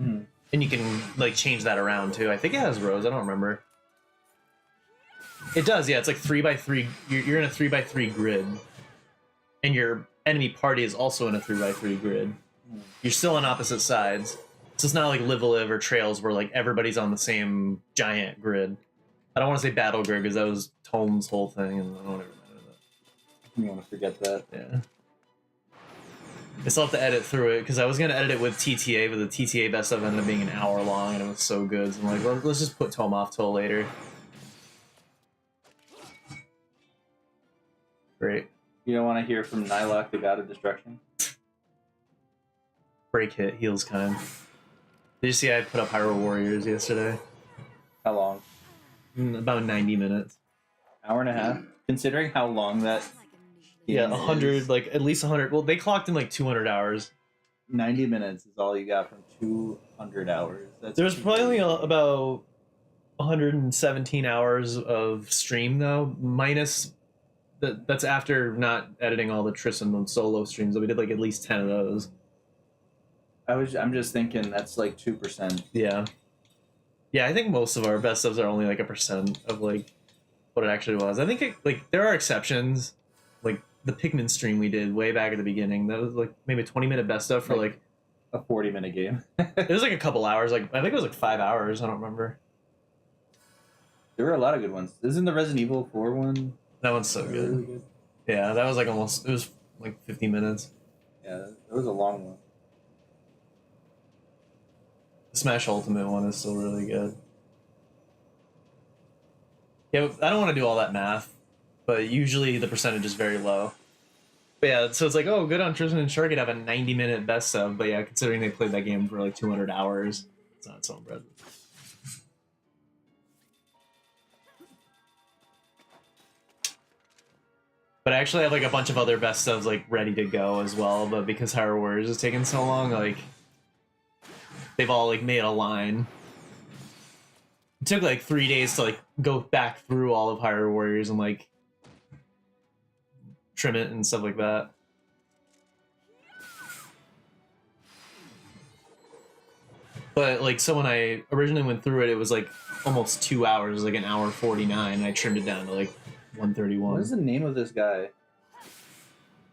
Mhm. And you can like change that around too. I think it has rows. I don't remember. It does, yeah. It's like 3x3. You're in a 3x3 grid, and your enemy party is also in a 3x3 grid. You're still on opposite sides, so it's not like Live a Live or Trails where like everybody's on the same giant grid. I don't want to say Battle Grid because that was Tome's whole thing, and I don't ever remember that. You want to forget that? Yeah. I still have to edit through it because I was gonna edit it with TTA, but the TTA best of ended up being an hour long and it was so good. So I'm like, well, let's just put Tom off till later. Great. You don't want to hear from Nylok, the god of destruction? Break hit, heals kind. Did you see I put up Hyrule Warriors yesterday? How long? About 90 minutes. Hour and a half? Considering how long that Yeah, game 100, is, like at least 100. Well, they clocked in like 200 hours. 90 minutes is all you got from 200 hours. That's There was probably about 117 hours of stream though, minus that's after not editing all the Tristan and solo streams. So we did like at least 10 of those. I'm just thinking that's like 2%. Yeah. Yeah, I think most of our best ofs are only like 1% of like what it actually was. I think like there are exceptions, like the Pikmin stream we did way back at the beginning. That was like maybe a 20-minute best of for like a 40-minute game. it was like a couple hours. Like I think it was like 5 hours. I don't remember. There were a lot of good ones. Isn't the Resident Evil 4 one That one's so good. really good? Yeah, that was like almost. It was like 50 minutes. Yeah, that was a long one. The Smash Ultimate one is still really good. Yeah, I don't want to do all that math, but usually the percentage is very low. But yeah, so it's like, oh, good on Tristan and Shark could have a 90-minute best of, but yeah, considering they played that game for like 200 hours, it's not so impressive. But I actually have like a bunch of other best ofs like ready to go as well, but because Hyrule Warriors is taking so long, like they've all like made a line. It took like 3 days to like go back through all of Hyrule Warriors and like trim it and stuff like that. But like, so when I originally went through it, it was like almost 2 hours, it was like an hour 49, and I trimmed it down to like 131. What is the name of this guy?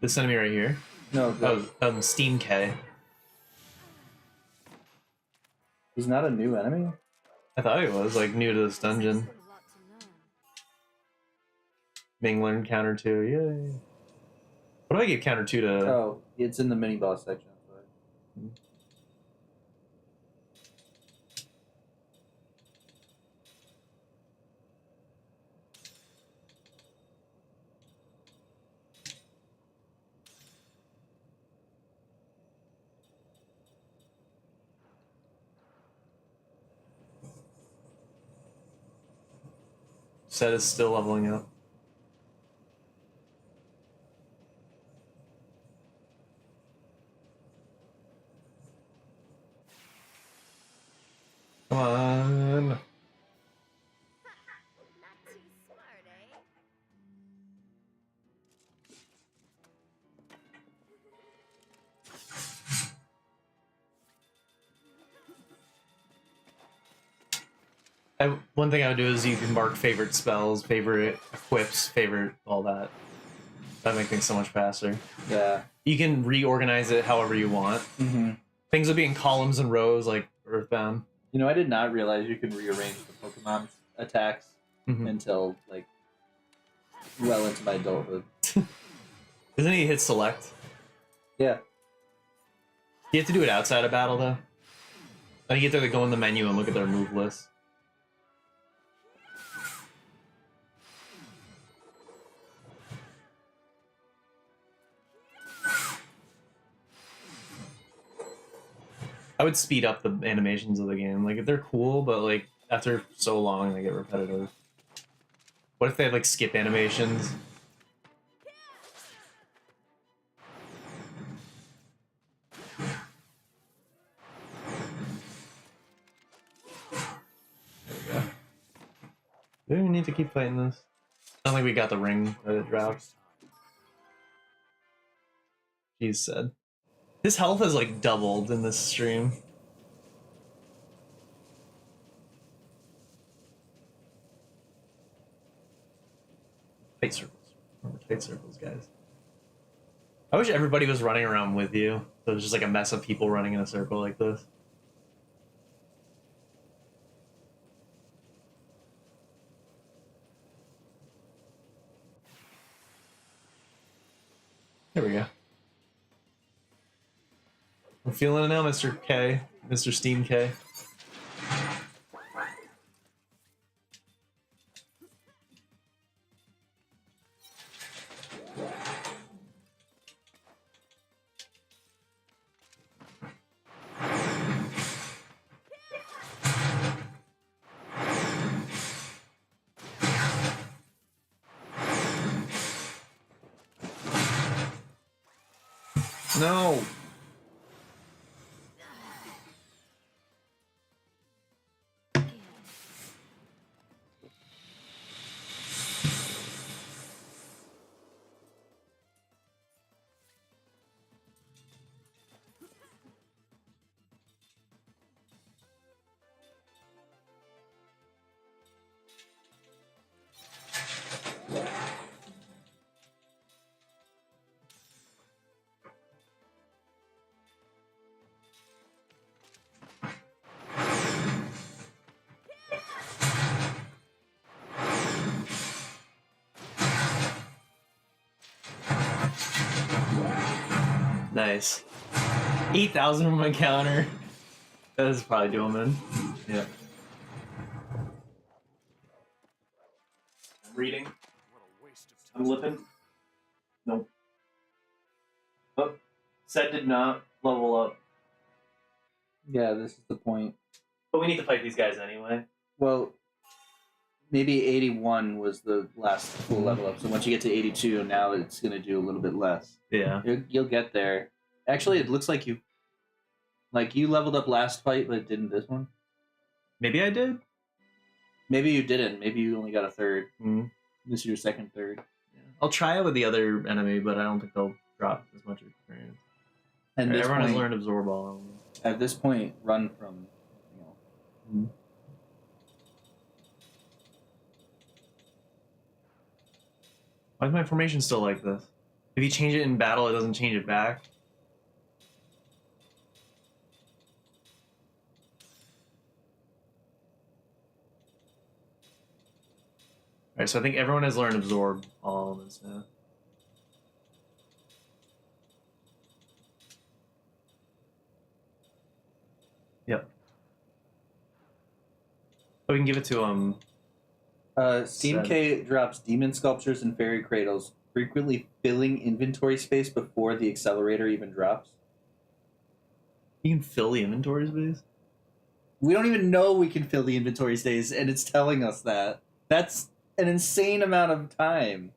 This enemy right here? No, Oh, Steam K. he's not a new enemy? I thought he was like new to this dungeon. Being learned counter 2, yay. What do I give counter 2 to? Oh, it's in the mini boss section. Set is still leveling up. Come on. Not too smart, eh? One thing I would do is you can mark favorite spells, favorite equips, favorite all that. That makes things so much faster. Yeah. You can reorganize it however you want. Mm-hmm. Things would be in columns and rows like Earthbound. You know, I did not realize you could rearrange the Pokemon attacks until like well into my adulthood. Isn't he hit select? Yeah. You have to do it outside of battle though. I think you have to like, go in the menu and look at their move list. I would speed up the animations of the game. Like, they're cool, but like after so long, they get repetitive. What if they have like skip animations? There we go. Do we need to keep fighting this? I don't think we got the ring that it drops. Jeez said. His health has like doubled in this stream. Tight circles. Remember tight circles, guys. I wish everybody was running around with you. So it's just like a mess of people running in a circle like this. There we go. I'm feeling it now, Mr. K. Mr. Steam K. No. Nice. 8,000 from my counter. That is probably doing, Yeah. I'm reading. I'm lipping. Nope. Oh, Set did not level up. Yeah, this is the point. But we need to fight these guys anyway. Well, maybe 81 was the last full level up. So once you get to 82, now it's going to do a little bit less. Yeah. You'll get there. Actually, it looks like you leveled up last fight, but didn't this one. Maybe I did. Maybe you didn't. Maybe you only got a third. Mm-hmm. This is your second third. Yeah. I'll try it with the other enemy, but I don't think they'll drop as much experience. And Everyone has learned Absorb All. At this point, run from. Why is my formation still like this? If you change it in battle, it doesn't change it back. Alright, so I think everyone has learned Absorb All elements now. Yep. Oh, we can give it to Steam K drops demon sculptures and fairy cradles, frequently filling inventory space before the accelerator even drops. You can fill the inventory space? We don't even know we can fill the inventory space, and it's telling us that. That's an insane amount of time.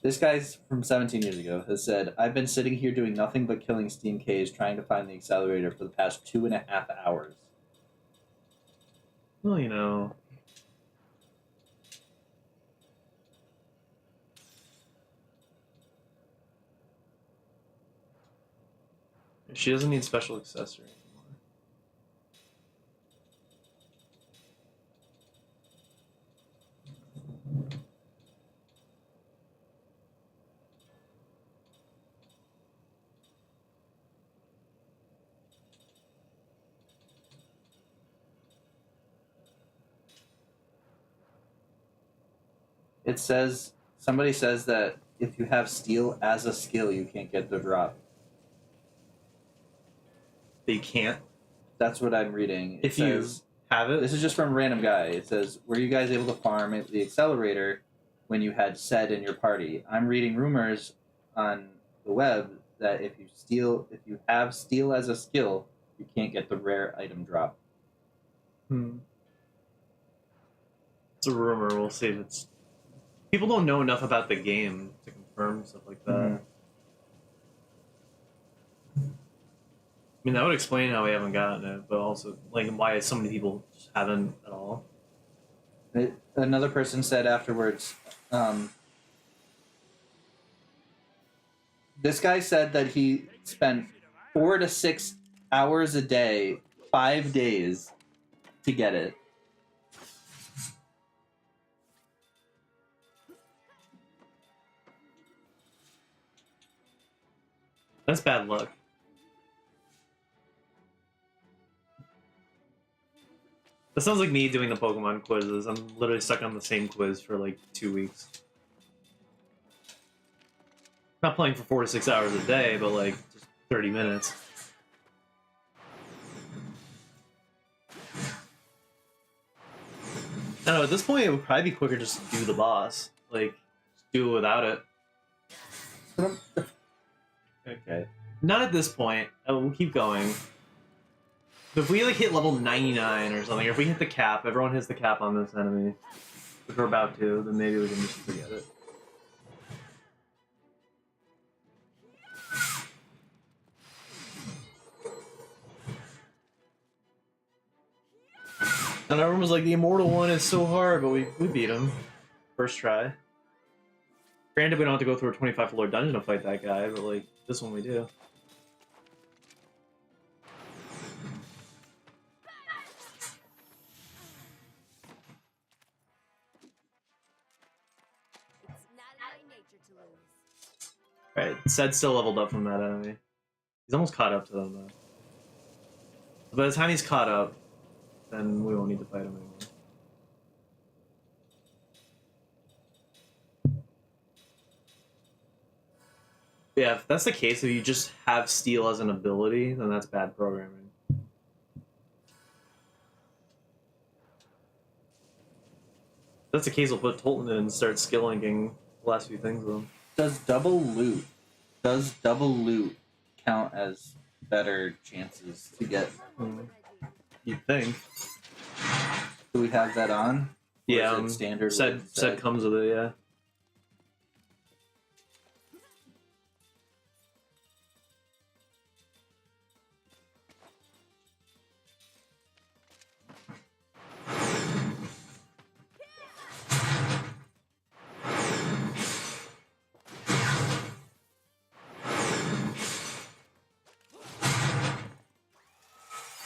This guy's from 17 years ago has said, I've been sitting here doing nothing but killing Steam Ks trying to find the accelerator for the past 2.5 hours. Well, you know. She doesn't need special accessory anymore. It says, somebody says that if you have steel as a skill, you can't get the drop. They can't. That's what I'm reading. If you have it. This is just from a random guy. It says, were you guys able to farm the accelerator when you had Sed in your party? I'm reading rumors on the web that if you have steel as a skill, you can't get the rare item drop. It's a rumor. We'll see if it's. People don't know enough about the game to confirm stuff like that. Mm-hmm. I mean, that would explain how we haven't gotten it, but also like why so many people just haven't at all. Another person said afterwards, this guy said that he spent 4 to 6 hours a day, 5 days to get it. That's bad luck. That sounds like me doing the Pokemon quizzes. I'm literally stuck on the same quiz for like 2 weeks. Not playing for 4 to 6 hours a day, but like just 30 minutes. I don't know, at this point it would probably be quicker just to do the boss. Like, just do it without it. Okay. Not at this point. We'll keep going. If we like hit level 99 or something, or if we hit the cap, everyone hits the cap on this enemy, which we're about to, then maybe we can just forget it. And everyone was like, the immortal one is so hard, but we beat him. First try. Granted, we don't have to go through a 25 floor dungeon to fight that guy, but like, this one we do. It's not in my nature to lose. Alright, Sed's still leveled up from that enemy. He's almost caught up to them, though. So by the time he's caught up, then we won't need to fight him anymore. Yeah, if that's the case, if you just have Steel as an ability, then that's bad programming. If that's the case, we'll put Tolton in and start skill linking the last few things with him. Does double loot count as better chances to get? You'd think. Do we have that on? Or Yeah, is it standard. Sed comes with it, yeah.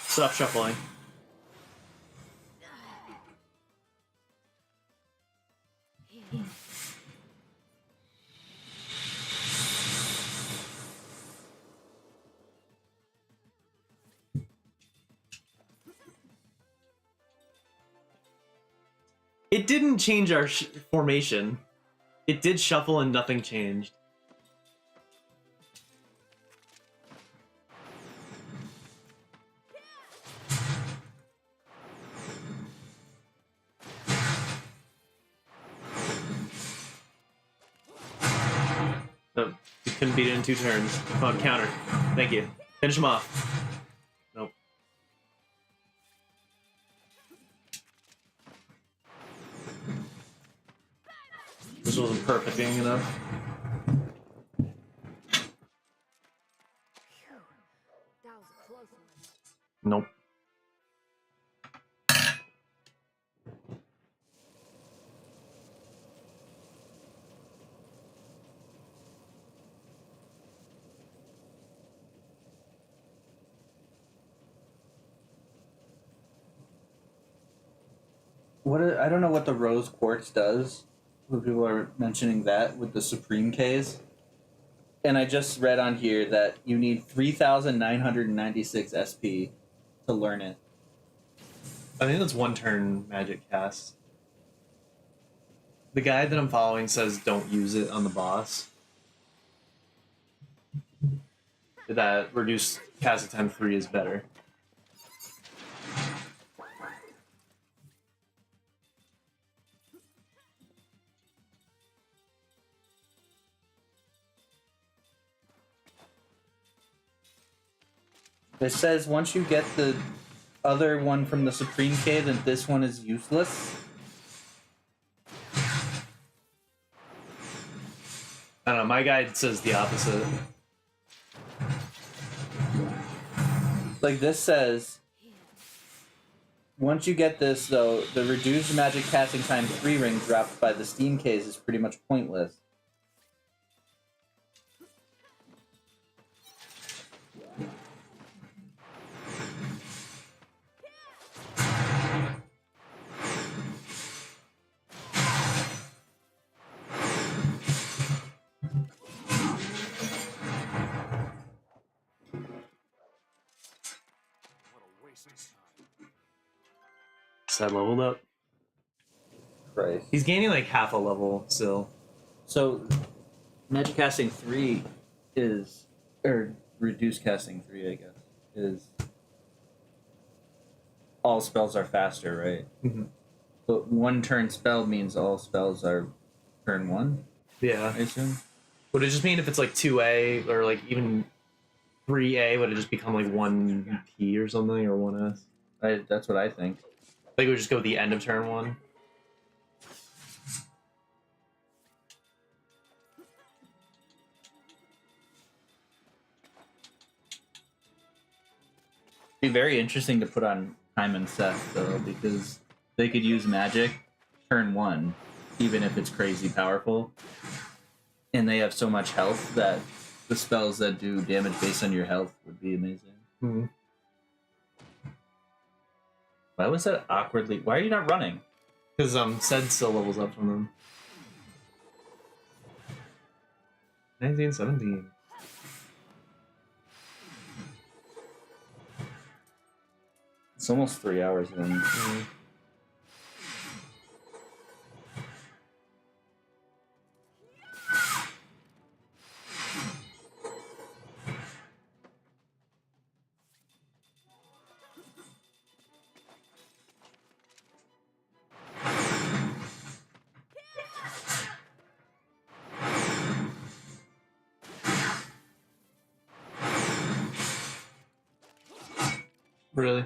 Stop shuffling. It didn't change our formation. It did shuffle and nothing changed. No, you couldn't beat it in 2 turns. Come on, counter. Thank you. Finish him off. Nope. This wasn't perfecting enough. That was a close one. Nope. I don't know what the rose quartz does. When people are mentioning that with the Supreme Ks. And I just read on here that you need 3,996 SP to learn it. I think that's 1 turn magic cast. The guide that I'm following says don't use it on the boss. That reduced cast at time 3 is better. It says once you get the other one from the Supreme K, then this one is useless. I don't know, my guide says the opposite. Like this says, once you get this though, the reduced magic casting time 3 ring dropped by the Steam Ks is pretty much pointless. What a waste of time. had leveled up. Christ. He's gaining like half a level still. So, magic casting 3 is, or reduced casting 3, I guess, is all spells are faster, right? Mm-hmm. But one turn spell means all spells are turn 1, Yeah. I assume. Would it just mean if it's like 2A or like even 3A, would it just become like 1P or something, or 1S? That's what I think. Like it would just go at the end of turn 1? Be very interesting to put on Time and Seth, though, because they could use magic turn 1, even if it's crazy powerful. And they have so much health that the spells that do damage based on your health would be amazing. Mm-hmm. Why was that awkwardly? Why are you not running? Because Sed still levels up from them. 19, 17. It's almost 3 hours then. Mm-hmm. Really?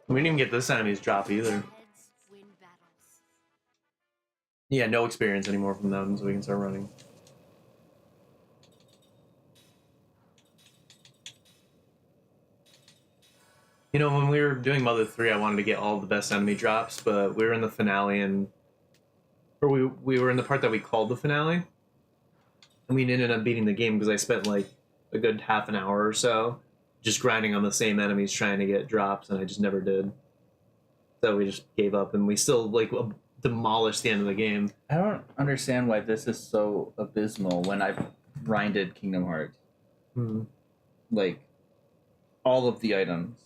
We didn't even get this enemy's drop either. Heads win battles. Yeah, no experience anymore from them, so we can start running. You know, when we were doing Mother 3, I wanted to get all the best enemy drops, but we were in the finale and... Or we were in the part that we called the finale. And we ended up beating the game because I spent like a good half an hour or so just grinding on the same enemies trying to get drops, and I just never did. So we just gave up, and we still like demolished the end of the game. I don't understand why this is so abysmal when I've grinded Kingdom Hearts. Hmm. Like, all of the items.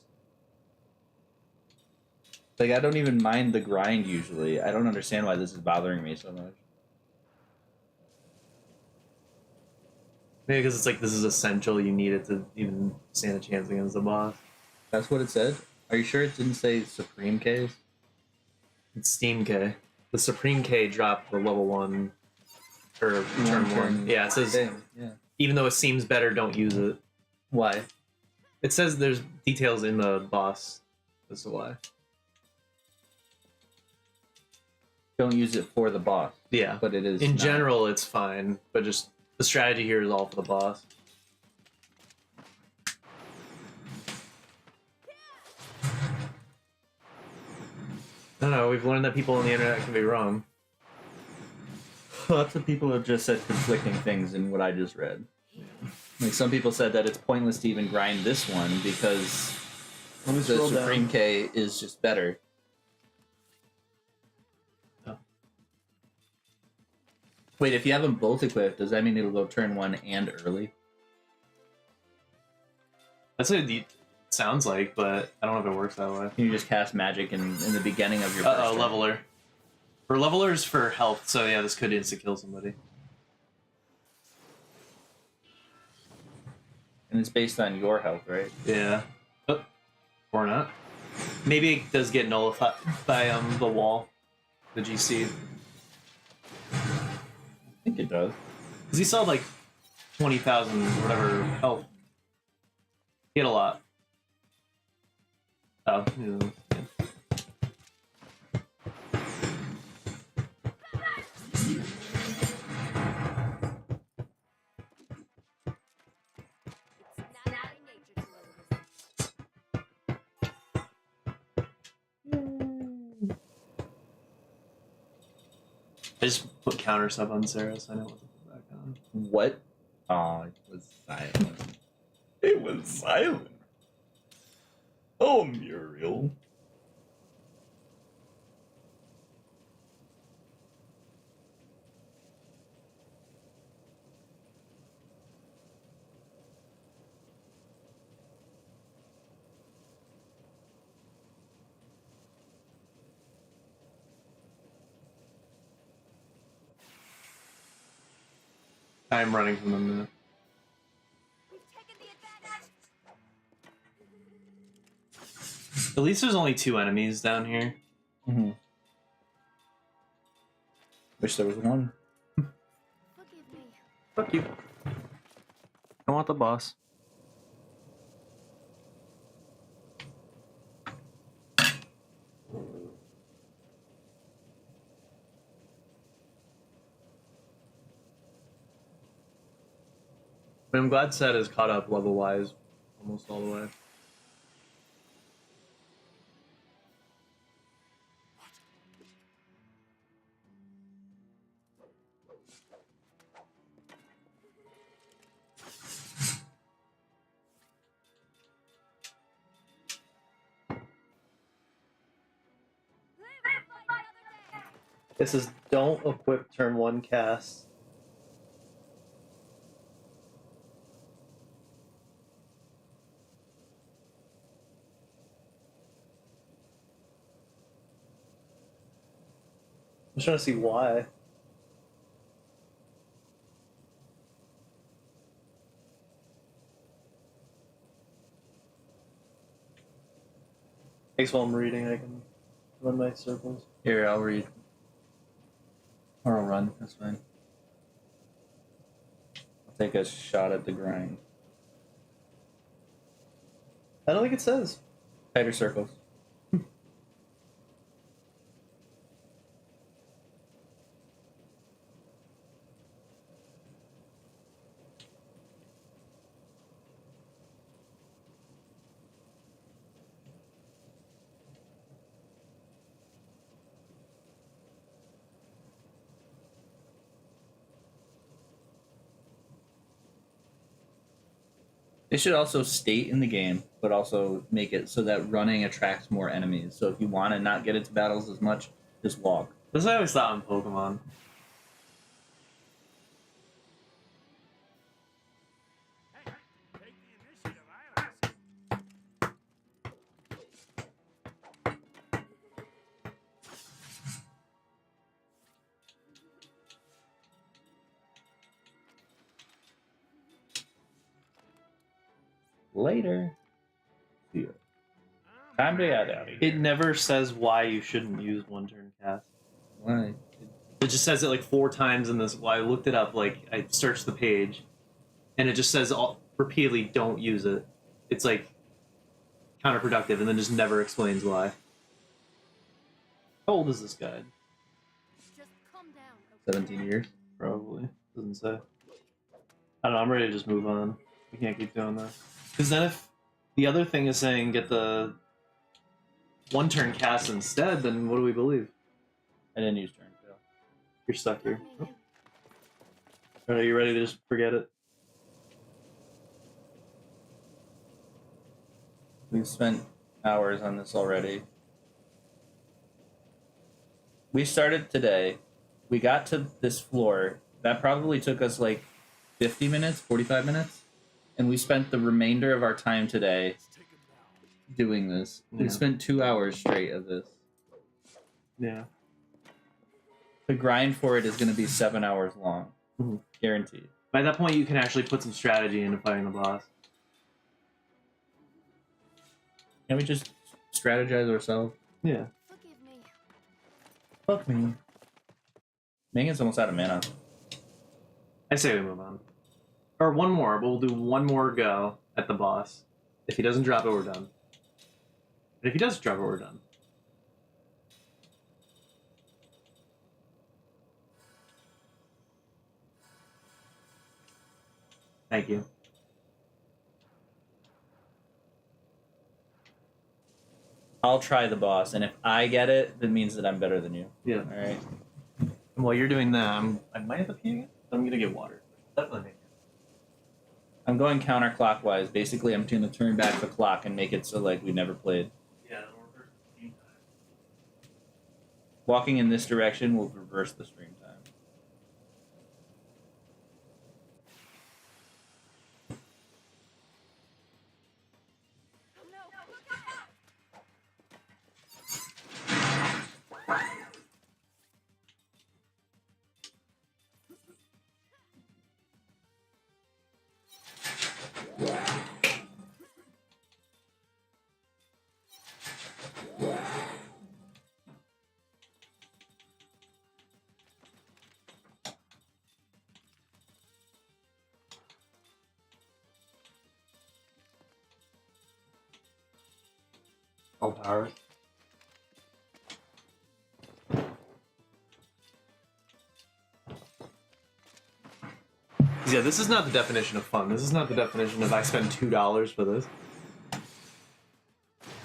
Like, I don't even mind the grind usually. I don't understand why this is bothering me so much. Maybe because it's like this is essential. You need it to even stand a chance against the boss. That's what it said? Are you sure it didn't say Supreme Case? It's Steam K. The Supreme K dropped the level 1 or turn 1. Yeah, it says Yeah. even though it seems better, don't use it. Why? It says there's details in the boss as to why. Don't use it for the boss. Yeah, But it is in not. general it's fine, but just the strategy here is all for the boss. I don't know, we've learned that people on the internet can be wrong. Lots of people have just said conflicting things in what I just read. Like, some people said that it's pointless to even grind this one because Let me the scroll down. Supreme K is just better. Oh. Wait, if you have them both equipped, does that mean it'll go turn 1 and early? That's what it sounds like, but I don't know if it works that way. Can you just cast magic in the beginning of your Uh-oh, first turn? leveler. For levelers for health, so yeah, this could insta-kill somebody. And it's based on your health, right? Yeah. Oh, or not. Maybe it does get nullified by the wall, the GC. I think it does. Because he saw like 20,000 whatever health. He had a lot. Oh, yeah. It's not my nature to lose. I just put counter sub on Sarah, so I know what to put back on. What? Oh, it was silent. It was silent. Oh, Muriel. I'm running from them now. We've taken the advantage. At least there's only 2 enemies down here. Mm-hmm. Wish there was one. Forgive me. Fuck you. I want the boss. But I'm glad Seth is caught up level-wise almost all the way. This is don't equip turn 1 cast. I'm just trying to see why. I guess while I'm reading, I can run my circles. Here, I'll read. Or I'll run, that's fine. I'll take a shot at the grind. I don't think it says. Tighter circles. They should also state in the game, but also make it so that running attracts more enemies. So if you want to not get into battles as much, just walk. This I always thought in Pokemon. Later. See ya. Time to get out of here. It never says why you shouldn't use 1 turn cast. Why? It just says it like 4 times in this. Well, I looked it up, like I searched the page, and it just says repeatedly don't use it. It's like counterproductive, and then just never explains why. How old is this guide? Just calm down. 17 years. Probably doesn't say. I don't know. I'm ready to just move on. We can't keep doing this. Because then if the other thing is saying get the 1 turn cast instead, then what do we believe? I didn't use turn kill. You're stuck here. Forgive me. Are you ready to just forget it? We've spent hours on this already. We started today. We got to this floor. That probably took us like 50 minutes, 45 minutes. And we spent the remainder of our time today doing this. Yeah. We spent 2 hours straight of this. Yeah. The grind for it is going to be 7 hours long. Mhm. Guaranteed. By that point, you can actually put some strategy into fighting the boss. Can we just strategize ourselves? Yeah. Forgive me. Fuck me. Megan's almost out of mana. I say we move on. Or one more. We'll do one more go at the boss. If he doesn't drop it, we're done. But if he does drop it, we're done. Thank you. I'll try the boss, and if I get it, that means that I'm better than you. Yeah. All right. And while you're doing that, I might have to pee again, but I'm gonna get water. Definitely make it. I'm going counterclockwise. Basically, I'm going to turn back the clock and make it so like we never played. Yeah, it'll reverse the stream time. Walking in this direction will reverse the stream time. Oh no! Look out! All power. Yeah, this is not the definition of fun. This is not the definition of I spend $2 for this.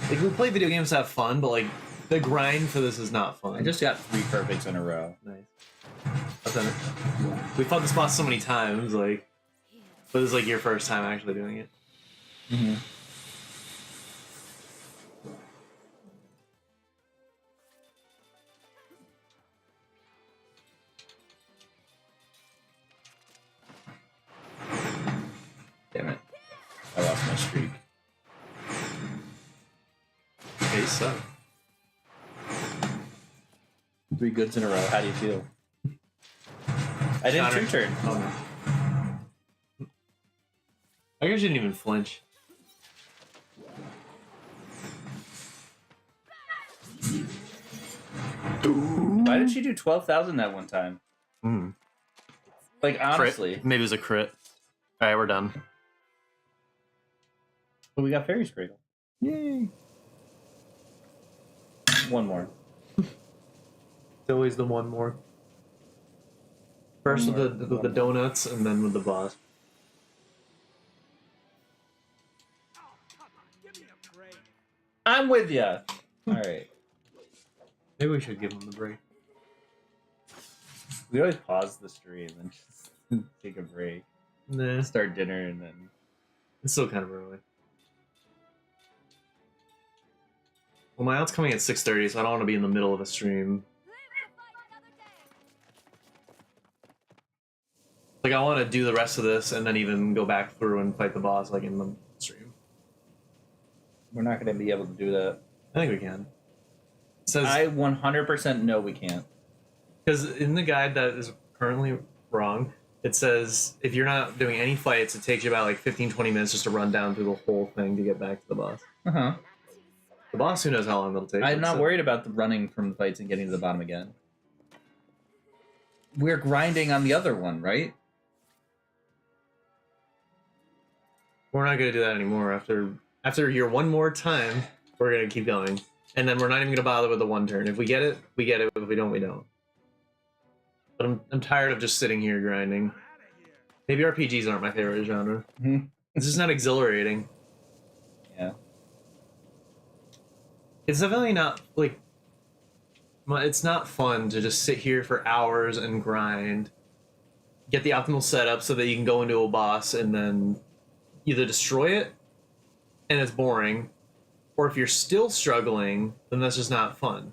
Like, we play video games to have fun, but like the grind for this is not fun. I just got 3 perfects in a row. Nice. I've done it. We fought this boss so many times, like, but this is like your first time actually doing it. Mm-hmm. Damn it. I lost my streak. Okay, so 3 goods in a row. How do you feel? I did Counter. 2 turn. Oh, no. I guess you didn't even flinch. Why did she do 12,000 that one time? Mm. Like, honestly. Crit. Maybe it was a crit. All right, we're done. But we got Fairy's Cradle. Yay! One more. It's always the one more. First One with more, the one donuts, and then with the boss. I'm with ya. All right. Maybe we should give him the break. We always pause the stream and just take a break, Nah, start dinner, and then. it's still kind of early. Well, my out's coming at 6:30, so I don't want to be in the middle of a stream. Like, I want to do the rest of this and then even go back through and fight the boss, like, in the stream. We're not going to be able to do that. I think we can. It says, I 100% know we can't. because in the guide that is currently wrong, it says if you're not doing any fights, it takes you about like 15-20 minutes just to run down through the whole thing to get back to the boss. Uh-huh. The boss, who knows how long that'll take. I'm not so- worried about the running from the fights and getting to the bottom again. We're grinding on the other one, right? We're not gonna do that anymore. After your one more time, we're gonna keep going, and then we're not even gonna bother with the one turn. If we get it, we get it. If we don't, we don't. But I'm tired of just sitting here grinding. Maybe RPGs aren't my favorite genre. Mhm. It's just not exhilarating. Yeah. It's definitely not like. It's not fun to just sit here for hours and grind. Get the optimal setup so that you can go into a boss and then either destroy it, and it's boring, or if you're still struggling, then that's just not fun.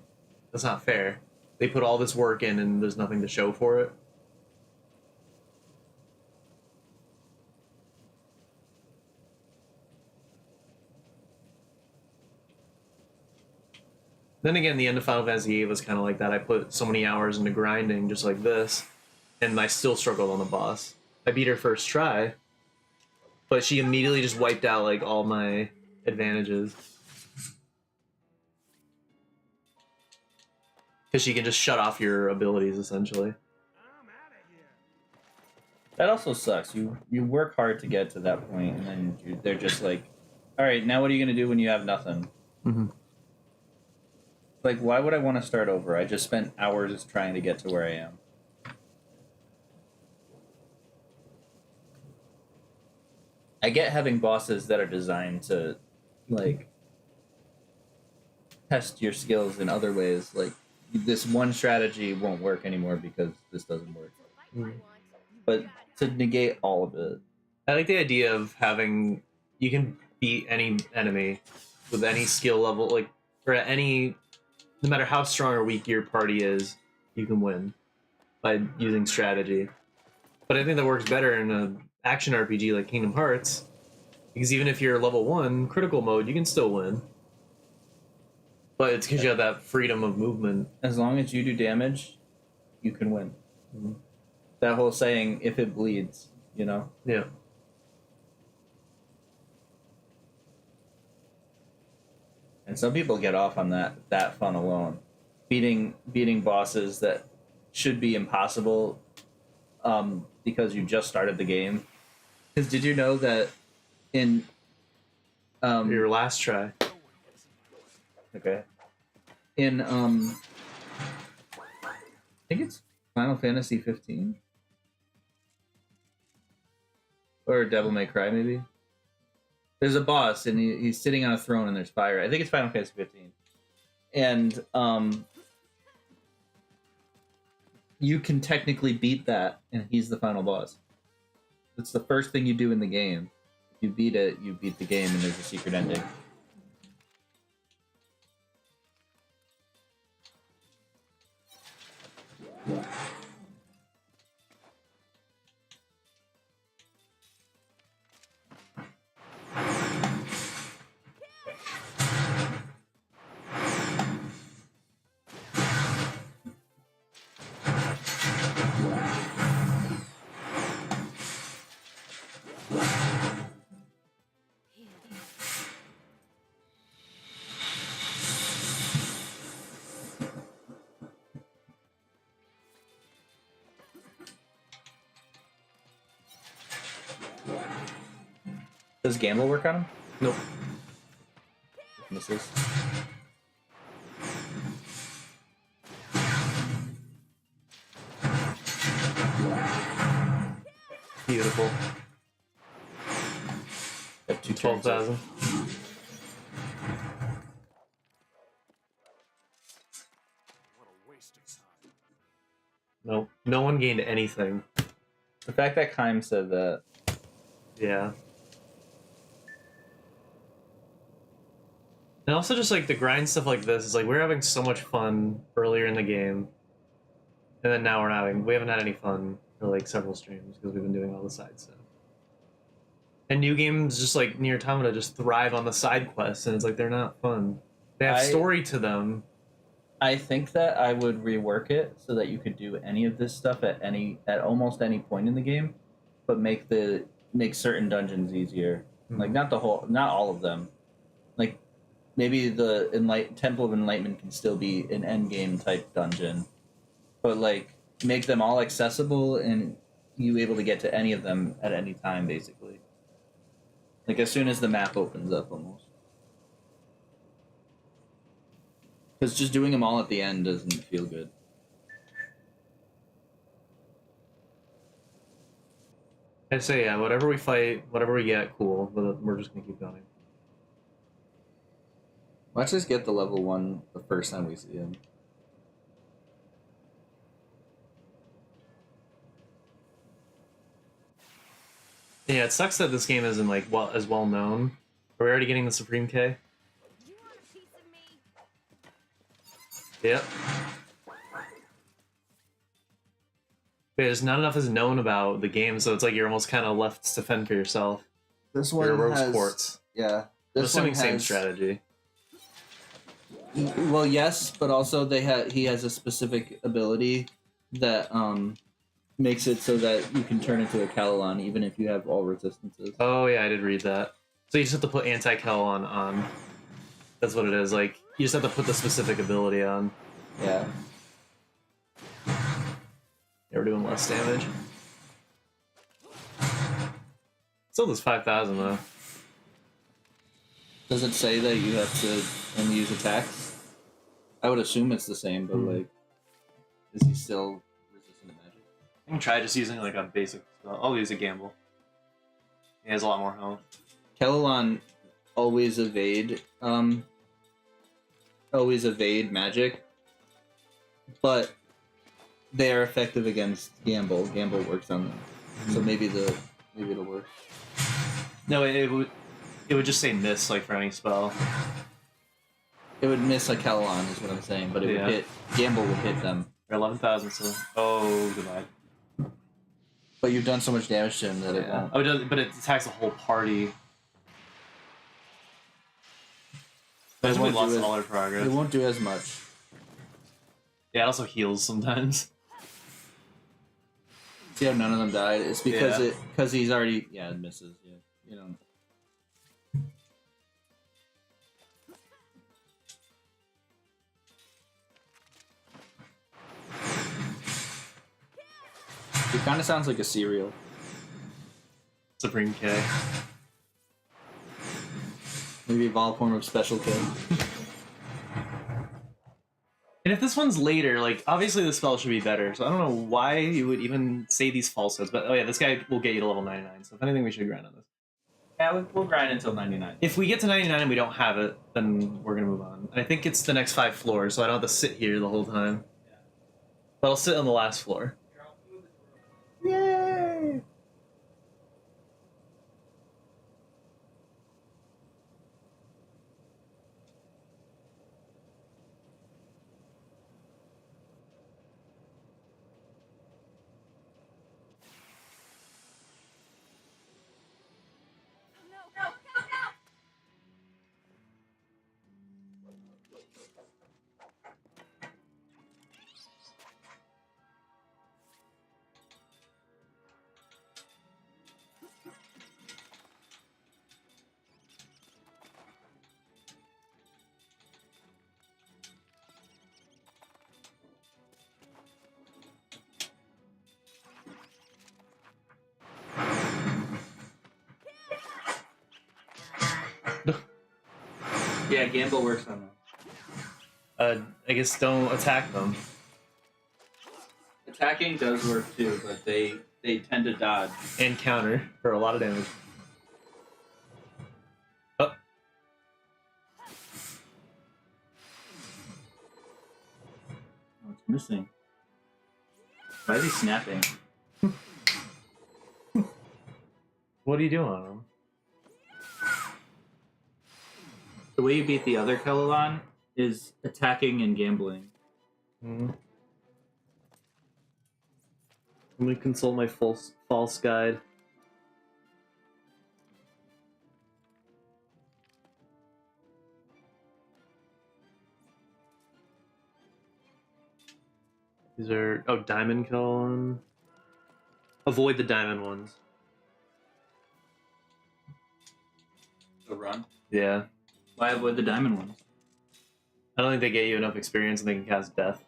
That's not fair. They put all this work in and there's nothing to show for it. Then again, the end of Final Fantasy VIII was kind of like that. I put so many hours into grinding just like this, and I still struggled on the boss. I beat her first try, but she immediately just wiped out like all my advantages. Because she can just shut off your abilities, essentially. That also sucks. You work hard to get to that point, and then they're just like, all right, now what are you going to do when you have nothing? Mm-hmm. Like, why would I want to start over? I just spent hours trying to get to where I am. I get having bosses that are designed to, like, test your skills in other ways. Like, this one strategy won't work anymore because this doesn't work. But to negate all of it. I like the idea of having you can beat any enemy with any skill level, like, or at any, no matter how strong or weak your party is, you can win by using strategy. But I think that works better in an action RPG like Kingdom Hearts, because even if you're level 1 critical mode, you can still win. But it's because you have that freedom of movement. As long as you do damage, you can win. Mm-hmm. That whole saying, if it bleeds, you know? Yeah. And some people get off on that fun alone. Beating bosses that should be impossible because you just started the game. Because did you know that in Your last try. Okay. In I think it's Final Fantasy 15 or Devil May Cry maybe. There's a boss and he's sitting on a throne and there's fire. I think it's Final Fantasy 15. And you can technically beat that and he's the final boss. It's the first thing you do in the game. If you beat it, you beat the game and there's a secret ending. Does Gamble work on him? Nope. Misses. Beautiful. Got 12,000. Nope. No one gained anything. The fact that Kime said that. Yeah. And also just like the grind stuff like this is like we're having so much fun earlier in the game. And then now we haven't had any fun for like several streams because we've been doing all the side stuff. And new games just like Nier Automata just thrive on the side quests and it's like they're not fun. They have story to them. I think that I would rework it so that you could do any of this stuff at almost any point in the game, but make certain dungeons easier. Mm-hmm. Like not all of them. Like maybe the Temple of Enlightenment can still be an end game type dungeon, but like make them all accessible and you able to get to any of them at any time, basically. Like as soon as the map opens up, almost. Because just doing them all at the end doesn't feel good. I say, yeah, whatever we fight, whatever we get, cool, but we're just gonna keep going. Let's just get the level 1 the first time we see him. Yeah, it sucks that this game isn't like as well known. Are we already getting the Supreme K? You want a piece of me? Yep. There's not enough is known about the game, so it's like you're almost kind of left to fend for yourself. This one has ports. Yeah. I'm assuming same strategy. Well, yes, but also he has a specific ability that makes it so that you can turn into a Calilon even if you have all resistances. Oh yeah, I did read that. So you just have to put anti-Calilon on. That's what it is. Like you just have to put the specific ability on. Yeah. Yeah, we're doing less damage. Still does 5,000 though. Does it say that you have to only use attacks? I would assume it's the same, but like, is he still resistant to magic? I can try just using like a basic spell. I'll use a gamble. He has a lot more health. Calilon always evade magic, but they are effective against Gamble. Gamble works on them, so maybe it'll work. No, it would just say miss like for any spell. It would miss like Calilon is what I'm saying, but it would hit Gamble would hit them. 11,000 so goodbye. But you've done so much damage to him that it won't. Oh, but it attacks the whole party. That's when we lost all our progress. It won't do as much. Yeah, it also heals sometimes. See how none of them died? It's because he's already it misses. Yeah, you know. It kind of sounds like a cereal. Supreme K. Maybe evolve form of Special K. if this one's later, like, obviously the spell should be better, so I don't know why you would even say these falsehoods, but oh yeah, this guy will get you to level 99, so if anything, we should grind on this. Yeah, we'll grind until 99. If we get to 99 and we don't have it, then we're gonna move on. And I think it's the next 5 floors, so I don't have to sit here the whole time. Yeah. But I'll sit on the last floor. Yay! Yeah, gamble works on them. I guess don't attack them. Attacking does work too, but they tend to dodge. And counter for a lot of damage. Oh. Oh, it's missing. Why is he snapping? What are you doing on them? The way you beat the other Kellalon is attacking and gambling. Mm-hmm. Let me consult my false guide. These are diamond Kellalon. Avoid the diamond ones. The run. Yeah. Why avoid the diamond ones? I don't think they get you enough experience and they can cast death.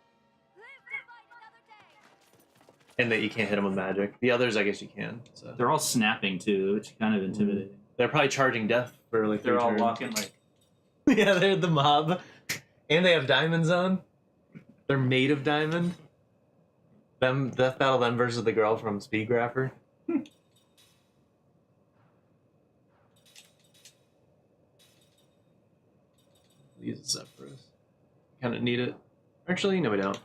And that you can't hit them with magic. The others, I guess you can. So They're all snapping too, which is kind of intimidating. they're probably charging death for like They're 3 all turns. walking like. Yeah, they're the mob. And they have diamonds on. They're made of diamond. Them Death Battle them versus the girl from Speedgrapher. Use it up for us. Kind of need it. Actually, no, we don't.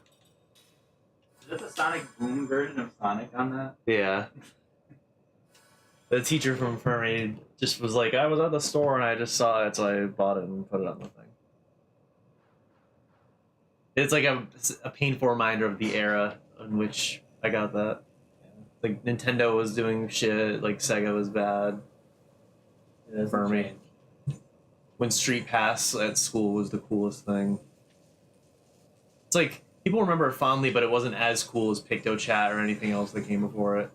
Is this a Sonic Boom version of Sonic on that? Yeah. The teacher from Furry just was like, I was at the store and I just saw it, so I bought it and put it on the thing. It's like a painful reminder of the era in which I got that. Like, Nintendo was doing shit, like, Sega was bad. For me. When Street Pass at school was the coolest thing. It's like, people remember it fondly, but it wasn't as cool as Picto Chat or anything else that came before it.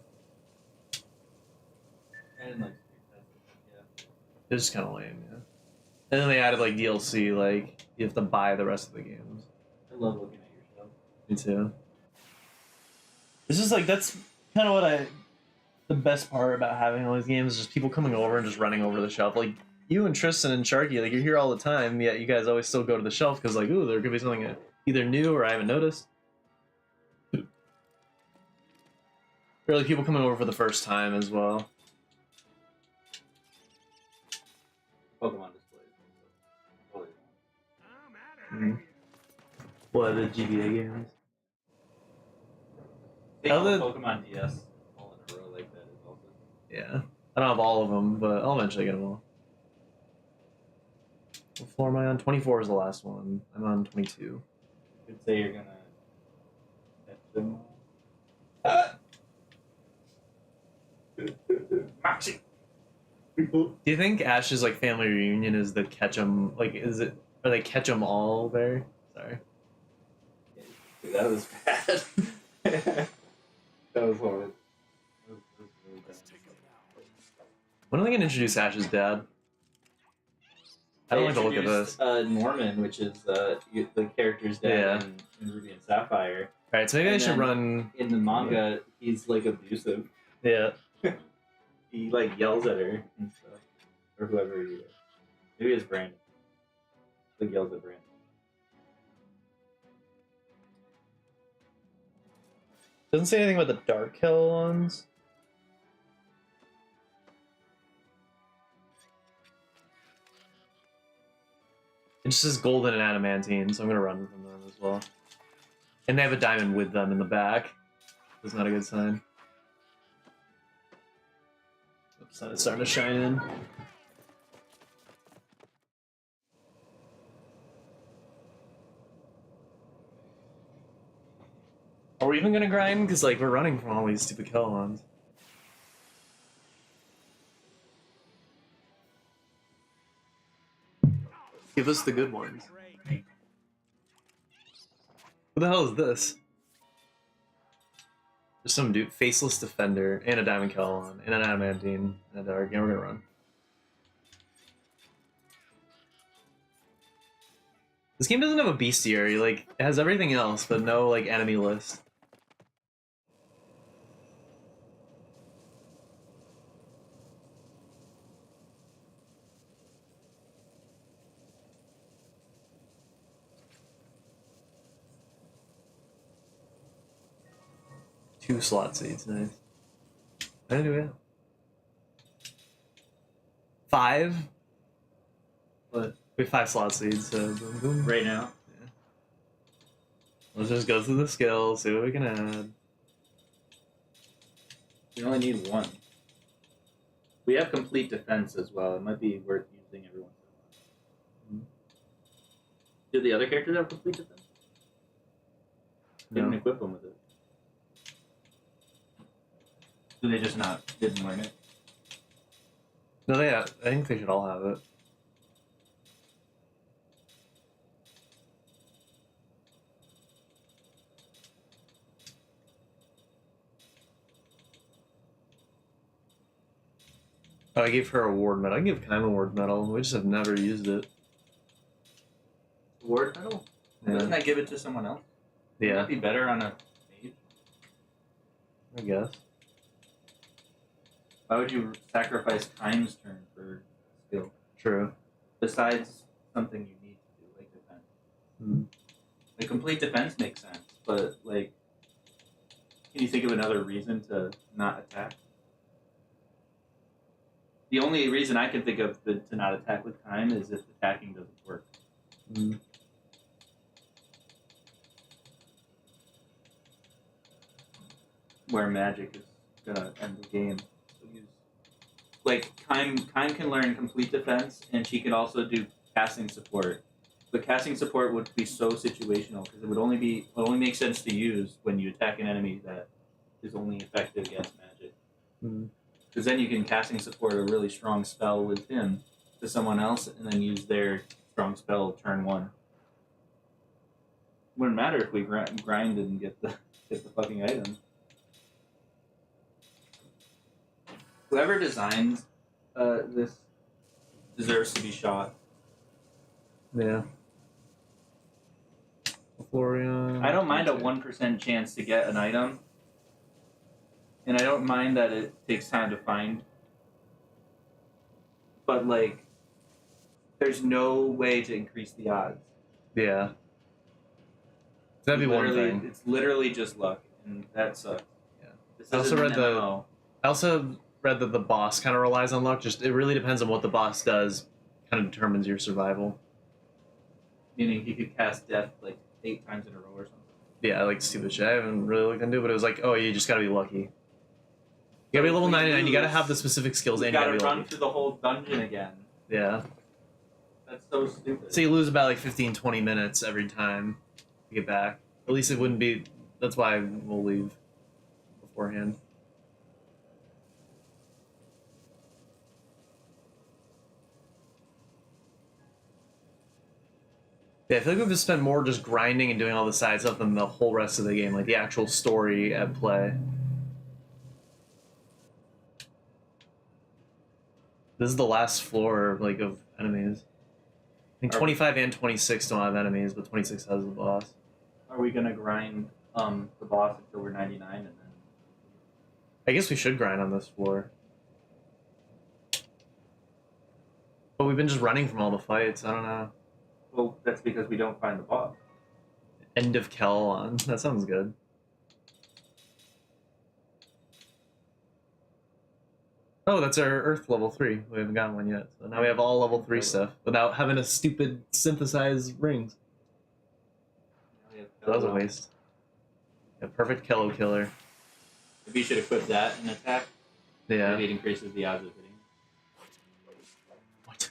I didn't like Street Pass, yeah. It was kind of lame, yeah. And then they added, like, DLC, like, you have to buy the rest of the games. I love looking at your stuff. Me too. It's just like, that's kind of what the best part about having all these games is just people coming over and just running over the shelf. Like, you and Tristan and Sharky, like, you're here all the time, yet you guys always still go to the shelf because, like, ooh, there could be something either new or I haven't noticed. Or, like, people coming over for the first time as well. Pokemon displays. Totally. Mm. What, the GBA games? They all Other- Pokemon DS all in a row like that is also. Yeah. I don't have all of them, but I'll eventually get them all. What floor am I on? 24 is the last one. I'm on 22. You could say you're gonna catch them all. Maxi! Do you think Ash's like family reunion is the catch 'em? Like, are they catch 'em all there? Sorry. That was bad. That was horrible. That was really bad. When are they gonna introduce Ash's dad? I don't like the look of this. Norman, which is the character's dad in Ruby and Sapphire. Alright, so maybe I And should then- run. In the manga, he's like abusive. Yeah. He like yells at her and stuff, or whoever he is. Maybe it's Brandon. Like yells at Brandon. Doesn't say anything about the Dark Hill ones. It just says golden and adamantine, so I'm gonna run from them as well. And they have a diamond with them in the back. That's not a good sign. Oops, sun is starting to shine in. Are we even gonna grind? Because like we're running from all these stupid Kellons. Give us the good ones. What the hell is this? There's some dude, faceless defender, and a diamond Kellon, and an adamantine, and a dark. Yeah, we're gonna run. This game doesn't have a bestiary. Like it has everything else, but no like enemy list. Two slot seats, nice. I didn't do it. 5? But We have 5 slot seeds, so boom, boom. right now, Let's just go through the skills, see what we can add. we only need one. We have complete defense as well. It might be worth using every once in a while. Do the other characters have complete defense? Didn't No. equip them with it. Do they just didn't learn it? No, I think they should all have it. Oh, I gave her a ward medal. I can give Kaim a ward medal. We just have never used it. Ward medal? Doesn't that give it to someone else? Would Yeah, that be better on a mage? I guess. Why would you sacrifice Kaim's turn for skill? True. Besides something you need to do, like defense. Hmm. Like complete defense makes sense, but like, can you think of another reason to not attack? The only reason I can think of to not attack with Kaim is if attacking doesn't work. Hmm. Where magic is gonna end the game. So like Kaim can learn complete defense, and she can also do casting support. But casting support would be so situational because it would only make sense to use when you attack an enemy that is only effective against magic. Hmm. Because then you can casting support a really strong spell with him to someone else, and then use their strong spell turn 1. Wouldn't matter if we grind and get the fucking item. Whoever designed this deserves to be shot. Yeah. Florian. I don't mind a 1% chance to get an item, and I don't mind that it takes time to find. But like, there's no way to increase the odds. Yeah. That'd be one Literally- thing. It's literally just luck, and that sucks. Yeah. This I also isn't read an the- MMO. I also read that the boss kind of relies on luck. Just it really depends on what the boss does. Kind of determines your survival. Meaning he could cast death like 8 times in a row or something. Yeah, like stupid shit. I haven't really looked into it, but it was like, oh, you just gotta be lucky. You gotta be level 99. You gotta have the specific skills, You and you gotta gotta be run lucky. through the whole dungeon again. Yeah. That's so stupid. So you lose about like 15-20 minutes every time you get back. At least it wouldn't be. That's why we'll leave beforehand. Yeah, I feel like we've spent more just grinding and doing all the side stuff than the whole rest of the game, like the actual story at play. This is the last floor, like, of enemies. I think 25 and 26 don't have enemies, but 26 has the boss. Are we gonna grind the boss until we're 99 and then? I guess we should grind on this floor. But we've been just running from all the fights, I don't know. Well, that's because we don't find the boss. End of Kel on. That sounds good. Oh, that's our Earth level 3. We haven't gotten one yet. So now we have all level 3 stuff without having a stupid synthesized rings. That was a waste. Yeah, perfect Kello killer. Maybe you should equip that in attack. Yeah. Maybe it increases the odds of hitting. What?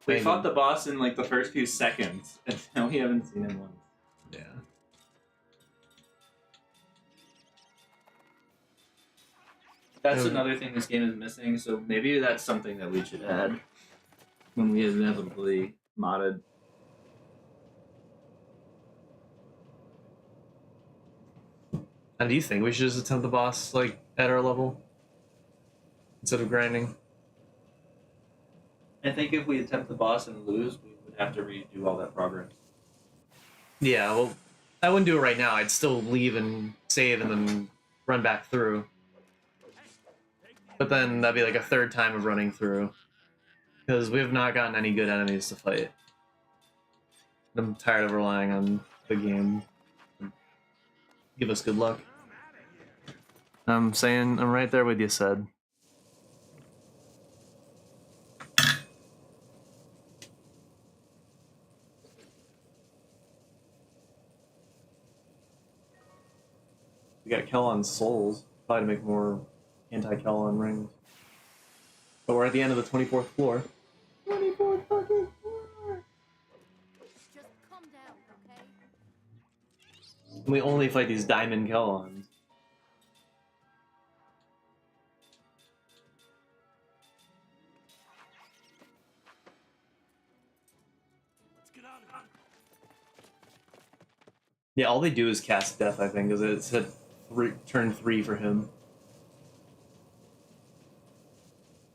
We Maybe. fought the boss in like the first few seconds, and now we haven't seen him once. Yeah. That's another thing this game is missing, so maybe that's something that we should add when we inevitably modded. And do you think we should just attempt the boss like at our level instead of grinding? I think if we attempt the boss and lose, we would have to redo all that progress. Yeah, well, I wouldn't do it right now. I'd still leave and save and then run back through. But then that'd be like a third time of running through. Because we have not gotten any good enemies to fight. I'm tired of relying on the game to give us good luck. I'm saying, I'm right there with you, said. We got Kellon Souls, probably to make more anti-Kellon rings. But we're at the end of the 24th floor. 24th fucking floor! Just calm down, okay? We only fight these diamond Kellons. Let's get out of here. Yeah, all they do is cast death, I think, because it's at turn 3 for him.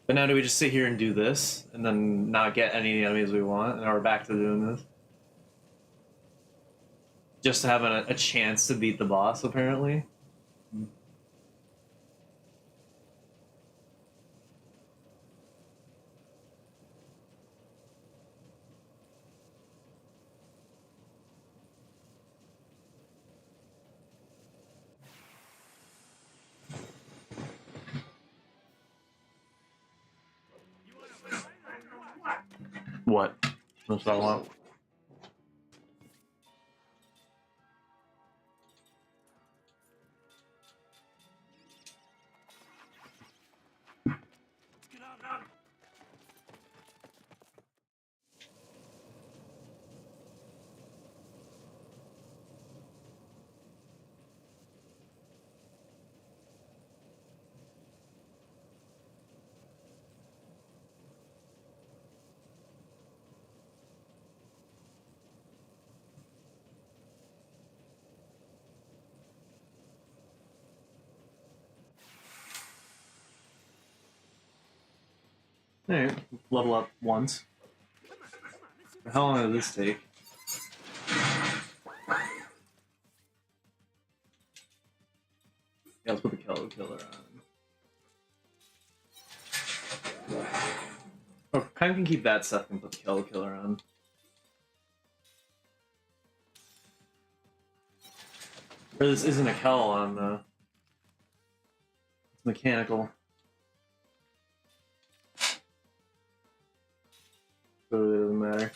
But now do we just sit here and do this, and then not get any of the enemies we want, and now we're back to doing this? Just to have a chance to beat the boss, apparently. What? That's what I want. Get out of here. Alright, level up once. How long did this take? Yeah, let's put the Kello killer on. Oh, kind of can keep that stuff and put the Kello killer on. Or this isn't a Kell on the... It's mechanical. So it doesn't matter.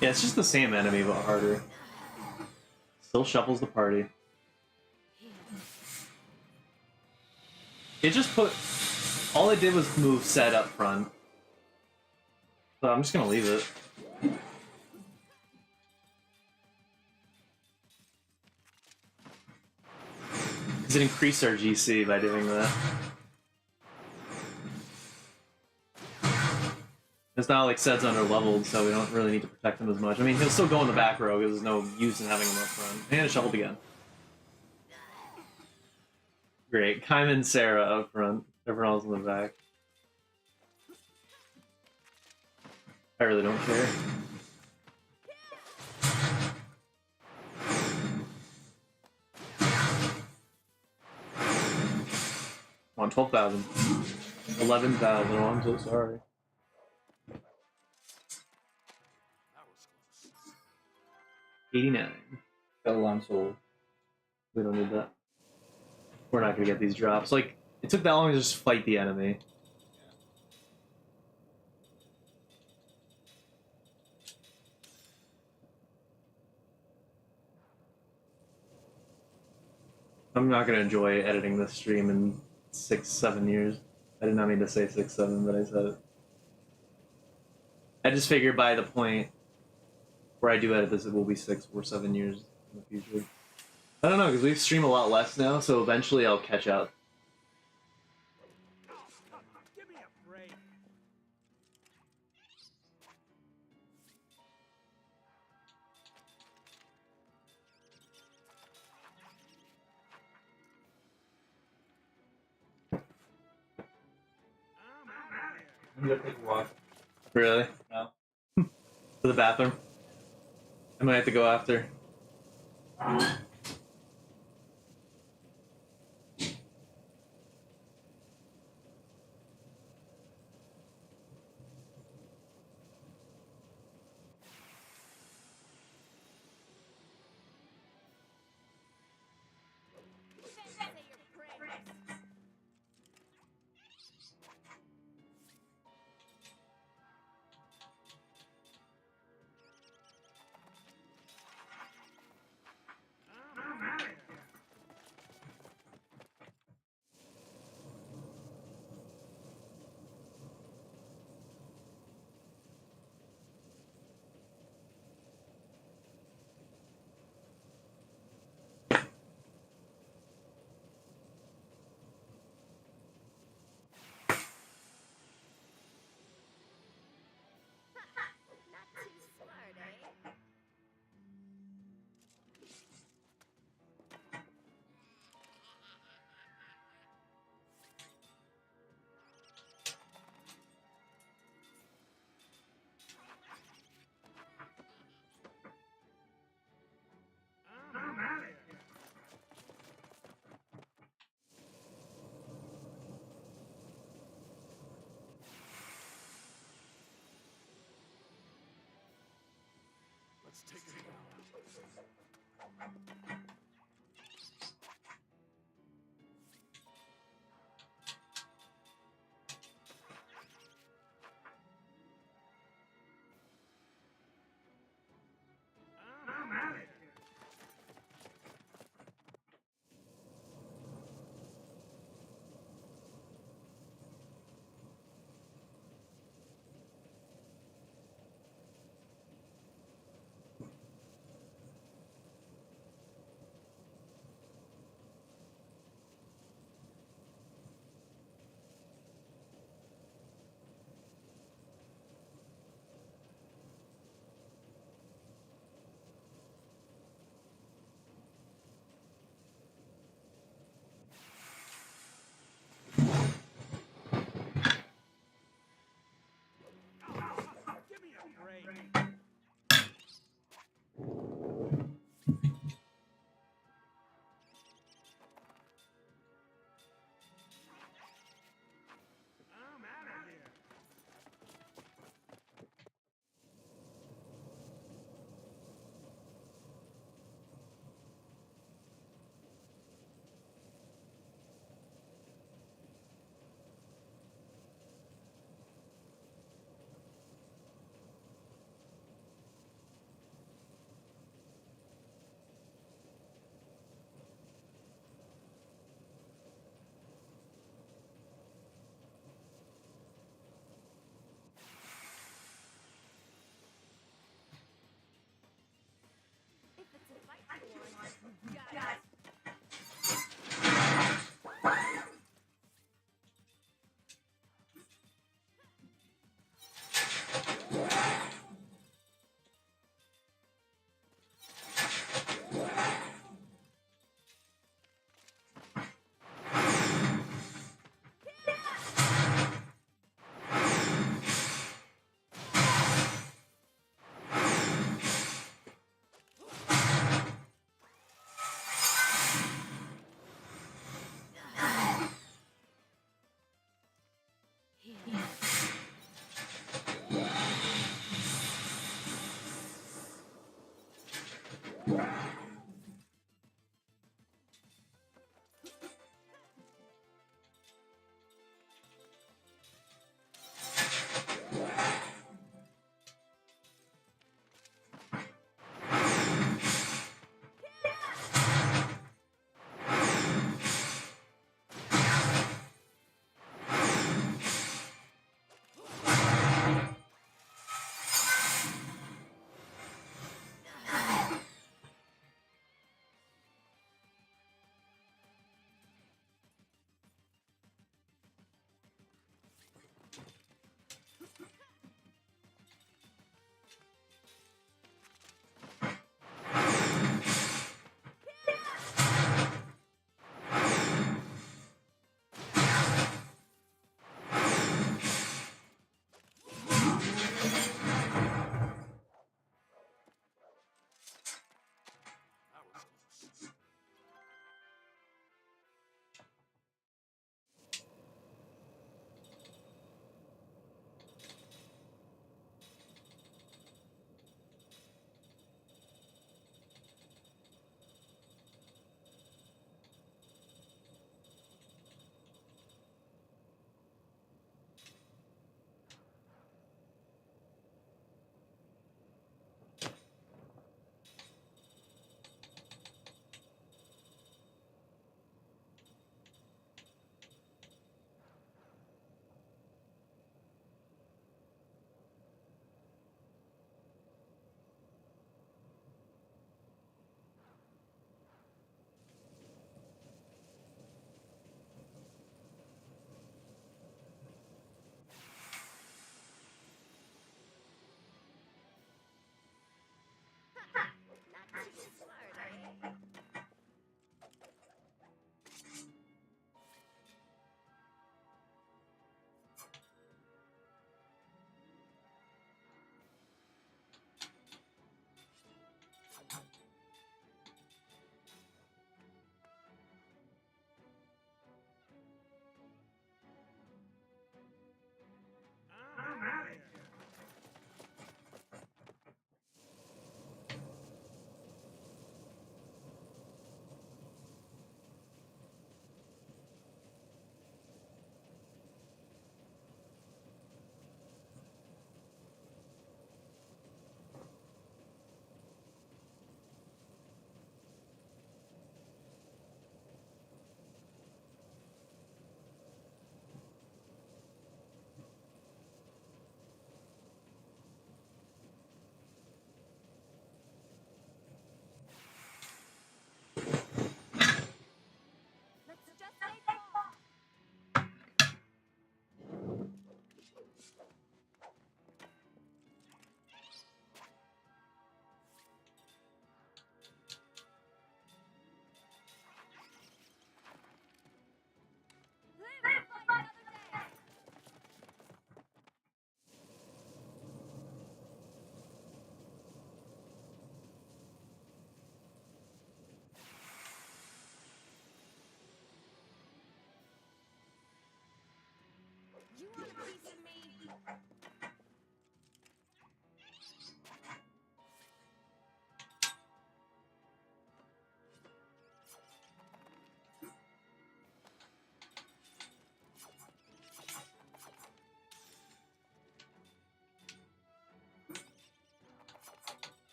Yeah, it's just the same enemy, but harder. Still shuffles the party. It just put... All it did was move set up front. So I'm just gonna leave it. Because it increased our GC by doing that. It's not like Sed's under leveled, so we don't really need to protect him as much. I mean, he'll still go in the back row because there's no use in having him up front. And it shuffled again. Great. Kaiman Sarah up front. Everyone else in the back. I really don't care. Come on, 12,000. 11,000. Oh, I'm so sorry. 89. Got a long soul. We don't need that. We're not gonna get these drops. Like, it took that long to just fight the enemy. I'm not gonna enjoy editing this stream in 6-7 years. I did not mean to say 6-7, but I said it. I just figured by the point where I do edit this, it will be 6 or 7 years in the future. I don't know, because we stream a lot less now, so eventually I'll catch up. Give me a break. I'm gonna take a walk. Really? No. To the bathroom? I might have to go after. Say your prayers.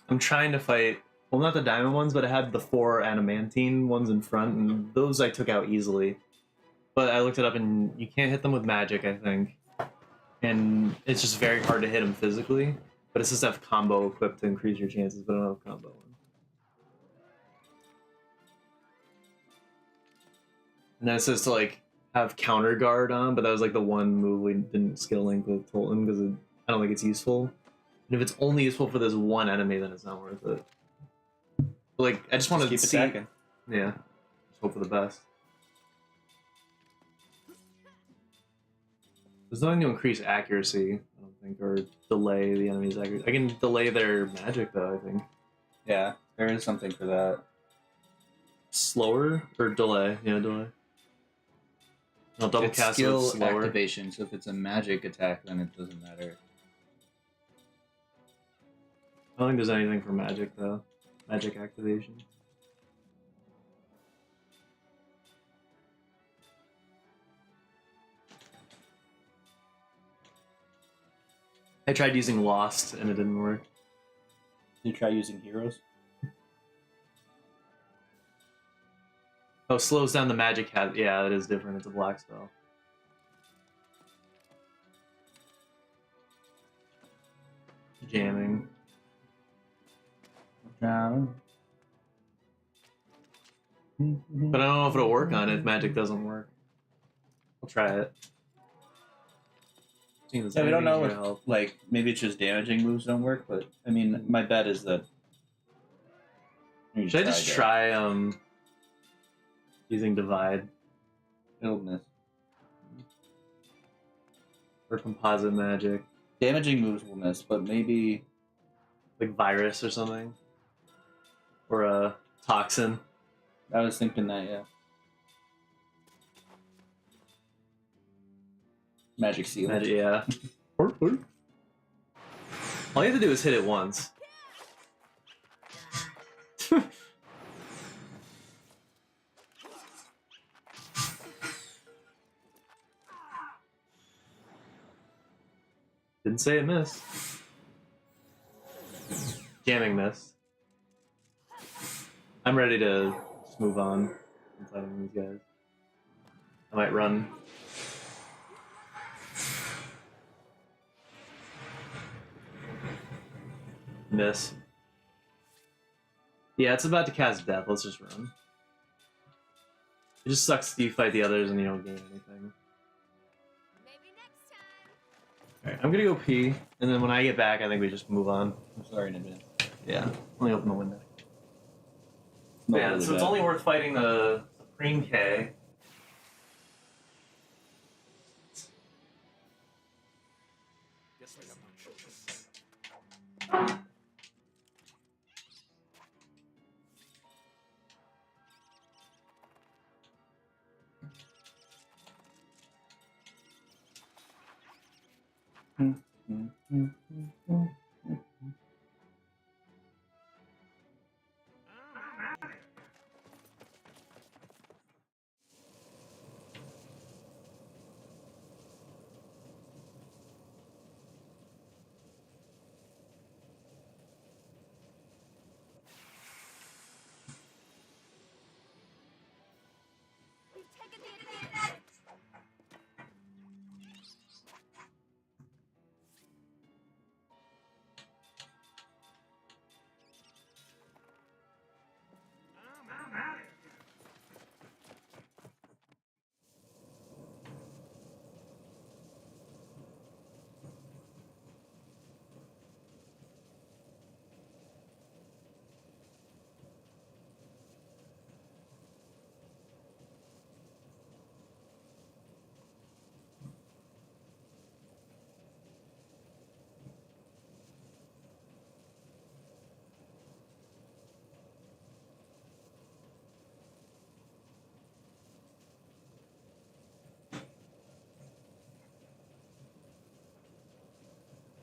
I'm trying to fight. Well, not the diamond ones, but it had the 4 adamantine ones in front, and those I took out easily. But I looked it up, and you can't hit them with magic, I think. And it's just very hard to hit them physically. But it says to have combo equipped to increase your chances, but I don't have combo one. And then it says to like have counter guard on, but that was like the one move we didn't skill link with Tolton because I don't think it's useful. And if it's only useful for this one enemy, then it's not worth it. But, like I just want to keep see. attacking. Yeah, just hope for the best. There's nothing to increase accuracy, I don't think, or delay the enemy's accuracy. I can delay their magic though, I think. Yeah, there is something for that. Slower or delay? Yeah, delay. No, double It's cast skill with slower. activation, so if it's a magic attack, then it doesn't matter. I don't think there's anything for magic though. Magic activation. I tried using Lost and it didn't work. Did you try using heroes? Oh, slows down the magic hat. Yeah, that is different. It's a black spell. Jamming. But I don't know if it'll work on it if magic doesn't work. I'll try it. Yeah, we don't know if, like, maybe it's just damaging moves don't work, but, I mean, my bet is that... Should I just try, using Divide? It'll miss. Or Composite Magic? Damaging moves will miss, but maybe... Like Virus or something? Or a Toxin? I was thinking that, yeah. Magic Seal. Magic, yeah. All you have to do is hit it once. Didn't say it missed. Jamming missed. I'm ready to just move on from fighting these guys. I might run. Miss. Yeah, it's about to cast death. Let's just run. It just sucks you fight the others and you don't gain anything. Maybe next time. Alright, I'm gonna go pee, and then when I get back, I think we just move on. I'm sorry in advance. Yeah, let me open the window. Not Yeah, really so it's bad. only worth fighting the Supreme K. We've taken the advantage.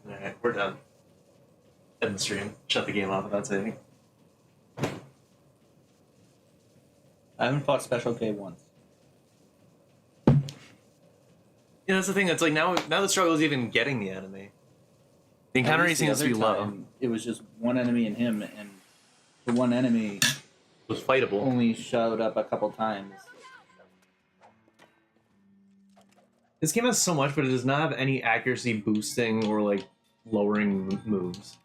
Alright, we're done. End the stream. Shut the game off without saving. I haven't fought Special K once. Yeah, that's the thing. That's like now the struggle is even getting the enemy. The encounter At rate least the seems to be other low. time, It was just one enemy and him, and the one enemy It was fightable. only showed up a couple times. This game has so much, but it does not have any accuracy boosting or like lowering moves.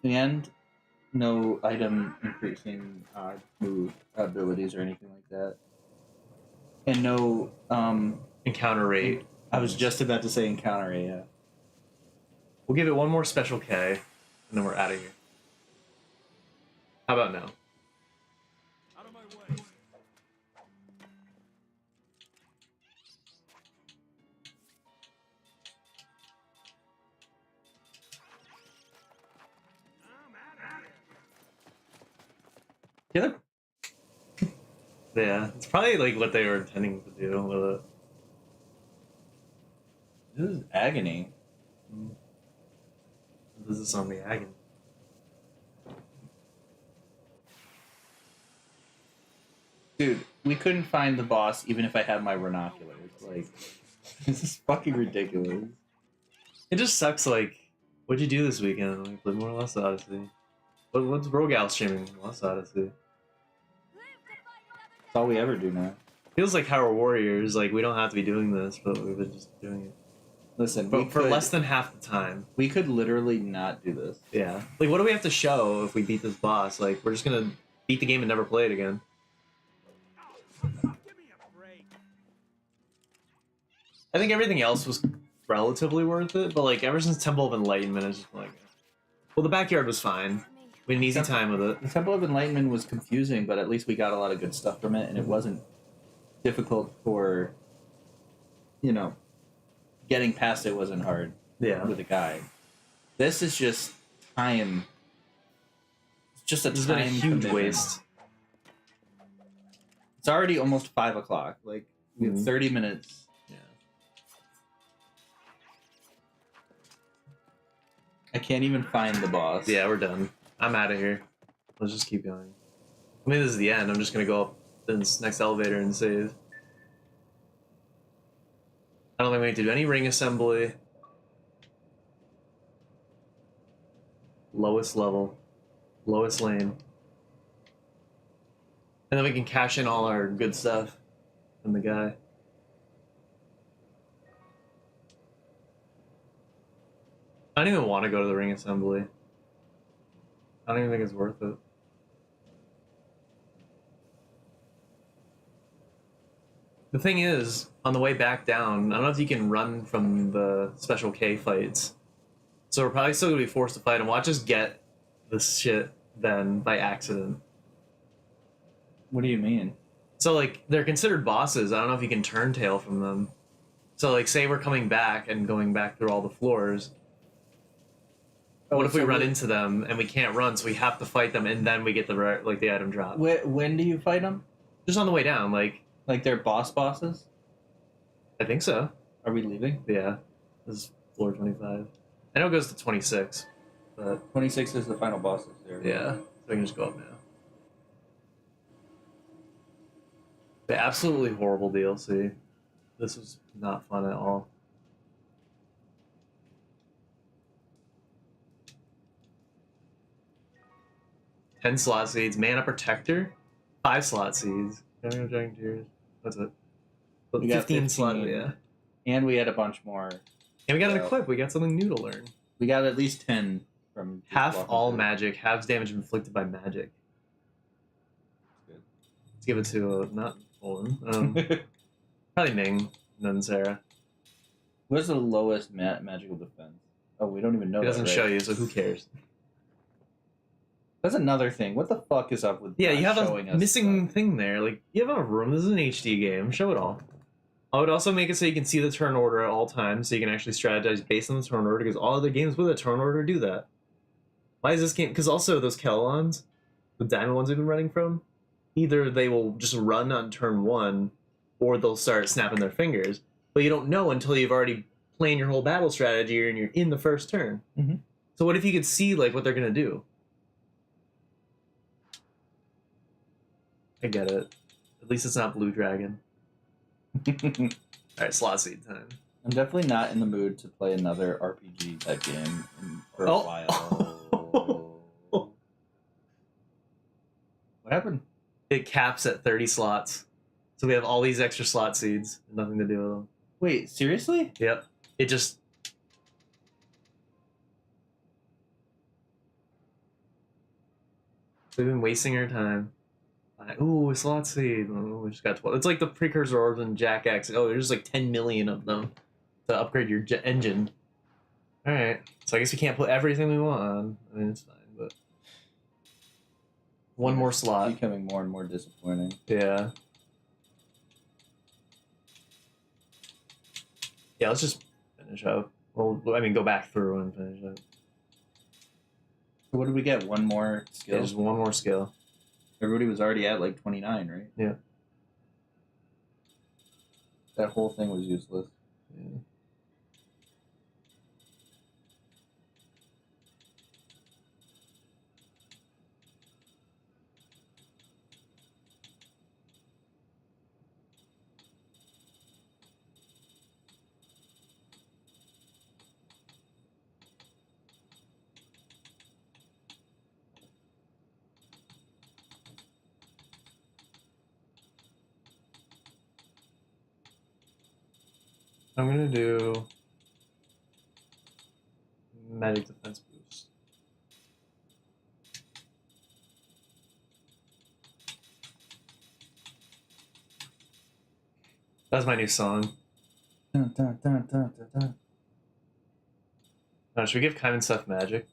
And no item increasing move abilities or anything like that. And no, Encounter rate. I was just about to say encounter, yeah. We'll give it one more special K, and then we're out of here. How about now? Out of my way. I'm out of here. Yeah, it's probably like what they were intending to do with it. This is agony. This is on the agony. Dude, we couldn't find the boss even if I had my rinoculars. Like, this is fucking ridiculous. It just sucks. Like, what'd you do this weekend? Like, play more Lost Odyssey. What's Rogal streaming? Lost Odyssey. That's all we ever do now. Feels like Hyrule Warriors. Like, we don't have to be doing this, but we've been just doing it. Listen, But for less than half the time. we could literally not do this. Yeah. Like, what do we have to show if we beat this boss? Like, we're just gonna beat the game and never play it again. Give me a break. I think everything else was relatively worth it, but like ever since Temple of Enlightenment, it's just like, well, the backyard was fine. We had an easy time with it. The Temple of Enlightenment was confusing, but at least we got a lot of good stuff from it, and it wasn't difficult for, you know, getting past it wasn't hard Yeah. with a guide. This is just time. It's just a This has time been a huge commitment. waste. It's already almost 5 o'clock. Like, we have Mhm. 30 minutes. Yeah. I can't even find the boss. Yeah, we're done. I'm out of here. Let's just keep going. I mean, this is the end. I'm just gonna go up this next elevator and save. I don't think we need to do any ring assembly. Lowest level. Lowest lane. And then we can cash in all our good stuff from the guy. I don't even want to go to the ring assembly. I don't even think it's worth it. The thing is, on the way back down, I don't know if you can run from the Special K fights. So we're probably still gonna be forced to fight them. Watch us get this shit then by accident. What do you mean? So like they're considered bosses. I don't know if you can turn tail from them. So like say we're coming back and going back through all the floors. What if we so run into them and we can't run, so we have to fight them and then we get the item drop? When do you fight them? Just on the way down, like Like, they're bosses? I think so. Are we leaving? Yeah, this is floor 25. I know it goes to 26, but 26 is the final bosses there. yeah, so we can just go up now. The absolutely horrible DLC. This was not fun at all. Ten slot seeds, mana protector, 5 slot seeds. Dragon Tears. That's it. We got 15 slot, 15. yeah. And we had a bunch more. And we got an So- equip. We got something new to learn. We got at least 10 from. just Half walking all through. magic, halves damage inflicted by magic. Good. Let's give it to not Olin. Probably Ming, and then Sarah. What's the lowest magical defense? Oh, we don't even know. It doesn't that, right? show you, so who cares? That's another thing. What the fuck is up with? Yeah, not you have showing a us missing stuff? thing there. Like, you have a room. This is an HD game. Show it all. I would also make it so you can see the turn order at all times, so you can actually strategize based on the turn order, because all other games with a turn order do that. Why is this game? Because also those Kellons, the diamond ones we've been running from, either they will just run on turn 1, or they'll start snapping their fingers. But you don't know until you've already planned your whole battle strategy and you're in the first turn. Mhm. So what if you could see like what they're gonna do? I get it. At least it's not Blue Dragon. Alright, slot seed time. I'm definitely not in the mood to play another RPG type game for a Oh. while. What happened? It caps at 30 slots. So we have all these extra slot seeds. Nothing to do with them. Wait, seriously? Yep. It just... We've been wasting our time. Ooh, slot seed. Oh, we just got 12. It's like the precursor orbs in Jack X. Oh, there's like 10 million of them to upgrade your engine. Alright. So I guess we can't put everything we want on. I mean, it's fine, but... One more slot. Becoming more and more disappointing. Yeah. Yeah, let's just finish up. Well, I mean, go back through and finish up. So what did we get? One more skill? Yeah, just one more skill. Everybody was already at like 29, right? Yeah. That whole thing was useless. Yeah. I'm gonna do magic defense boost. That's my new song. Dun, dun, dun, dun, dun, dun. Should we give Kaiman stuff magic?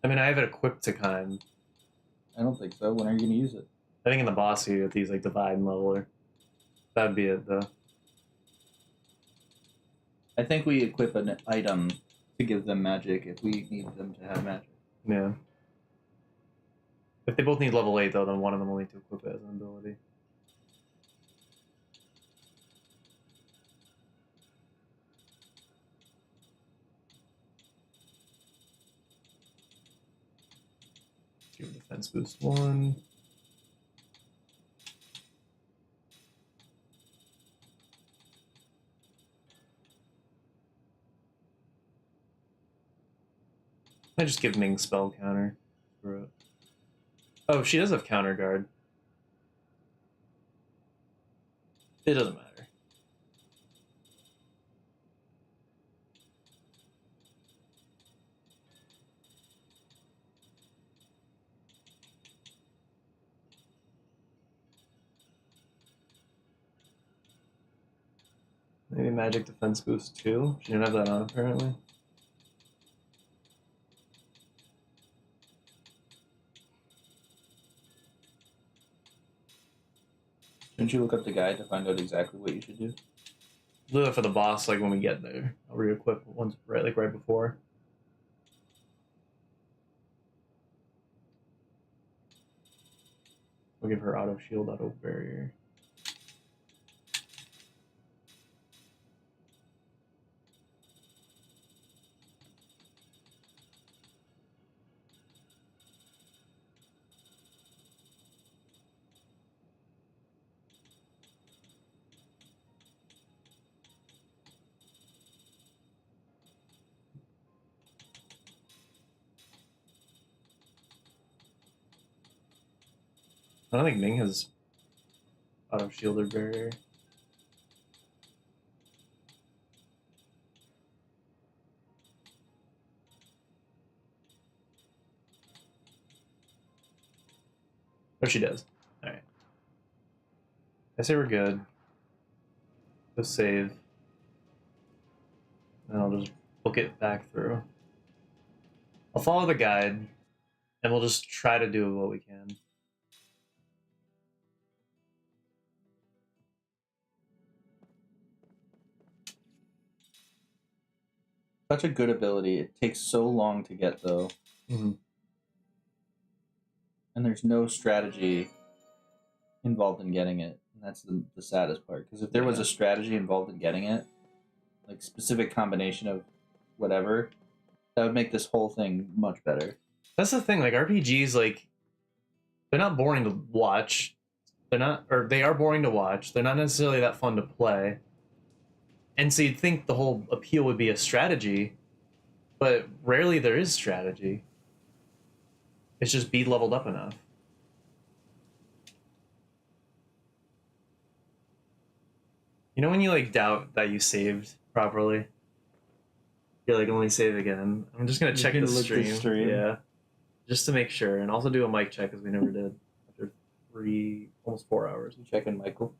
I mean, I have it equipped to Kaim. I don't think so. When are you going to use it? I think in the boss you get these like divide and leveler. That'd be it though. I think we equip an item to give them magic if we need them to have magic. Yeah. If they both need level 8 though, then one of them will need to equip it as an ability. Give defense boost 1. I just give Ming spell counter. For it. Oh, she does have counter guard. It doesn't matter. Maybe magic defense boost 2. She didn't have that on apparently. Shouldn't you look up the guide to find out exactly what you should do? Do it for the boss like when we get there. I'll re-equip once right before. We'll give her auto shield, auto barrier. I don't think Ming has auto shield or barrier. Oh, she does. Alright. I say we're good. Go save. And I'll just book it back through. I'll follow the guide, and we'll just try to do what we can. Such a good ability. It takes so long to get, though. Mm-hmm. And there's no strategy involved in getting it. And that's the saddest part. Because if there was a strategy involved in getting it, like specific combination of whatever, that would make this whole thing much better. That's the thing, like RPGs, like they're not boring to watch. They're not, or they are boring to watch. They're not necessarily that fun to play. And so you'd think the whole appeal would be a strategy, but rarely there is strategy. It's just be leveled up enough. You know when you like doubt that you saved properly? You're like, only save again. I'm just gonna check gonna the look the stream. stream? Yeah. Just to make sure. And also do a mic check because we never did. After almost 4 hours. You checking Michael?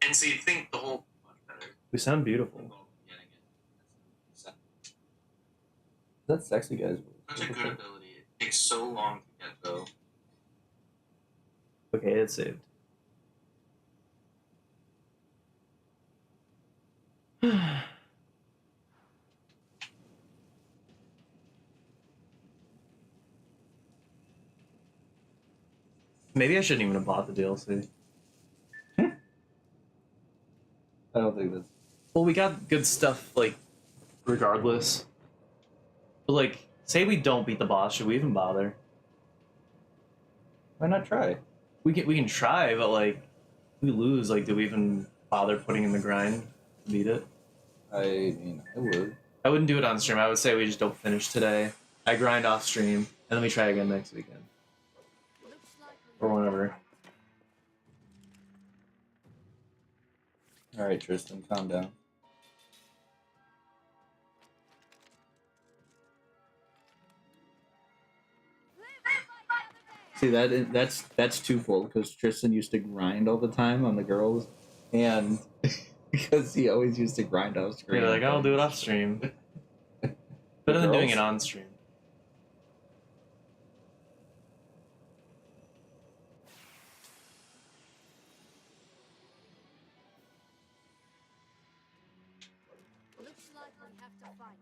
And so you'd think the whole we sound beautiful. That's sexy, guys. Such a good ability. It takes so long to get though. Okay, it's saved. Maybe I shouldn't even have bought the DLC. I don't think that's. Well, we got good stuff, like, regardless. But, like, say we don't beat the boss, should we even bother? Why not try? We can try, but, like, if we lose, like, do we even bother putting in the grind to beat it? I mean, I would. I wouldn't do it on stream. I would say we just don't finish today. I grind off stream, and then we try again next weekend. Looks like Or whenever. All right, Tristan, calm down. See that's twofold because Tristan used to grind all the time on the girls, and because he always used to grind off screen. You're like, I'll do it off stream. Better than doing it on stream. looks like we have to fight.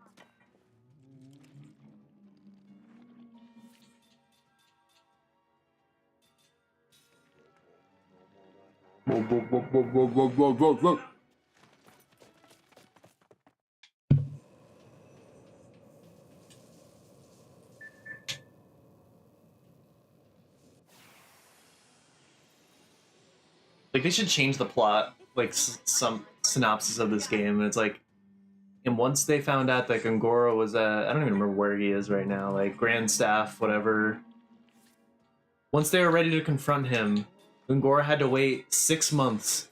Like, they should change the plot, like, some synopsis of this game. And it's like, and once they found out that Gongora was at, I don't even remember where he is right now, like, Grand Staff, whatever. Once they were ready to confront him, Gongora had to wait 6 months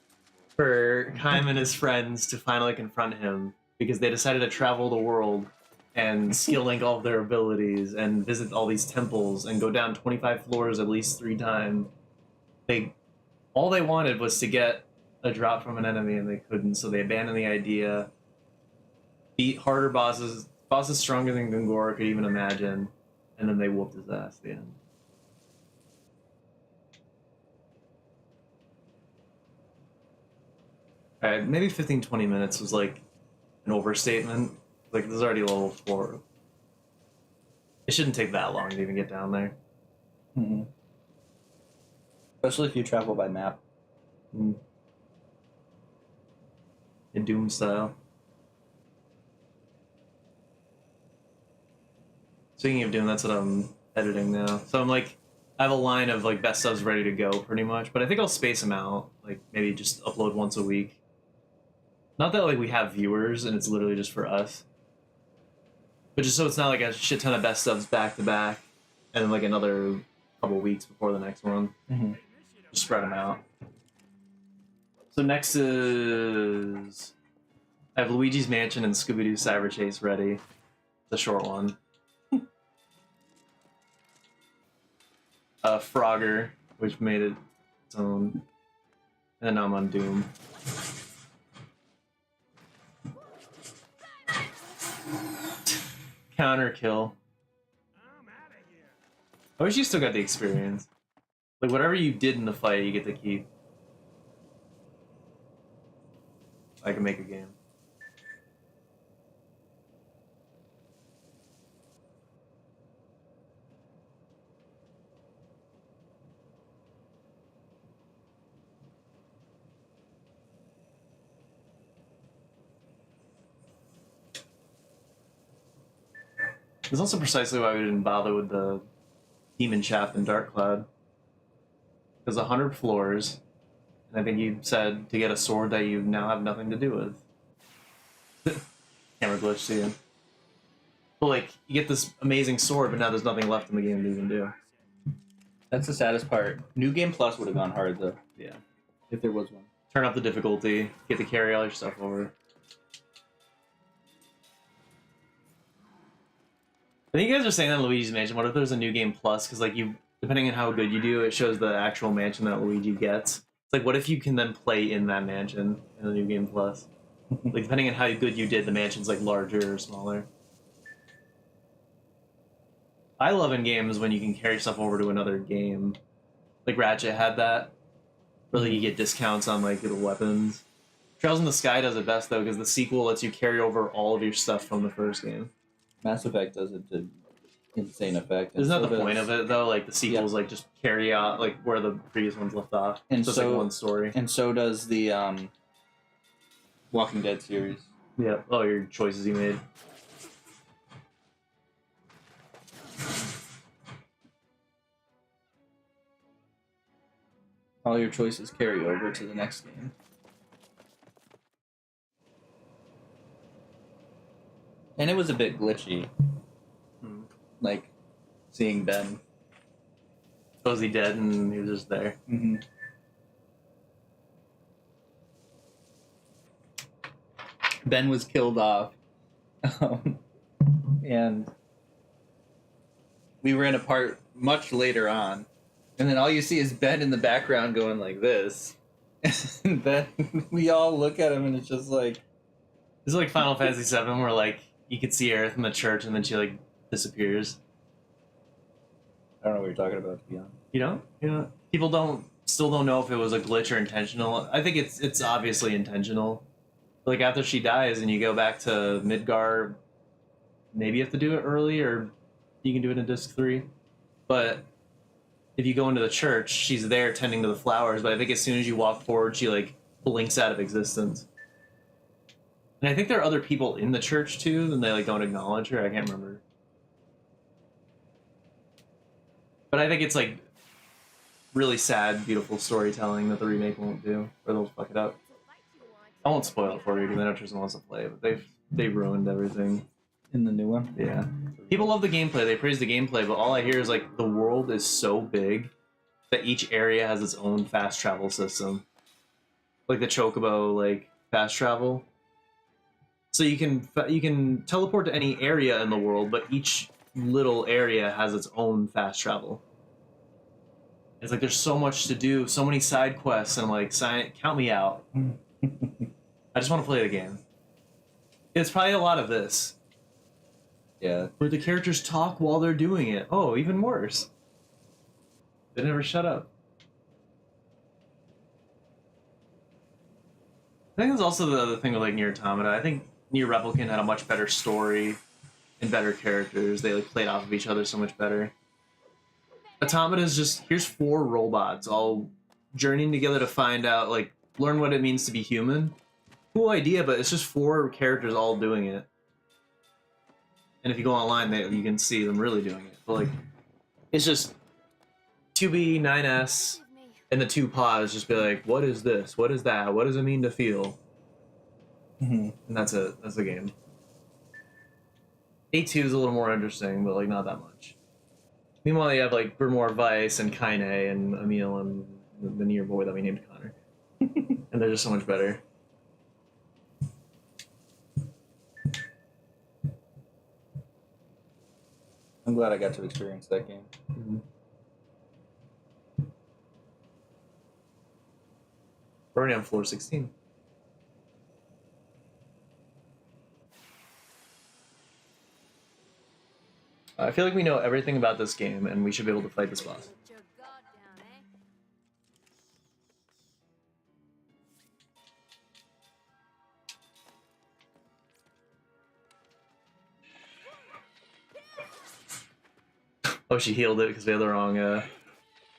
for Kaim and his friends to finally confront him because they decided to travel the world and skill link all of their abilities and visit all these temples and go down 25 floors at least 3 times. All they wanted was to get a drop from an enemy, and they couldn't, so they abandoned the idea. Beat harder bosses stronger than Gongora could even imagine, and then they whooped his ass at the end. Alright, maybe 15-20 minutes was like an overstatement. Like, this is already level 4. It shouldn't take that long to even get down there. Mm-hmm. Especially if you travel by map. In Doom style. Speaking of Doom, that's what I'm editing now. So I'm like, I have a line of like best subs ready to go pretty much, but I think I'll space them out. Like maybe just upload once a week. Not that like we have viewers and it's literally just for us. But just so it's not like a shit ton of best subs back to back and then like another couple weeks before the next one. Mm-hmm. Just spread them out. So next is I have Luigi's Mansion and Scooby-Doo Cyber Chase ready. The short one. Frogger, which made it its own. And then now I'm on Doom. Counter kill. I'm out of here. I wish you still got the experience. Like whatever you did in the fight, you get to keep. I can make a game. It's also precisely why we didn't bother with the Demon Shaft and Dark Cloud. Because 100 floors, And I think you said to get a sword that you now have nothing to do with. Camera glitch to you. But like, you get this amazing sword, but now there's nothing left in the game to even do. That's the saddest part. New Game Plus would have gone hard though, Yeah. if there was one. Turn up the difficulty, get to carry all your stuff over. I think you guys are saying that Luigi's Mansion. What if there's a New Game Plus? Because like depending on how good you do, it shows the actual mansion that Luigi gets. It's like, what if you can then play in that mansion in the New Game Plus? Like, depending on how good you did, the mansion's like larger or smaller. I love in games when you can carry stuff over to another game. Like Ratchet had that. Where like, you get discounts on like the weapons. Trails in the Sky does it best though, because the sequel lets you carry over all of your stuff from the first game. Mass Effect does it to insane effect. Isn't that the point of it though? Like the sequels like just carry out like where the previous ones left off. And just so, like one story. And so does the Walking Dead series. Yeah. Oh, your choices you made. All your choices carry over to the next game. And it was a bit glitchy. Like seeing Ben. So was he dead and he was just there? Mm-hmm. Ben was killed off. And we were in a part much later on. And then all you see is Ben in the background going like this. And then we all look at him and it's just like... It's like Final Fantasy VII where like you could see Aerith in the church and then she like disappears. I don't know what you're talking about, to be honest. You know? You know? People still don't know if it was a glitch or intentional. I think it's obviously intentional. Like after she dies and you go back to Midgar, maybe you have to do it early or you can do it in disc 3. But if you go into the church, she's there tending to the flowers, but I think as soon as you walk forward, she like blinks out of existence. And I think there are other people in the church too, and they like don't acknowledge her. I can't remember. But I think it's like really sad, beautiful storytelling that the remake won't do, or they'll fuck it up. I won't spoil it for you because I know Tristan wants to play, but they've ruined everything. In the new one? Yeah. People love the gameplay, they praise the gameplay, but all I hear is like the world is so big that each area has its own fast travel system. Like the Chocobo, like fast travel. So you can teleport to any area in the world, but each little area has its own fast travel. It's like there's so much to do, so many side quests, and I'm like, count me out. I just want to play the game. It's probably a lot of this. Yeah. Where the characters talk while they're doing it. Oh, even worse. They never shut up. I think that's also the other thing with like Nier Automata. I think Nier Replicant had a much better story and better characters. They like played off of each other so much better. Automata is just, here's 4 robots all journeying together to find out, like, learn what it means to be human. Cool idea, but it's just 4 characters all doing it. And if you go online, you can see them really doing it. But like, it's just 2B, 9S, and the 2 paws just be like, what is this? What is that? What does it mean to feel? Mm-hmm. And that's it. That's the game. A2 is a little more interesting, but like not that much. Meanwhile, you have like Grimoire Vice and Kaine and Emil and the Nier boy that we named Connor. And they're just so much better. I'm glad I got to experience that game. Mm-hmm. We're already on floor 16. I feel like we know everything about this game, and we should be able to fight this boss. Put your guard down, eh? Oh, she healed it because we had the wrong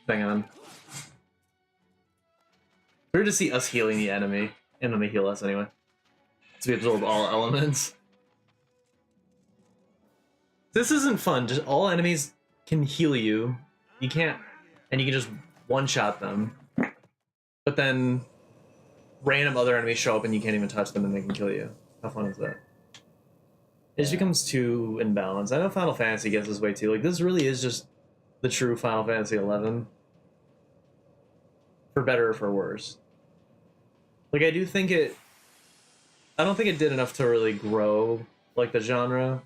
thing on. Weird to see us healing the enemy, and then they heal us anyway. So we absorb all elements. This isn't fun. Just all enemies can heal you. You can't, and you can just one-shot them. but then random other enemies show up and you can't even touch them and they can kill you. How fun is that? It just becomes too imbalanced. I know Final Fantasy gets this way too. Like, this really is just the true Final Fantasy 11, for better or for worse. Like, I don't think it did enough to really grow like the genre,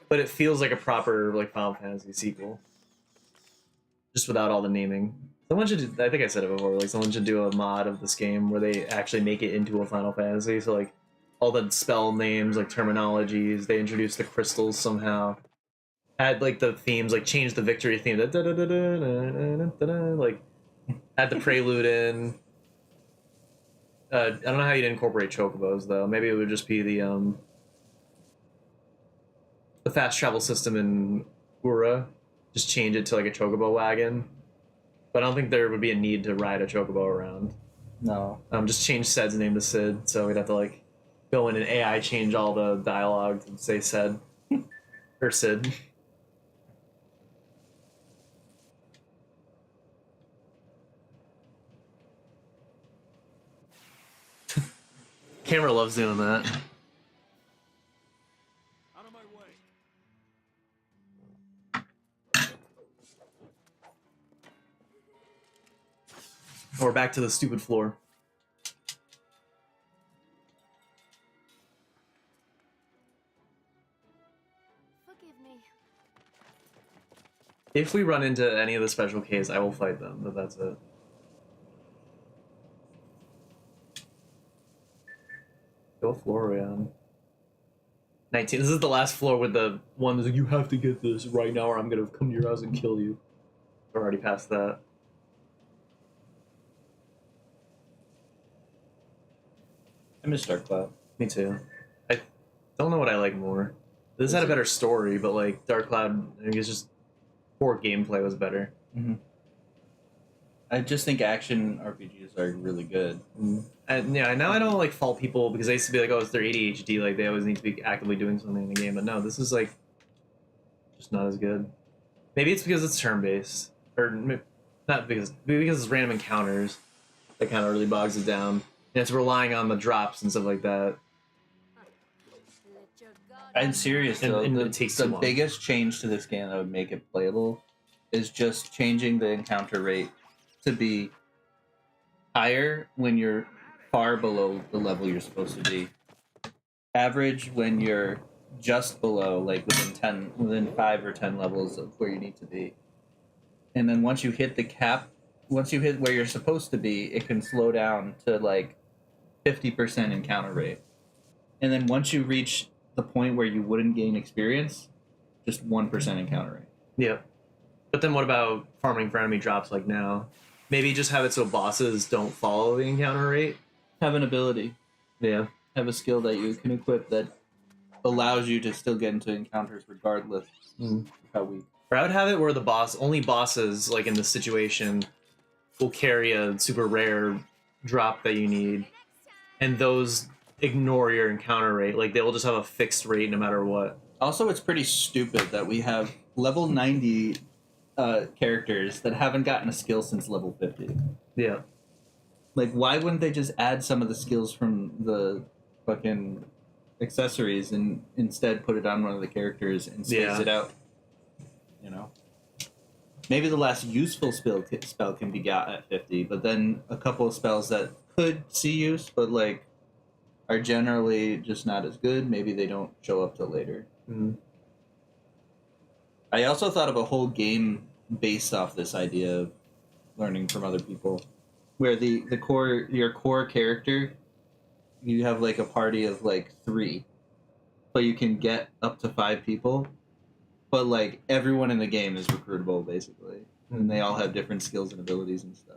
but it feels like a proper like Final Fantasy sequel, just without all the naming. Someone should, I think I said it before, like someone should do a mod of this game where they actually make it into a Final Fantasy. So like all the spell names, like terminologies, they introduce the crystals somehow. Add like the themes, like change the victory theme, like add the prelude in. I don't know how you'd incorporate chocobos though. Maybe it would just be the fast travel system in Ura. Just change it to like a chocobo wagon. But I don't think there would be a need to ride a chocobo around. No. Just change Ced's name to Cid, so we'd have to like go in and AI change all the dialogue to say Ced or Cid. Camera loves doing that. Out of my way. Or back to the stupid floor. Forgive me. If we run into any of the special Ks, I will fight them, but that's it. What floor are we on? 19. This is the last floor with the one that's like, you have to get this right now or I'm gonna come to your house and kill you. We're already past that. I miss Dark Cloud. Me too. I don't know what I like more. This had a better story, but like Dark Cloud, I think it's just core gameplay was better. Mm-hmm. I just think action RPGs are really good. And yeah, now I don't like fault people because they used to be like, oh, it's their ADHD, like they always need to be actively doing something in the game. But no, this is like just not as good. Maybe it's because it's turn-based, or not because it's random encounters that kind of really bogs it down, and it's relying on the drops and stuff like that. Let your guard I'm serious though. And the it takes the too long. biggest change to this game that would make it playable is just changing the encounter rate to be higher when you're far below the level you're supposed to be. Average when you're just below, like within 5 or 10 levels of where you need to be. And then once you hit the cap, once you hit where you're supposed to be, it can slow down to like 50% encounter rate. And then once you reach the point where you wouldn't gain experience, just 1% encounter rate. Yeah. But then what about farming for enemy drops like now? Maybe just have it so bosses don't follow the encounter rate. Have an ability, Yeah. have a skill that you can equip that allows you to still get into encounters regardless of how weak. Or I would have it where only bosses, like in this situation, will carry a super rare drop that you need, and those ignore your encounter rate. Like they will just have a fixed rate no matter what. Also, it's pretty stupid that we have level 90 characters that haven't gotten a skill since level 50. Yeah. Like, why wouldn't they just add some of the skills from the fucking accessories and instead put it on one of the characters and space it out? You know? Maybe the last useful spell can be got at 50, but then a couple of spells that could see use, but like are generally just not as good. Maybe they don't show up till later. I also thought of a whole game based off this idea of learning from other people, where your core character, you have like a party of like 3, but you can get up to 5 people, but like everyone in the game is recruitable basically, and they all have different skills and abilities and stuff.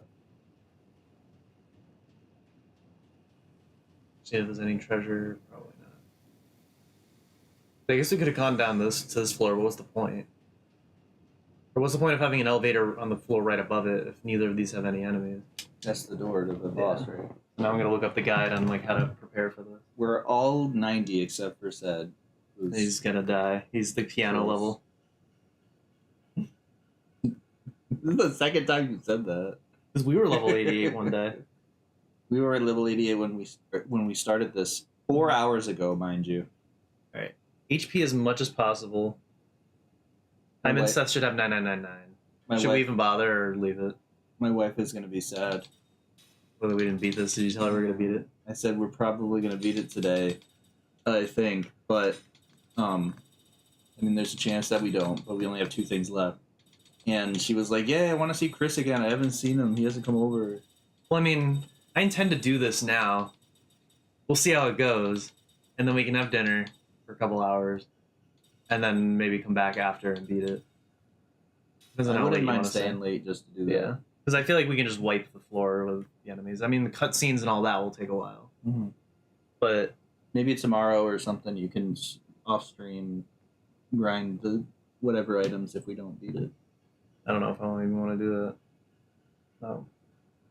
See if there's any treasure. Probably not. I guess we could have gone down to this floor, but what's the point? Or what's the point of having an elevator on the floor right above it if neither of these have any enemies? That's the door to the boss, right? Now I'm gonna look up the guide on like how to prepare for this. We're all 90 except for Ced. He's gonna die. He's the piano Close. level. This is the second time you said that. Because we were level 88 one day. We were at level 88 when we started this 4 hours ago, mind you. All right. HP as much as possible. My I'm and wife- Seth should have 9999. My Should wife, we even bother or leave it? my wife is gonna be sad. Whether we didn't beat this, did you tell her we're gonna beat it? I said we're probably gonna beat it today, I think, but I mean, there's a chance that we don't, but we only have 2 things left. And she was like, "Yeah, I want to see Chris again. I haven't seen him. He hasn't come over." Well, I mean, I intend to do this now. We'll see how it goes, and then we can have dinner for a couple hours, and then maybe come back after and beat it. Depends on I how late wouldn't you mind want to stay. staying late just to do that. Yeah, because I feel like we can just wipe the floor with the enemies. I mean, the cutscenes and all that will take a while, Mm-hmm. but Maybe tomorrow or something you can off stream grind the whatever items if we don't beat it. I don't know if I even want to do that. No.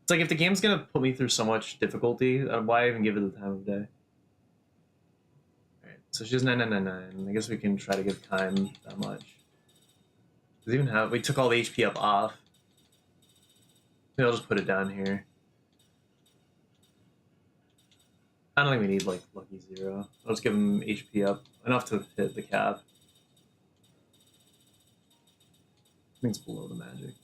It's like if the game's gonna put me through so much difficulty, why even give it the time of day? Alright, so she's 9999. I guess we can try to give time that much. Does it even have? We took all the HP up off. Maybe I'll just put it down here. I don't think we need like Lucky Zero. I'll just give him HP up enough to hit the cap. I think it's below the magic.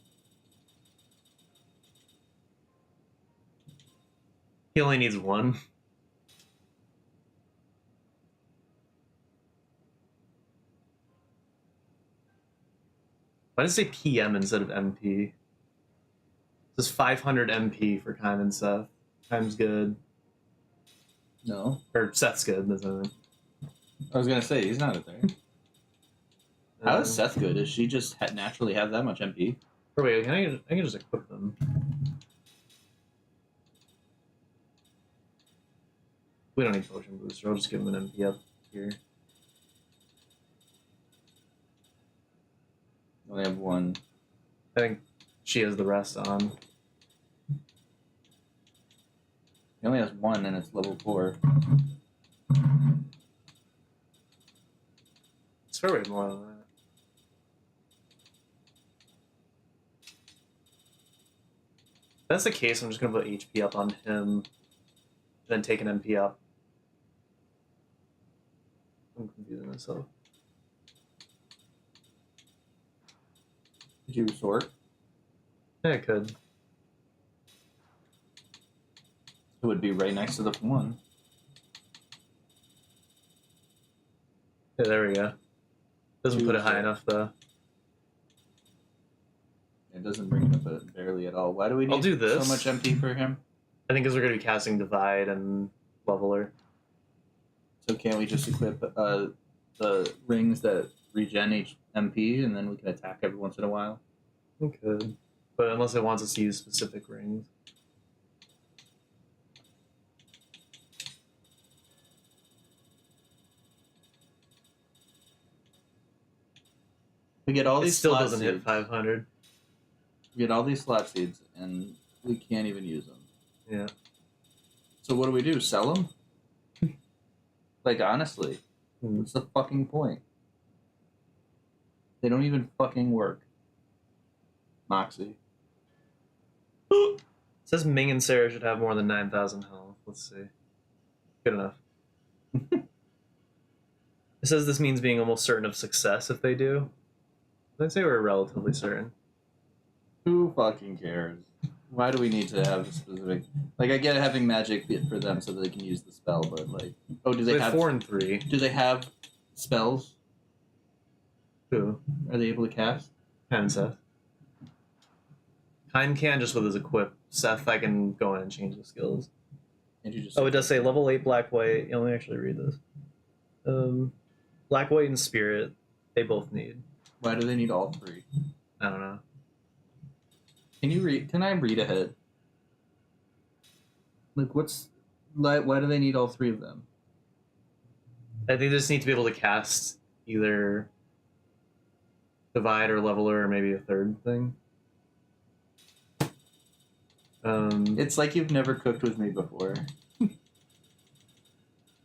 He only needs 1. Why does it say PM instead of MP? It says 500 MP for Kime and Seth. Kime's good. No, Or Seth's good. That's what I was gonna say he's not there. How is Seth? Seth good? Does she just naturally have that much MP? Or wait, I can just equip them. We don't need potion booster. I'll just give him an MP up here. Only have 1. I think she has the rest on. He only has 1, and it's level 4. It's fair way more than that. If that's the case, I'm just gonna put HP up on him, then take an MP up. I'm confusing myself. Did you sort? Yeah, I could. It would be right next to the 1. Yeah, there we go. Doesn't put it high enough though. It doesn't bring it up barely at all. Why do we I'll need do this. so much MP for him? I think because we're gonna be casting Divide and Leveler. So can't we just equip the rings that regen each MP, and then we can attack every once in a while? We could. But unless it wants us to use specific rings. We get all It these still slot doesn't hit seeds. 500. We get all these slot seeds, and we can't even use them. Yeah. So what do? Sell them? Like, honestly, Hmm. what's the fucking point? They don't even fucking work. Moxie. It says Ming and Sarah should have more than 9,000 health. Let's see. Good enough. It says this means being almost certain of success if they do. I'd say we're relatively certain. Who fucking cares? Why do we need to have a specific... Like, I get having magic bit for them so that they can use the spell, but, like... Oh, do They they have have... 4 and 3. Do they have spells? Who? Are they able to cast? Ken and Seth. Kine can just with his equip. Seth, I can go in and change the skills. Can't you just... Oh, it does say level 8 Black White. Let me actually read this. Black White and Spirit, they both need. Why do they need all 3? I don't know. Can you read? Can I read ahead? Like, why do they need all 3 of them? I think they just need to be able to cast either Divide or Leveler or maybe a third thing. It's like you've never cooked with me before. Do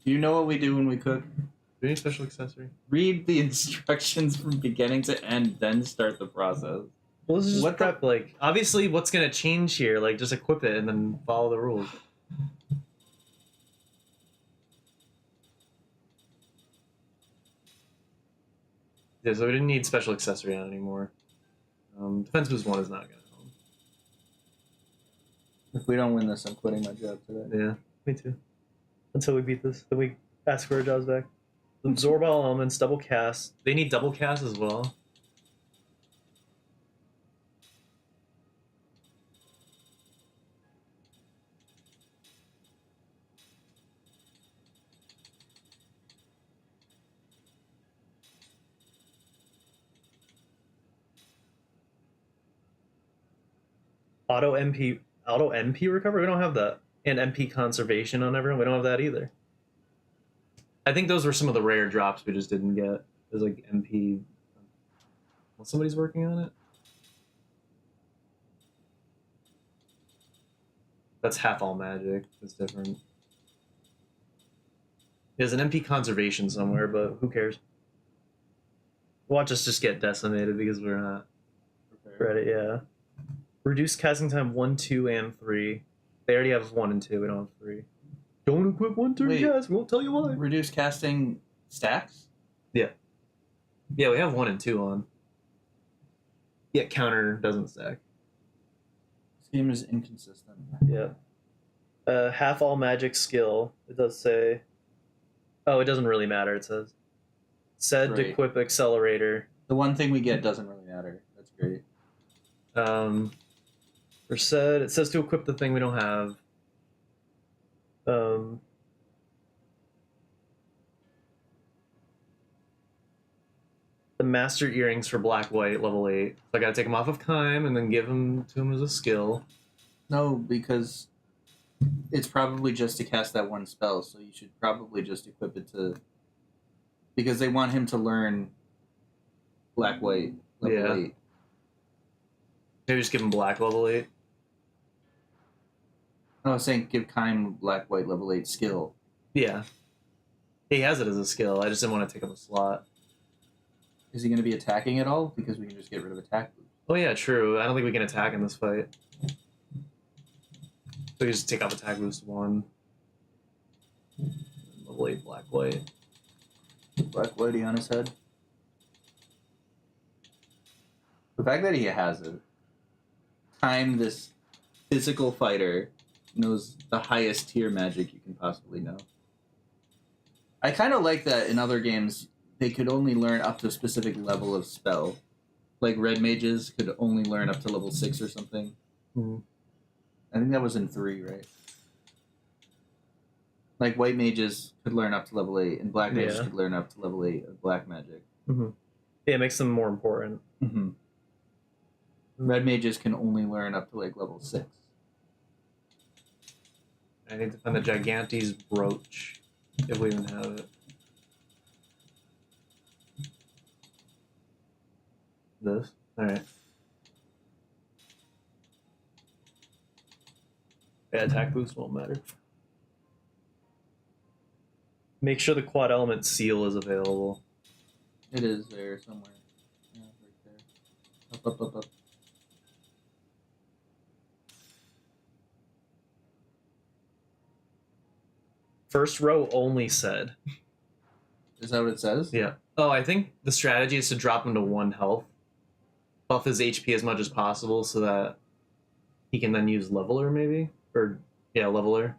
you know what we do when we cook? Any special accessory? Read the instructions from beginning to end, then start the process. Well, this is just What the- prep. Like, obviously, what's gonna change here? Like, just equip it and then follow the rules. Yeah, so we didn't need special accessory on anymore. Defense boost 1 is not gonna help. If we don't win this, I'm quitting my job today. Yeah, me too. Until we beat this, then we ask for our jobs back. Absorb all elements, double cast. They need double cast as well. Auto MP recovery. We don't have that, and MP conservation on everyone. We don't have that either. I think those were some of the rare drops we just didn't get. There's like MP. Well, somebody's working on it. That's half all magic. It's different. There's an MP conservation somewhere, but who cares? Watch us just get decimated because we're not ready. Yeah. Reduce casting time 1, 2, and 3. They already have 1 and 2. We don't have 3. Don't equip 1 turn Wait. cast. We won't tell you why. Reduce casting stacks? Yeah, we have 1 and 2 on. Yeah, counter doesn't stack. This game is inconsistent. Yeah. Half all magic skill. It does say. Oh, it doesn't really matter. It says. Said to Right. equip accelerator. The one thing we get doesn't really matter. That's great. For said, it says to equip the thing we don't have. The master earrings for black white level 8. So I gotta take them off of Kime and then give them to him as a skill. No, because it's probably just to cast that one spell, so you should probably just equip it to. Because they want him to learn black white level Yeah. 8. Maybe just give him black level 8. No, I was saying give Kime black white level 8 skill. Yeah. He has it as a skill. I just didn't want to take up a slot. Is he going to be attacking at all? Because we can just get rid of attack boost. Oh yeah, true. I don't think we can attack in this fight. So we just take off attack boost 1. Level 8 black white. Black whitey on his head. The fact that he has it. Time this physical fighter knows the highest tier magic you can possibly know. I kind of like that in other games they could only learn up to a specific level of spell. Like red mages could only learn up to level 6 or something. Mhm. I think that was in 3, right? Like white mages could learn up to level 8, and black mages Yeah. could learn up to level 8 of black magic. Yeah, it makes them more important. Mm-hmm. Red mages can only learn up to like level 6. I need to find the Gigantes brooch, if we even have it. This? Alright. Yeah, attack boost won't matter. Make sure the quad element seal is available. It is there somewhere. Yeah, right there. Up. First row only said. Is that what it says? Yeah. Oh, I think the strategy is to drop him to 1 health. Buff his HP as much as possible so that he can then use leveler, maybe? Or, yeah, leveler.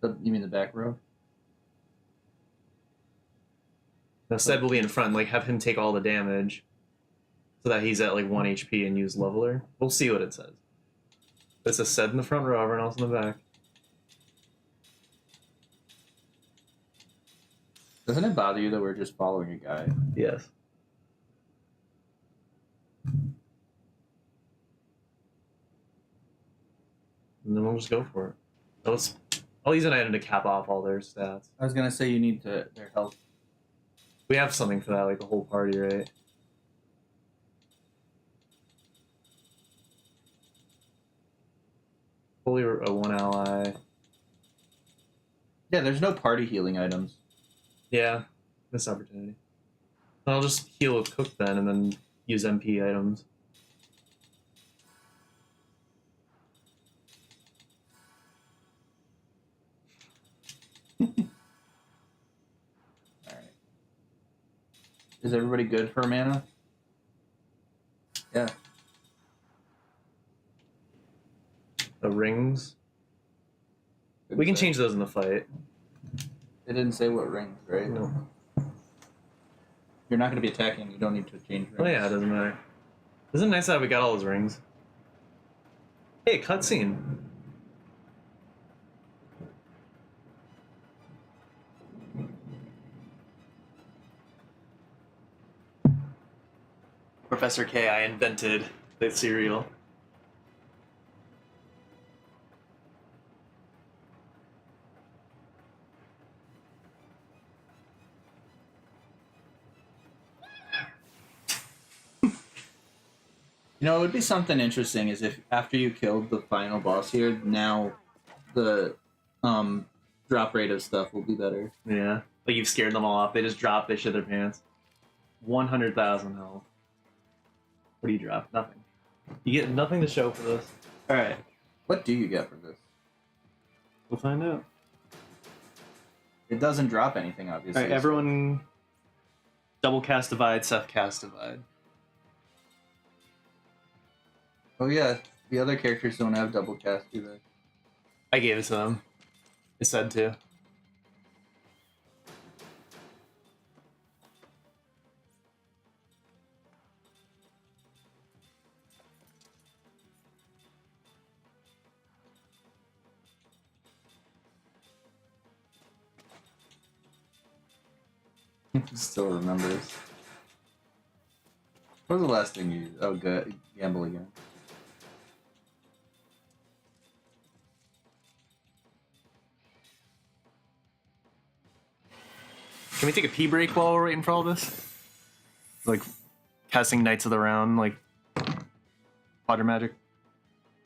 You mean the back row? Now, Sed will be in front, like, have him take all the damage so that he's at, like, 1 HP and use leveler. We'll see what it says. It says Sed in the front row, everyone else in the back. Doesn't it bother you that we're just following a guy? Yes. And then we'll just go for it. I'll use an item to cap off all their stats. I was gonna say you need their health. We have something for that, like the whole party, right? Fully a 1 ally. Yeah, there's no party healing items. Yeah, missed opportunity. I'll just heal with Cook then, and then use MP items. Alright. Is everybody good for mana? Yeah. The rings. We can change those in the fight. It didn't say what rings, right? No. You're not going to be attacking. You don't need to change rings. Oh yeah, it doesn't matter. Isn't it nice that we got all those rings? Hey, cutscene. Professor K, I invented the cereal. You know, it would be something interesting is if after you killed the final boss here, now the drop rate of stuff will be better. Yeah. Like you've scared them all off. They just drop, they shit their pants. 100,000 health. What do you drop? Nothing. You get nothing to show for this. Alright. What do you get for this? We'll find out. It doesn't drop anything, obviously. Alright, everyone double cast divide, Seth cast divide. Oh yeah, the other characters don't have double cast, do they? I gave it to them. It said to. Still remembers. What was the last thing you... Oh, good. Gamble again. Can we take a pee break while we're waiting for all this? Like, casting Knights of the Round, like, Water Magic?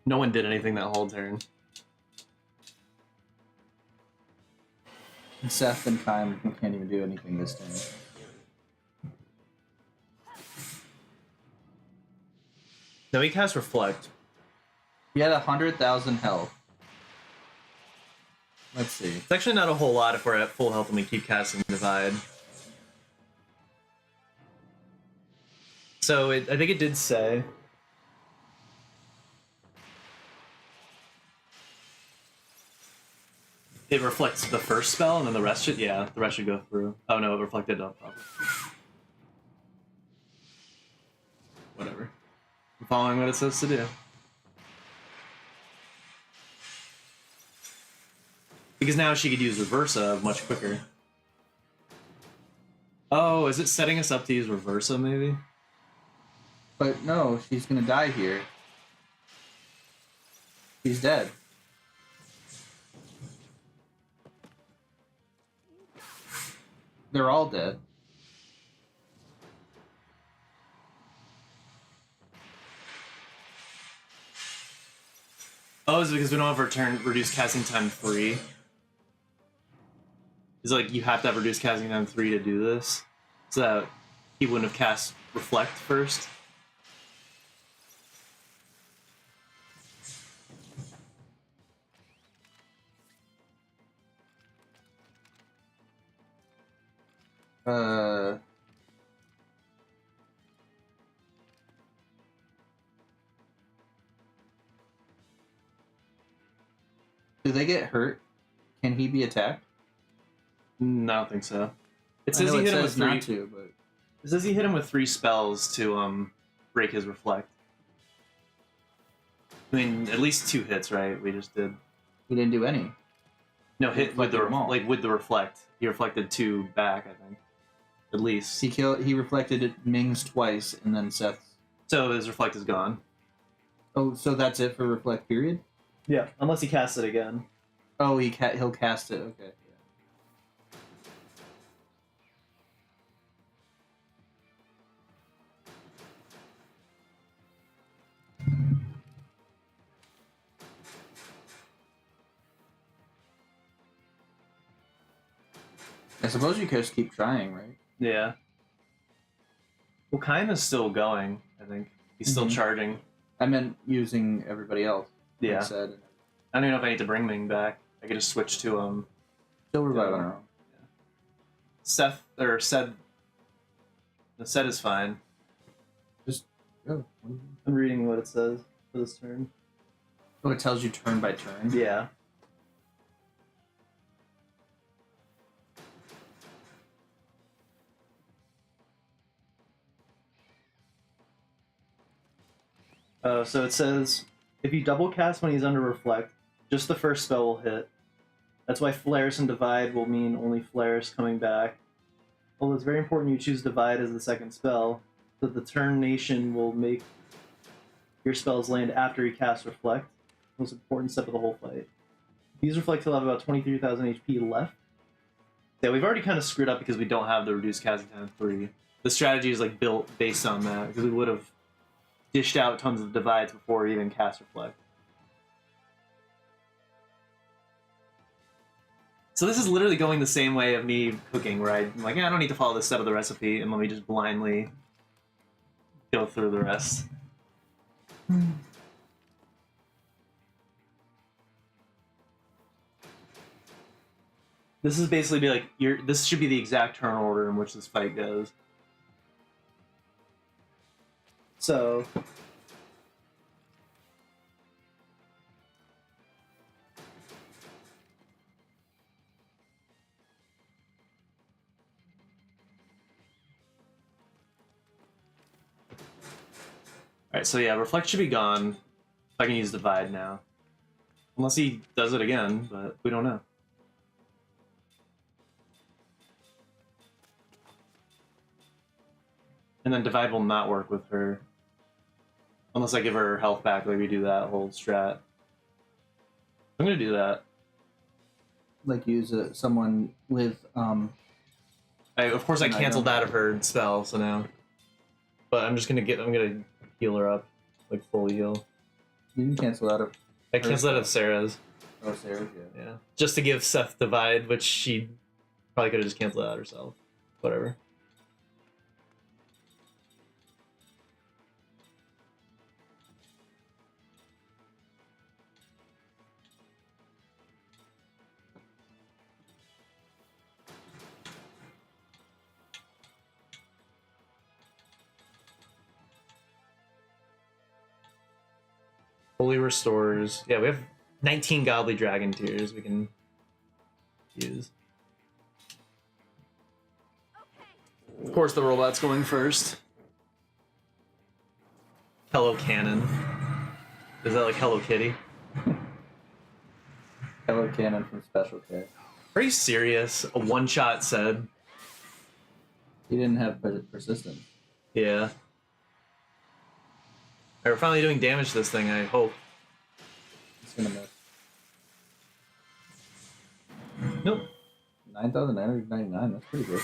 No one did anything that whole turn. And Seth and Kyle can't even do anything this turn. No, he cast Reflect. He had 100,000 health. Let's see. It's actually not a whole lot if we're at full health and we keep casting Divide. So I think it did say... It reflects the first spell and then the rest should... Yeah, the rest should go through. Oh no, it reflected up. Whatever. I'm following what it says to do. Because now she could use Reversa much quicker. Oh, is it setting us up to use Reversa, maybe? But no, she's gonna die here. She's dead. They're all dead. Oh, is it because we don't have reduced casting time 3? It's like you have to have reduced casting time 3 to do this, so that he wouldn't have cast Reflect first. Do they get hurt? Can he be attacked? No, I don't think so. It I says know he it hit him with says 3. not to, but It says he hit him with 3 spells to break his Reflect. I mean, at least 2 hits, right? We just did. he didn't do any. No, hit with the reflected them all. with the Reflect. He reflected 2 back, I think. At least. He reflected Ming's twice, and then Seth's. So his Reflect is gone. Oh, so that's it for reflect period? Yeah, unless he casts it again. Oh, he'll cast it. Okay. I suppose you could just keep trying, right? Yeah. Well, Kaima's still going, I think. He's still Mhm. charging. I meant using everybody else. like Yeah. I said. I don't even know if I need to bring Ming back. I could just switch to Still revive on our own. Seth or said the set is fine. Oh, I'm reading what it says for this turn. Oh, it tells you turn by turn. Yeah. So it says if you double cast when he's under reflect, just the first spell will hit. That's why Flares and Divide will mean only Flares coming back. Although it's very important you choose Divide as the second spell, so that the turn nation will make your spells land after you cast Reflect. Most important step of the whole fight. These Reflects will have about 23,000 HP left. Yeah, we've already kind of screwed up because we don't have the reduced casting time 3. The strategy is like built based on that, because we would have dished out tons of divides before we even cast Reflect. So this is literally going the same way of me cooking, where I'm like, I don't need to follow this step of the recipe, and let me just blindly go through the rest. This is basically be like this should be the exact turn order in which this fight goes. So Alright, so yeah, Reflect should be gone. I can use Divide now. Unless he does it again, but we don't know. And then Divide will not work with her. Unless I give her health back, like we do that whole strat. I'm gonna do that. like use someone with Of course I canceled that of her spell, so now. But I'm gonna heal her up. Like full heal. You can cancel out of. I canceled that of Sarah's. Oh, Sarah, yeah. Yeah. Just to give Seth Divide, which she probably could have just canceled out herself. Whatever. Holy Restores. Yeah, we have 19 Godly Dragon Tears we can use. Of course, the robot's going first. Hello Cannon. Is that like Hello Kitty? Hello Cannon from Special K. Are you serious? A one-shot said. He didn't have persistence. Yeah. We're finally doing damage to this thing, I hope. It's gonna miss. Nope. 9,999. That's pretty good.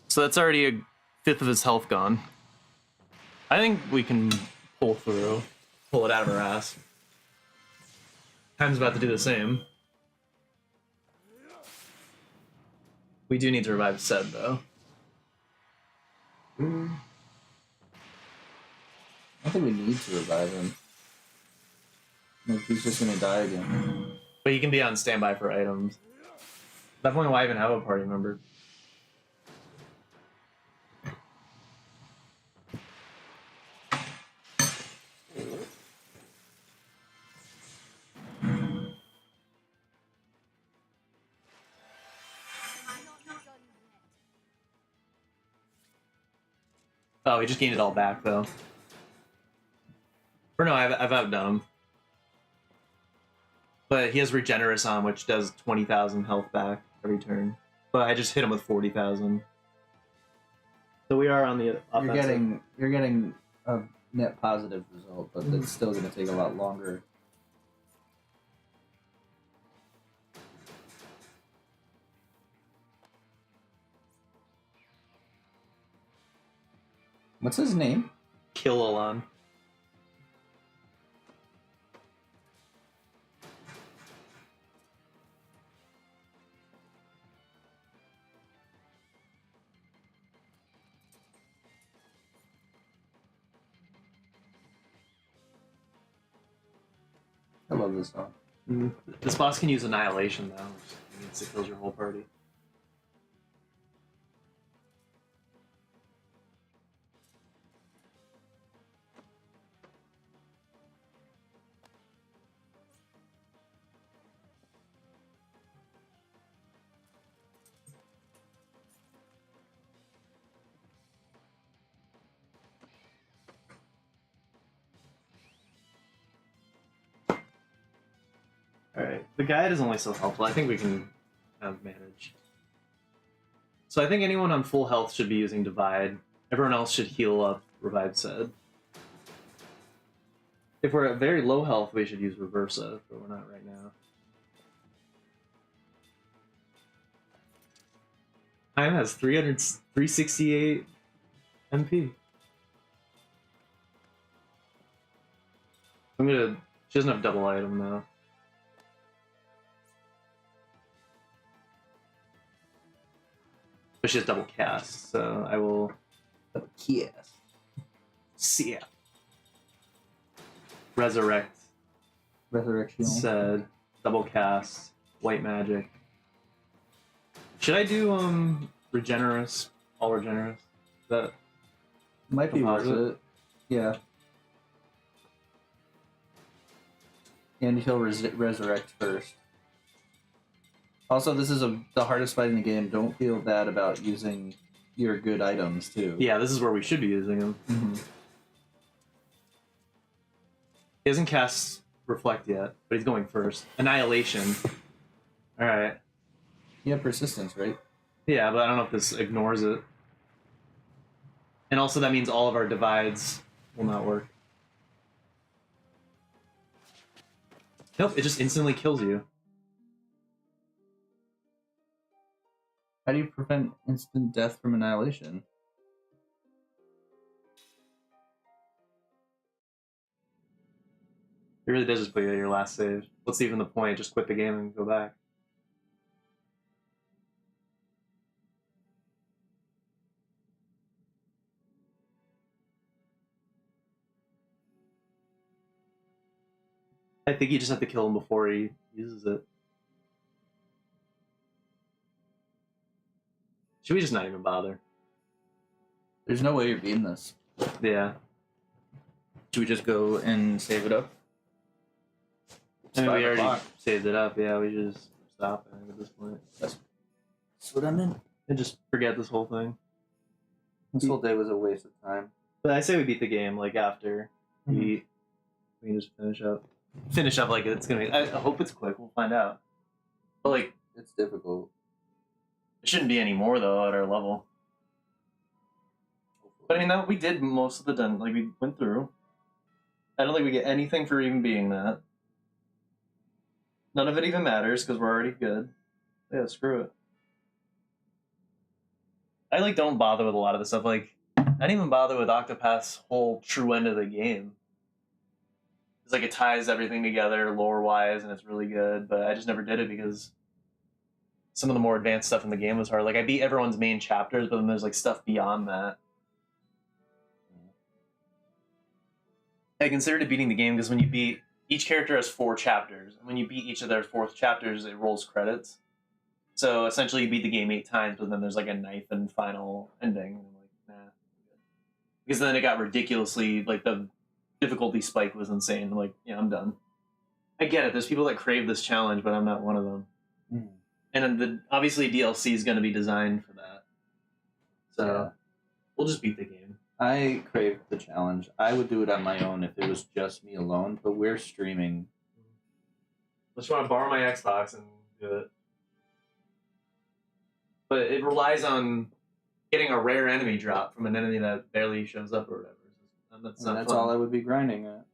So that's already a fifth of his health gone. I think we can pull through. Pull it out of our ass. Time's about to do the same. We do need to revive Sed, though. I don't think we need to revive him. Like, he's just gonna die again. But you can be on standby for items. At that point, why even have a party member? Oh, he just gained it all back, though. Or no, I've outdone him. But he has Regenerous on, which does 20,000 health back every turn. But I just hit him with 40,000. So we are on the offensive. You're getting a net positive result, but it's still gonna take a lot longer. What's his name? Killalon. I love this song. This boss can use Annihilation, though, which means it kills your whole party. Alright, the guide is only so helpful. I think we can kind of manage. So I think anyone on full health should be using Divide. Everyone else should heal up, Revive said. If we're at very low health, we should use Reversa, but we're not right now. Time has 368 MP. She doesn't have double item though. But she has double cast, so I will. Yes. See ya. Resurrect Resurrection. said double cast, white magic. Should I do Regenerous? All Regenerous? That Might be worth Composite? it. Yeah. And he'll resurrect first. Also, this is the hardest fight in the game. Don't feel bad about using your good items, too. Yeah, this is where we should be using him. Mm-hmm. He hasn't cast Reflect yet, but he's going first. Annihilation. Alright. You have persistence, right? Yeah, but I don't know if this ignores it. And also that means all of our divides will not work. Nope, it just instantly kills you. How do you prevent instant death from annihilation? It really does just put you at your last save. What's even the point? Just quit the game and go back. I think you just have to kill him before he uses it. Should we just not even bother? There's no way you're beating this. Yeah. Should we just go and save it up? I mean, we already 5 o'clock. saved it up. Yeah, we should just stop I think, at this point. That's what I'm in. And just forget this whole thing. This whole day was a waste of time. But I say we beat the game, like, after we can just finish up. Finish up like it's gonna be... I hope it's quick. We'll find out. But, like, It's difficult. it shouldn't be any more, though, at our level. But, I mean, we did most of the done. Like, we went through. I don't think we get anything for even being that. None of it even matters, because we're already good. Yeah, screw it. I, like, don't bother with a lot of the stuff. Like, I didn't even bother with Octopath's whole true end of the game. It's like it ties everything together lore-wise, and it's really good, but I just never did it because some of the more advanced stuff in the game was hard. Like, I beat everyone's main chapters, but then there's, like, stuff beyond that. I considered it beating the game because when you beat... Each character has 4 chapters, and when you beat each of their 4th chapters, it rolls credits. So, essentially, you beat the game 8 times, but then there's, like, a ninth and final ending. And I'm like, nah. Because then it got ridiculously... Like, the difficulty spike was insane. I'm like, yeah, I'm done. I get it. There's people that crave this challenge, but I'm not one of them. Mm. And then obviously DLC is going to be designed for that. So Yeah. we'll just beat the game. I crave the challenge. I would do it on my own if it was just me alone, but we're streaming. I just want to borrow my Xbox and do it. But it relies on getting a rare enemy drop from an enemy that barely shows up or whatever. And that's And not that's fun. all I would be grinding at.